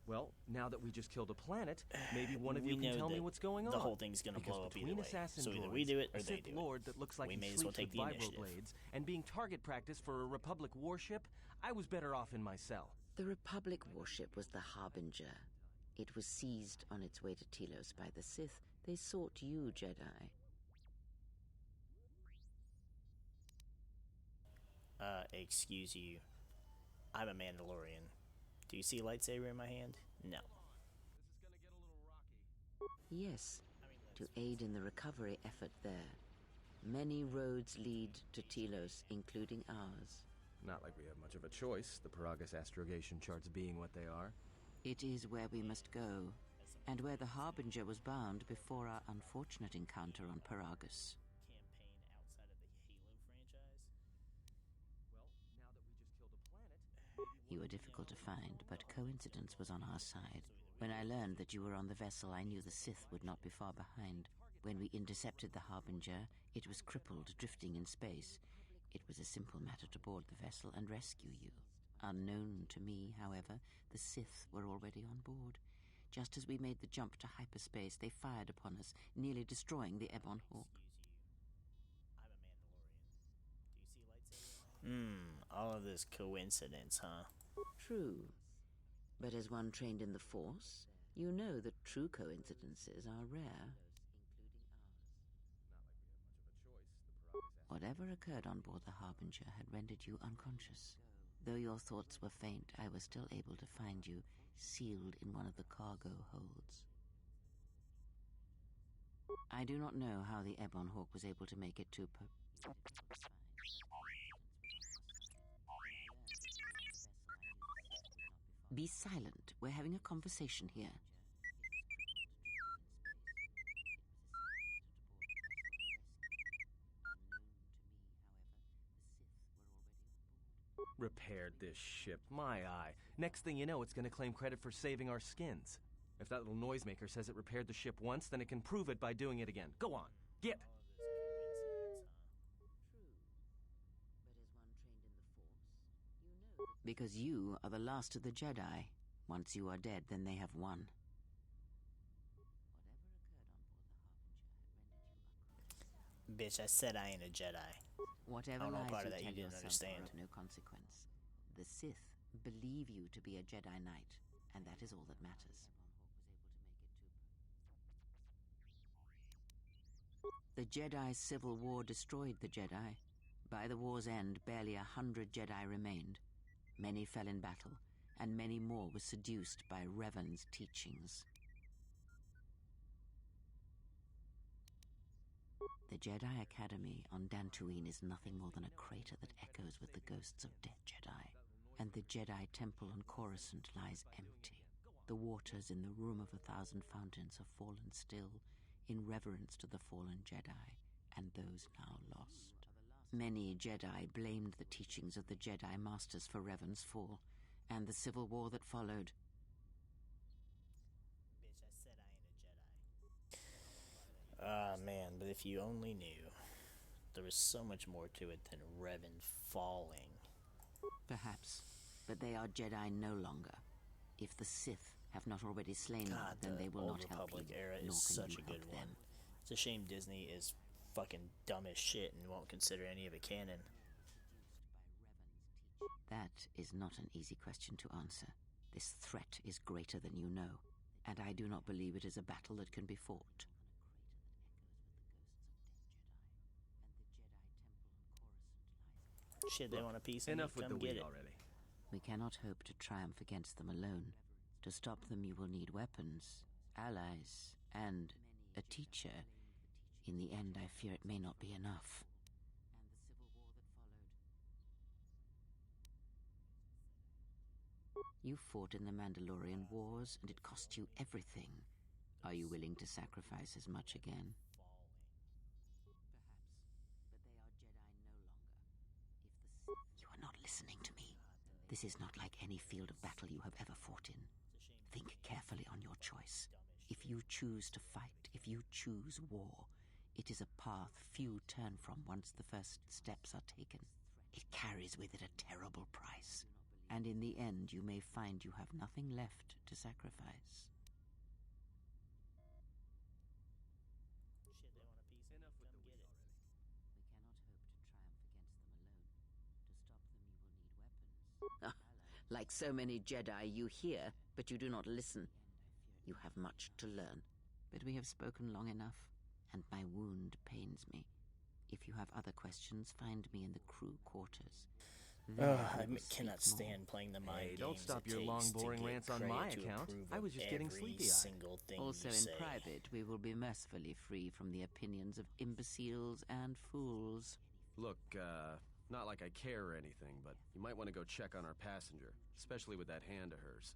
well, now that we just killed a planet, maybe one of you can tell me what's going on. The whole thing's gonna blow up either way. So either we do it or they do it. Lord that looks like we he may as well sleeps take with the initiative. vibroblades, and being target practice for a Republic warship, I was better off in my cell. The Republic warship was the Harbinger. It was seized on its way to Telos by the Sith. They sought you, Jedi. Excuse you. I'm a Mandalorian. Do you see a lightsaber in my hand? No. Yes, to aid in the recovery effort there. Many roads lead to Telos, including ours. Not like we have much of a choice, the Paragus astrogation charts being what they are. It is where we must go, and where the Harbinger was bound before our unfortunate encounter on Paragus. You were difficult to find, but coincidence was on our side. When I learned that you were on the vessel, I knew the Sith would not be far behind. When we intercepted the Harbinger, it was crippled, drifting in space. It was a simple matter to board the vessel and rescue you. Unknown to me, however, the Sith were already on board. Just as we made the jump to hyperspace, they fired upon us, nearly destroying the Ebon Hawk. All of this coincidence, huh? True. But as one trained in the Force, you know that true coincidences are rare. Whatever occurred on board the Harbinger had rendered you unconscious. Though your thoughts were faint, I was still able to find you sealed in one of the cargo holds. I do not know how the Ebon Hawk was able to make it to Be silent. We're having a conversation here. Repaired this ship. My eye. Next thing you know, it's going to claim credit for saving our skins. If that little noisemaker says it repaired the ship once, then it can prove it by doing it again. Go on. Get! Because you are the last of the Jedi. Once you are dead, then they have won. Bitch, I said I ain't a Jedi. Whatever I don't know lies part you of that tell you didn't yourself understand. are of no consequence. The Sith believe you to be a Jedi Knight, and that is all that matters. The Jedi Civil War destroyed the Jedi. By the war's end, barely 100 Jedi remained. Many fell in battle, and many more were seduced by Revan's teachings. The Jedi Academy on Dantooine is nothing more than a crater that echoes with the ghosts of dead Jedi. And the Jedi Temple on Coruscant lies empty. The waters in the Room of 1,000 Fountains have fallen still, in reverence to the fallen Jedi, and those now lost. Many Jedi blamed the teachings of the Jedi Masters for Revan's fall, and the civil war that followed. Bitch, I said I ain't a Jedi. Ah, man, but if you only knew, there was so much more to it than Revan falling. Perhaps, but they are Jedi no longer. If the Sith have not already slain them, then they will Old not help Republic you, era nor is can such you a good help one. them. It's a shame Disney is fucking dumb as shit and won't consider any of it canon. That is not an easy question to answer. This threat is greater than you know, and I do not believe it is a battle that can be fought. Shit, they want a piece of Enough me. with Come the get weed it. already. We cannot hope to triumph against them alone. To stop them, you will need weapons, allies, and a teacher. In the end, I fear it may not be enough. You fought in the Mandalorian Wars, and it cost you everything. Are you willing to sacrifice as much again? You are not listening to me. This is not like any field of battle you have ever fought in. Think carefully on your choice. If you choose to fight, if you choose war, it is a path few turn from once the first steps are taken. It carries with it a terrible price, and in the end you may find you have nothing left to sacrifice. Shit, they want a piece of me. Come get it. We cannot hope to triumph against them alone. To stop them, you will need weapons. Like so many Jedi, you hear, but you do not listen. You have much to learn, but we have spoken long enough, and my wound pains me. If you have other questions, find me in the crew quarters. I cannot stand playing the mind games. Don't stop it your takes long, to boring get rants on credit my to account. approve I of was just getting every sleepy-eyed. single thing Also, you in say. private, we will be mercifully free from the opinions of imbeciles and fools. Look, not like I care or anything, but you might want to go check on our passenger, especially with that hand of hers.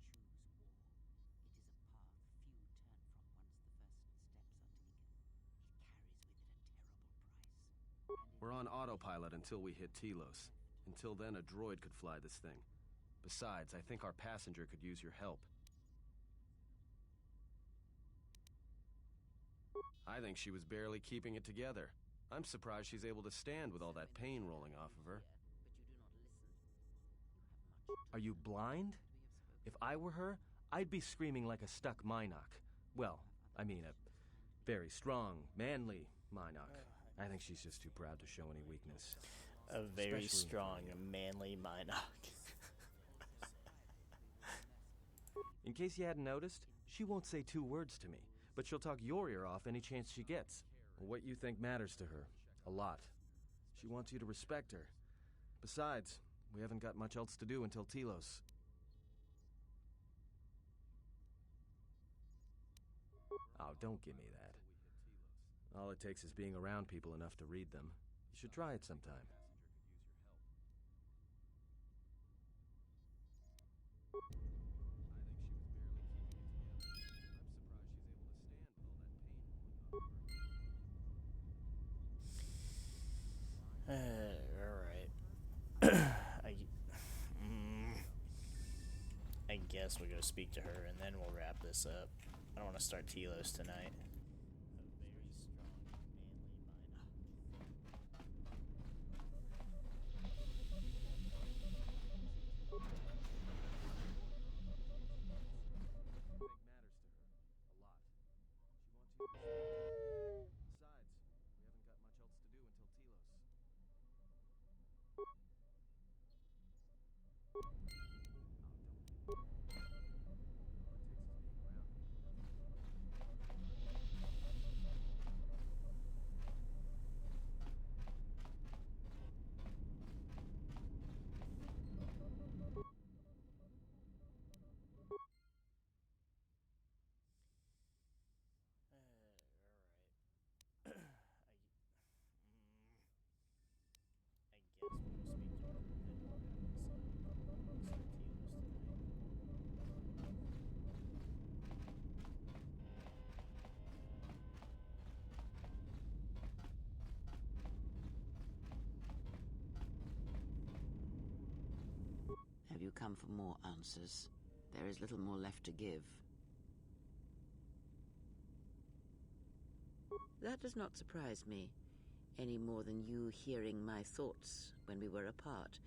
We're on autopilot until we hit Telos. Until then, a droid could fly this thing. Besides, I think our passenger could use your help. I think she was barely keeping it together. I'm surprised she's able to stand with all that pain rolling off of her. Are you blind? If I were her, I'd be screaming like a stuck Mynock. Well, I mean a very strong, manly Mynock. I think she's just too proud to show any weakness. A very Especially strong, manly Mynock. In case you hadn't noticed, she won't say 2 words to me, but she'll talk your ear off any chance she gets. What you think matters to her. A lot. She wants you to respect her. Besides, we haven't got much else to do until Telos. Oh, don't give me that. All it takes is being around people enough to read them. You should try it sometime. Alright. I guess we'll go speak to her and then we'll wrap this up. I don't want to start Telos tonight. Have you come for more answers? There is little more left to give. That does not surprise me, any more than you hearing my thoughts when we were apart.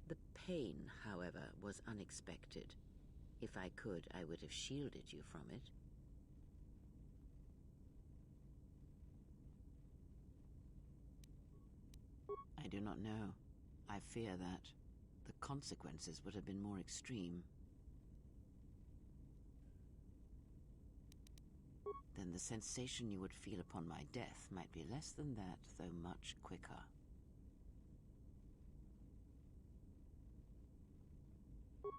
The pain, however, was unexpected. If I could, I would have shielded you from it. I do not know. I fear that the consequences would have been more extreme. Then the sensation you would feel upon my death might be less than that, though much quicker.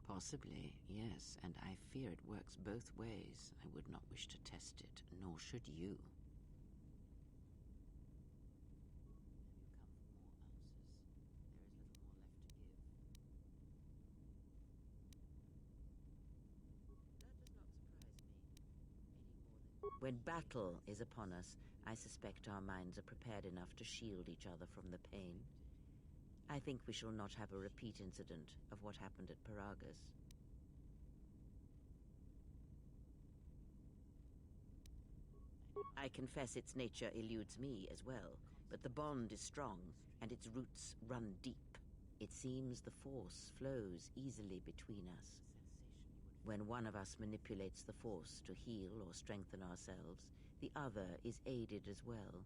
Possibly, yes, and I fear it works both ways. I would not wish to test it, nor should you. When battle is upon us, I suspect our minds are prepared enough to shield each other from the pain. I think we shall not have a repeat incident of what happened at Paragus. I confess its nature eludes me as well, but the bond is strong, and its roots run deep. It seems the force flows easily between us. When one of us manipulates the force to heal or strengthen ourselves, the other is aided as well.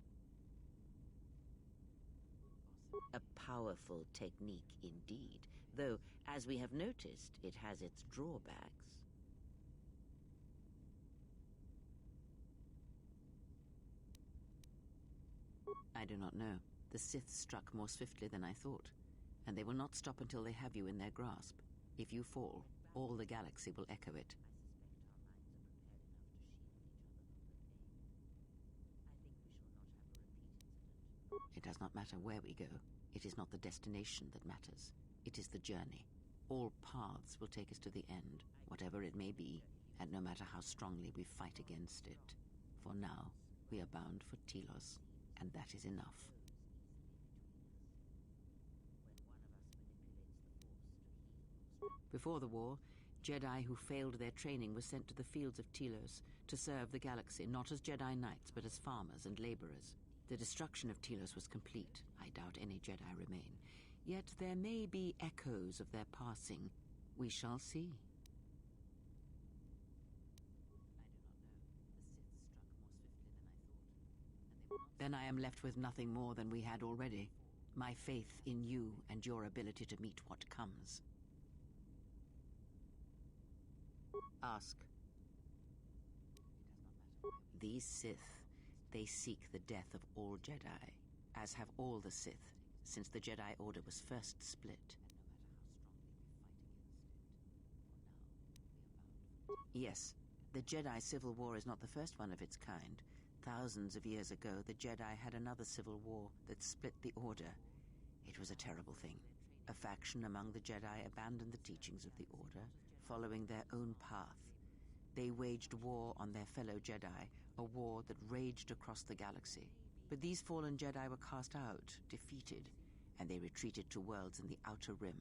A powerful technique indeed, though, as we have noticed, it has its drawbacks. I do not know. The Sith struck more swiftly than I thought, and they will not stop until they have you in their grasp. If you fall, all the galaxy will echo it. It does not matter where we go. It is not the destination that matters. It is the journey. All paths will take us to the end, whatever it may be, and no matter how strongly we fight against it. For now, we are bound for Telos, and that is enough. Before the war, Jedi who failed their training were sent to the fields of Telos to serve the galaxy, not as Jedi Knights, but as farmers and laborers. The destruction of Telos was complete. I doubt any Jedi remain. Yet there may be echoes of their passing. We shall see. Then I am left with nothing more than we had already. My faith in you and your ability to meet what comes. Ask. These Sith, they seek the death of all Jedi, as have all the Sith, since the Jedi Order was first split. Yes, The Jedi Civil War is not the first one of its kind. Thousands of years ago, the Jedi had another civil war that split the Order. It was a terrible thing. A faction among the Jedi abandoned the teachings of the Order, following their own path. They waged war on their fellow Jedi, a war that raged across the galaxy. But these fallen Jedi were cast out, defeated, and they retreated to worlds in the Outer Rim.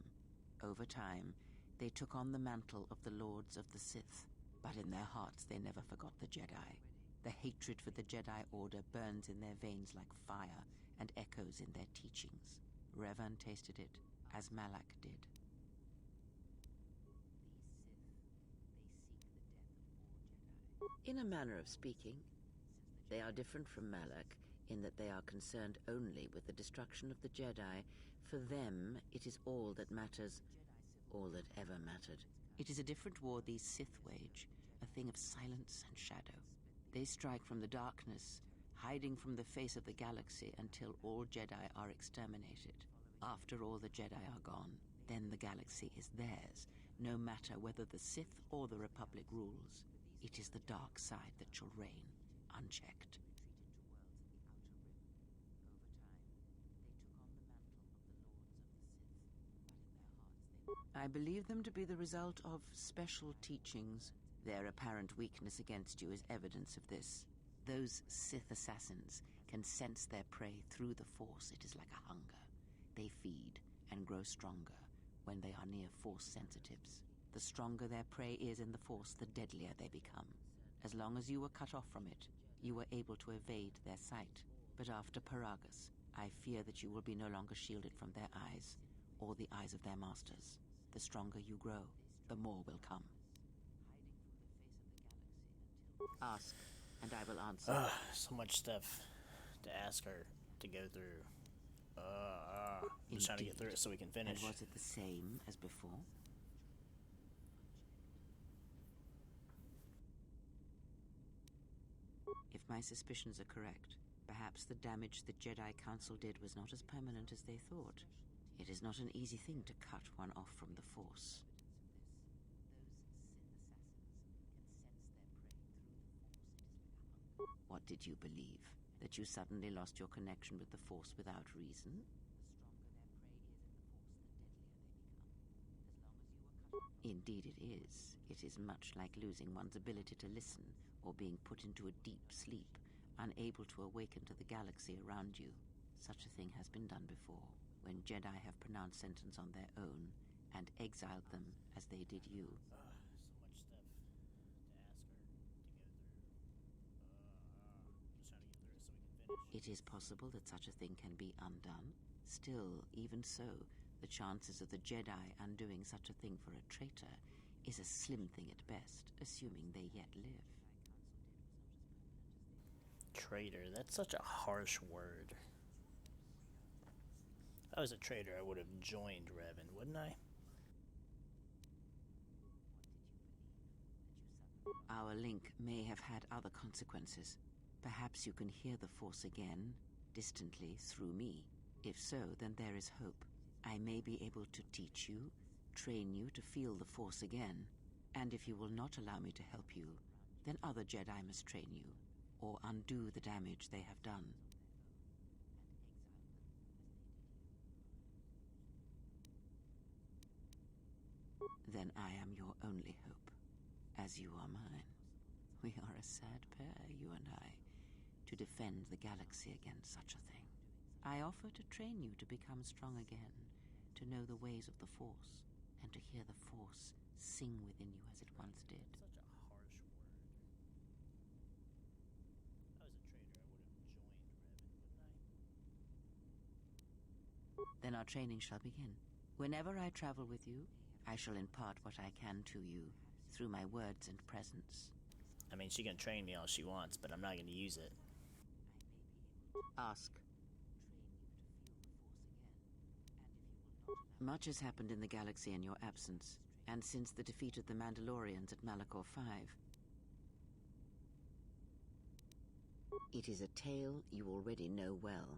Over time, they took on the mantle of the Lords of the Sith, but in their hearts they never forgot the Jedi. The hatred for the Jedi Order burns in their veins like fire and echoes in their teachings. Revan tasted it, as MariK did. In a manner of speaking, they are different from MariK in that they are concerned only with the destruction of the Jedi. For them, it is all that matters, all that ever mattered. It is a different war these Sith wage, a thing of silence and shadow. They strike from the darkness, hiding from the face of the galaxy until all Jedi are exterminated. After all the Jedi are gone, then the galaxy is theirs, no matter whether the Sith or the Republic rules. It is the dark side that shall reign, unchecked. I believe them to be the result of special teachings. Their apparent weakness against you is evidence of this. Those Sith assassins can sense their prey through the Force. It is like a hunger. They feed and grow stronger when they are near Force sensitives. The stronger their prey is in the Force, the deadlier they become. As long as you were cut off from it, you were able to evade their sight. But after Paragus, I fear that you will be no longer shielded from their eyes, or the eyes of their masters. The stronger you grow, the more will come. Ask, and I will answer. So much stuff to ask her to go through. I'm just trying to get through it so we can finish. And was it the same as before? If my suspicions are correct, perhaps the damage the Jedi Council did was not as permanent as they thought. It is not an easy thing to cut one off from the Force. What did you believe? That you suddenly lost your connection with the Force without reason? Indeed it is. It is much like losing one's ability to listen, or being put into a deep sleep, unable to awaken to the galaxy around you. Such a thing has been done before, when Jedi have pronounced sentence on their own, and exiled them as they did you. So much stuff to ask her to go through. Just trying to get through it so we can finish. It is possible that such a thing can be undone. Still, even so, the chances of the Jedi undoing such a thing for a traitor is a slim thing at best, assuming they yet live. Traitor, that's such a harsh word. If I was a traitor, I would have joined Revan, wouldn't I? Our link may have had other consequences. Perhaps you can hear the Force again, distantly, through me. If so, then there is hope. I may be able to teach you, train you to feel the Force again. And if you will not allow me to help you, then other Jedi must train you, or undo the damage they have done. Then I am your only hope, as you are mine. We are a sad pair, you and I, to defend the galaxy against such a thing. I offer to train you to become strong again, to know the ways of the Force, and to hear the Force sing within you as it once did. Such a harsh word. If I was a traitor, I would have joined Revan, wouldn't I? Then our training shall begin. Whenever I travel with you, I shall impart what I can to you, through my words and presence. I mean, she can train me all she wants, but I'm not going to use it. Ask. Much has happened in the galaxy in your absence, and since the defeat of the Mandalorians at Malachor 5. It is a tale you already know well.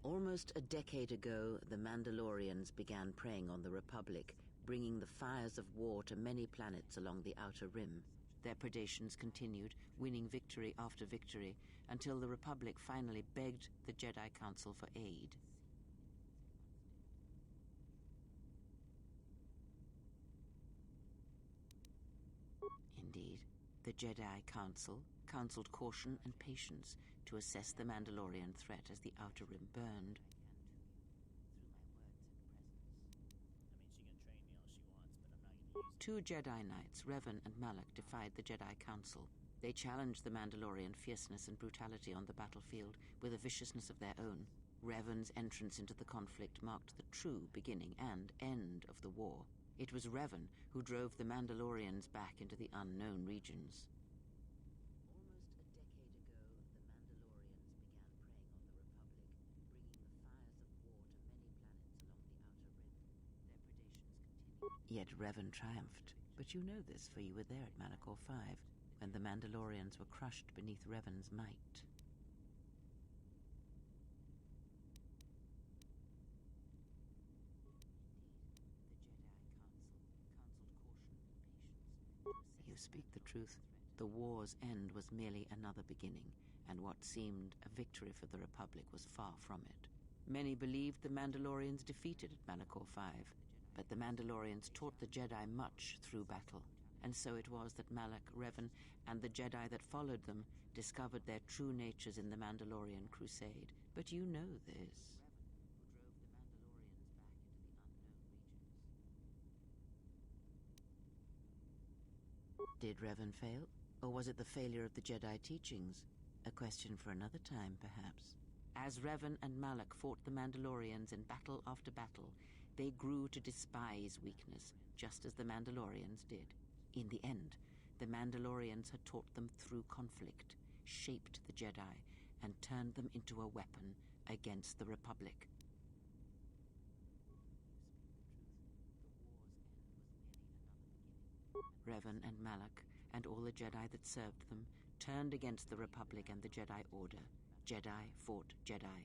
Almost a decade ago, the Mandalorians began preying on the Republic, bringing the fires of war to many planets along the Outer Rim. Their predations continued, winning victory after victory, until the Republic finally begged the Jedi Council for aid. Indeed, the Jedi Council counseled caution and patience to assess the Mandalorian threat as the Outer Rim burned. Two Jedi Knights, Revan and Malak, defied the Jedi Council. They challenged the Mandalorian fierceness and brutality on the battlefield with a viciousness of their own. Revan's entrance into the conflict marked the true beginning and end of the war. It was Revan who drove the Mandalorians back into the unknown regions. Yet Revan triumphed. But you know this, for you were there at Malachor 5, when the Mandalorians were crushed beneath Revan's might. You speak the truth. The war's end was merely another beginning, and what seemed a victory for the Republic was far from it. Many believed the Mandalorians defeated at Malachor 5, but the Mandalorians taught the Jedi much through battle, and so it was that Malak, Revan, and the Jedi that followed them discovered their true natures in the Mandalorian crusade. But you know this. Did Revan fail? Or was it the failure of the Jedi teachings? A question for another time, perhaps. As Revan and Malak fought the Mandalorians in battle after battle, they grew to despise weakness, just as the Mandalorians did. In the end, the Mandalorians had taught them through conflict, shaped the Jedi, and turned them into a weapon against the Republic. Revan and Malak, and all the Jedi that served them, turned against the Republic and the Jedi Order. Jedi fought Jedi.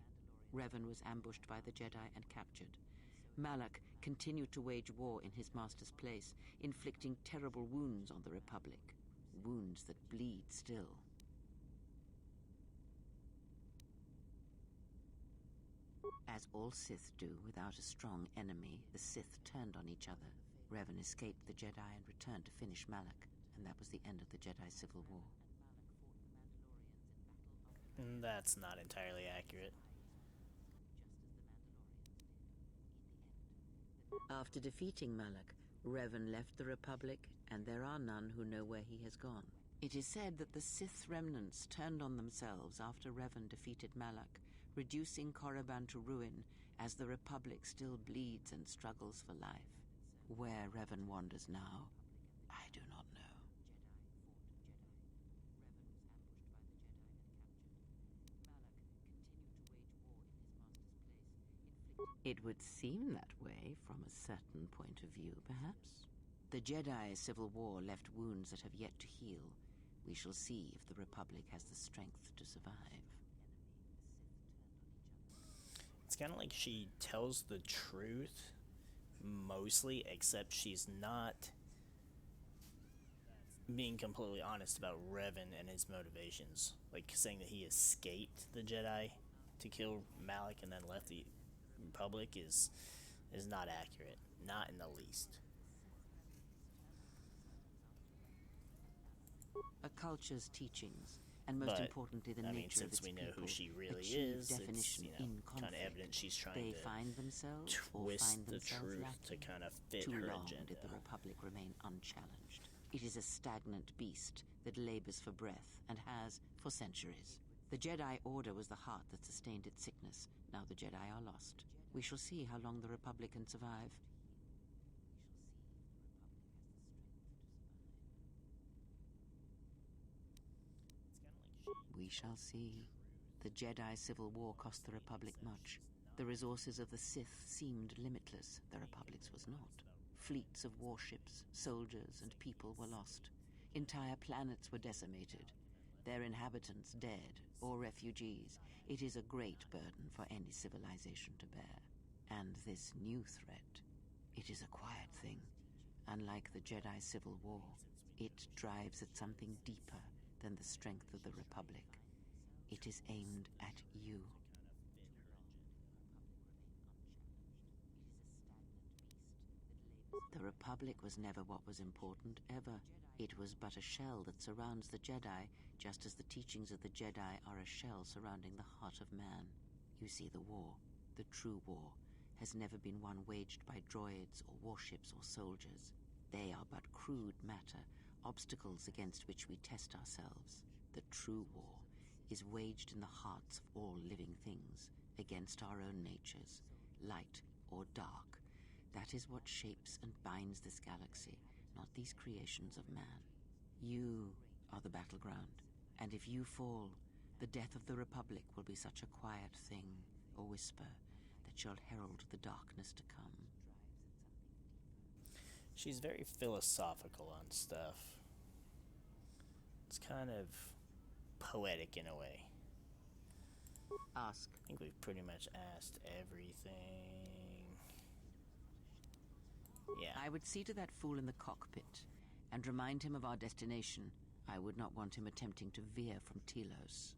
Revan was ambushed by the Jedi and captured. Malak continued to wage war in his master's place, inflicting terrible wounds on the Republic. Wounds that bleed still. As all Sith do without a strong enemy, the Sith turned on each other. Revan escaped the Jedi and returned to finish Malak, and that was the end of the Jedi Civil War. That's not entirely accurate. After defeating Malak, Revan left the Republic, and there are none who know where he has gone. It is said that the Sith remnants turned on themselves after Revan defeated Malak, reducing Korriban to ruin as the Republic still bleeds and struggles for life. Where Revan wanders now, I do not know. It would seem that way from a certain point of view, perhaps. The Jedi Civil War left wounds that have yet to heal. We shall see if the Republic has the strength to survive. It's kind of like she tells the truth, mostly, except she's not being completely honest about Revan and his motivations. Like, saying that he escaped the Jedi to kill Malak and then left the Republic is not accurate. Not in the least. A culture's teachings, and most importantly the nature of its since we know people, who she really achieve is, definition it's, in kind of conflict. evident she's trying They to find themselves or twist find the themselves truth lacking. to kind of fit Too her long agenda. did the Republic remain unchallenged. It is a stagnant beast that labors for breath and has for centuries. The Jedi Order was the heart that sustained its sickness. Now the Jedi are lost. We shall see how long the Republic can survive. We shall see. The Jedi Civil War cost the Republic much. The resources of the Sith seemed limitless. The Republic's was not. Fleets of warships, soldiers, and people were lost. Entire planets were decimated. Their inhabitants dead or refugees. It is a great burden for any civilization to bear. And this new threat, it is a quiet thing. Unlike the Jedi Civil War, It drives at something deeper than the strength of the Republic. It is aimed at you. The Republic was never what was important, ever. It was but a shell that surrounds the Jedi, just as the teachings of the Jedi are a shell surrounding the heart of man. You see, the war, the true war, has never been one waged by droids or warships or soldiers. They are but crude matter, obstacles against which we test ourselves. The true war is waged in the hearts of all living things, against our own natures, light or dark. That is what shapes and binds this galaxy, not these creations of man. You are the battleground, and if you fall, the death of the Republic will be such a quiet thing, a whisper, that shall herald the darkness to come. She's very philosophical on stuff. It's kind of poetic in a way. Ask. I think we've pretty much asked everything. Yeah. I would see to that fool in the cockpit and remind him of our destination. I would not want him attempting to veer from Telos.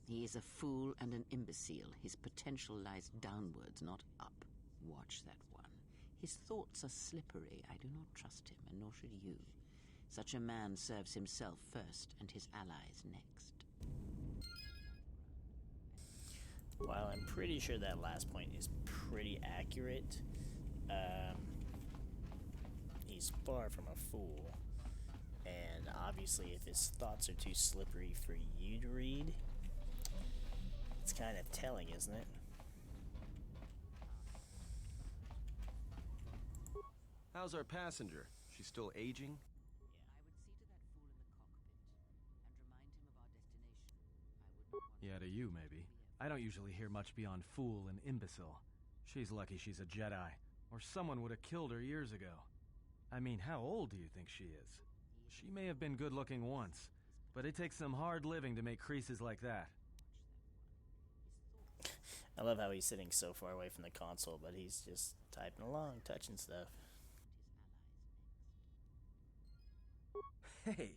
He is a fool and an imbecile. His potential lies downwards, not up. Watch that one. His thoughts are slippery. I do not trust him, and nor should you. Such a man serves himself first and his allies next. While I'm pretty sure that last point is pretty accurate, he's far from a fool. And obviously, if his thoughts are too slippery for you to read, it's kind of telling, isn't it? How's our passenger? She's still aging? Yeah, to you, maybe. I don't usually hear much beyond fool and imbecile. She's lucky she's a Jedi, or someone would have killed her years ago. I mean, how old do you think she is? She may have been good-looking once, but it takes some hard living to make creases like that. I love how he's sitting so far away from the console, but he's just typing along, touching stuff. Hey,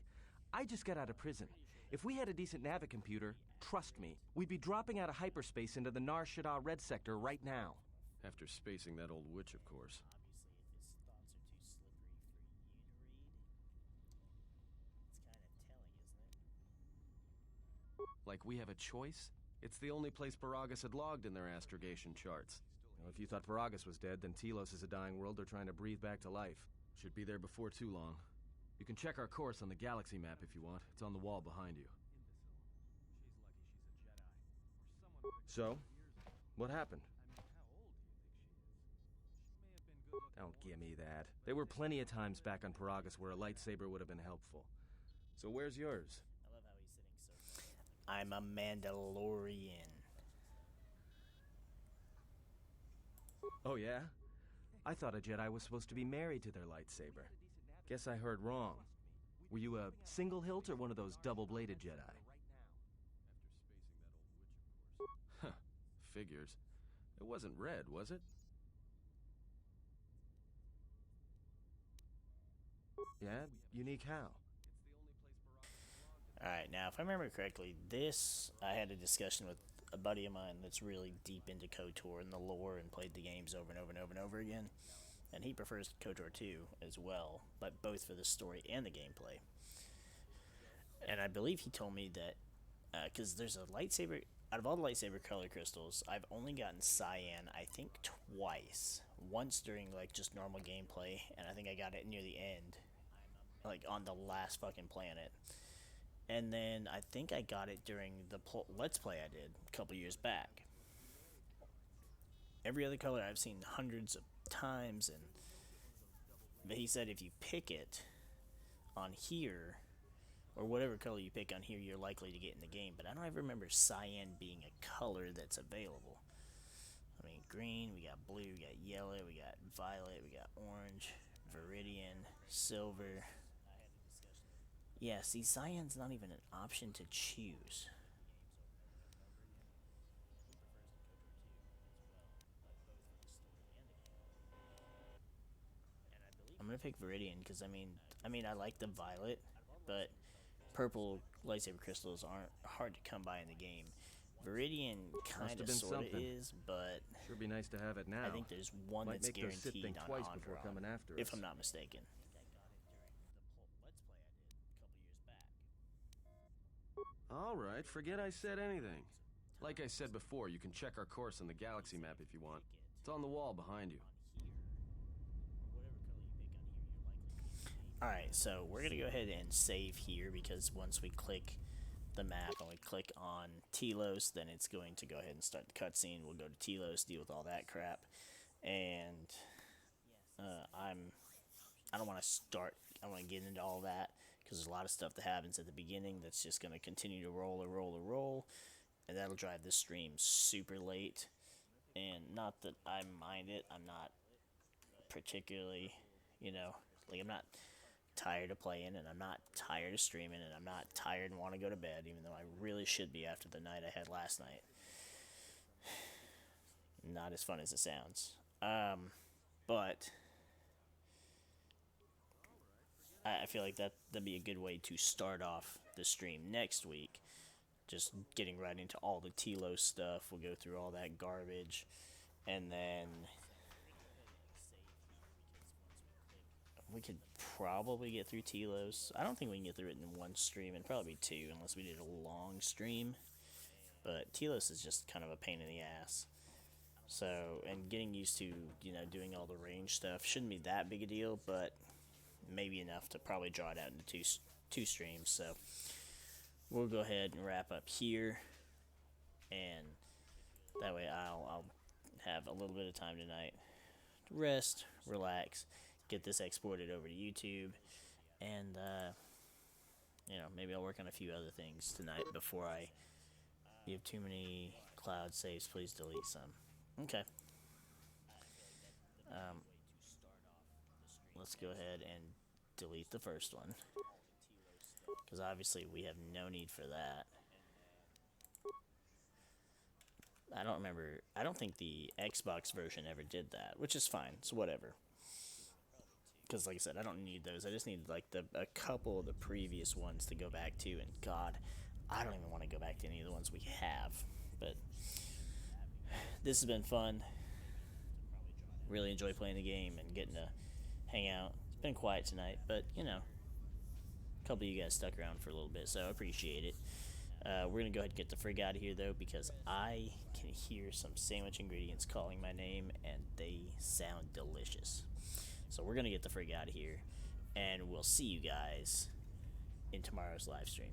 I just got out of prison. If we had a decent navicomputer, trust me, we'd be dropping out of hyperspace into the Nar Shaddaa Red Sector right now. After spacing that old witch, of course. Like we have a choice? It's the only place Paragus had logged in their astrogation charts. Now, if you thought Paragus was dead, then Telos is a dying world they're trying to breathe back to life. Should be there before too long. You can check our course on the galaxy map if you want. It's on the wall behind you. So, what happened? Don't give me that. There were plenty of times back on Paragus where a lightsaber would have been helpful. So where's yours? I love how he's sitting so far. I'm a Mandalorian. Oh yeah? I thought a Jedi was supposed to be married to their lightsaber. Guess I heard wrong. Were you a single hilt or one of those double-bladed Jedi? Huh. Figures. It wasn't red, was it? Yeah? Unique how? Alright, now if I remember correctly, I had a discussion with a buddy of mine that's really deep into KOTOR and the lore and played the games over and over and over and over again. And he prefers KOTOR 2 as well, but both for the story and the gameplay. And I believe he told me that, because there's a lightsaber, out of all the lightsaber color crystals, I've only gotten cyan, I think, twice. Once during, like, just normal gameplay, and I think I got it near the end, like, on the last fucking planet. And then I think I got it during the Let's Play I did a couple years back. Every other color I've seen hundreds of times, but he said if you pick it on here, or whatever color you pick on here, you're likely to get in the game. But I don't ever remember cyan being a color that's available. I mean, green, we got blue, we got yellow, we got violet, we got orange, viridian, silver. Yeah, see, cyan's not even an option to choose. gonna pick Viridian because I mean I like the violet, but purple lightsaber crystals aren't hard to come by in the game. Viridian kind of sort of is, but sure be nice to have it now. I think there's one Might that's make those Sith guaranteed think on twice before Onderon, coming after if us. I'm not mistaken. All right, forget I said anything. Like I said before, you can check our course on the galaxy map if you want. It's on the wall behind you. Alright, so we're going to go ahead and save here because once we click the map and we click on Telos, then it's going to go ahead and start the cutscene. We'll go to Telos, deal with all that crap. And I don't want to get into all that because there's a lot of stuff that happens at the beginning that's just going to continue to roll, and that'll drive this stream super late. And not that I mind it, I'm not particularly, like I'm not tired of playing, and I'm not tired of streaming, and I'm not tired and want to go to bed, even though I really should be after the night I had last night. Not as fun as it sounds. But I feel like that'd be a good way to start off the stream next week. Just getting right into all the Telos stuff. We'll go through all that garbage. And then we could probably get through Telos. I don't think we can get through it in one stream. It'd probably be two unless we did a long stream. But Telos is just kind of a pain in the ass. So, and getting used to, doing all the range stuff shouldn't be that big a deal, but maybe enough to probably draw it out into two streams. So, we'll go ahead and wrap up here, and that way I'll have a little bit of time tonight to rest, relax, get this exported over to YouTube, and, maybe I'll work on a few other things tonight before I give too many cloud saves. Please delete some. Okay. Let's go ahead and delete the first one, because obviously we have no need for that. I don't think the Xbox version ever did that, which is fine, so whatever. Because like I said, I don't need those. I just need like a couple of the previous ones to go back to, and God, I don't even want to go back to any of the ones we have. But this has been fun. Really enjoy playing the game and getting to hang out. It's been quiet tonight, but a couple of you guys stuck around for a little bit, so I appreciate it. We're gonna go ahead and get the frig out of here though, because I can hear some sandwich ingredients calling my name, and they sound delicious. So we're gonna get the frig out of here, and we'll see you guys in tomorrow's live stream.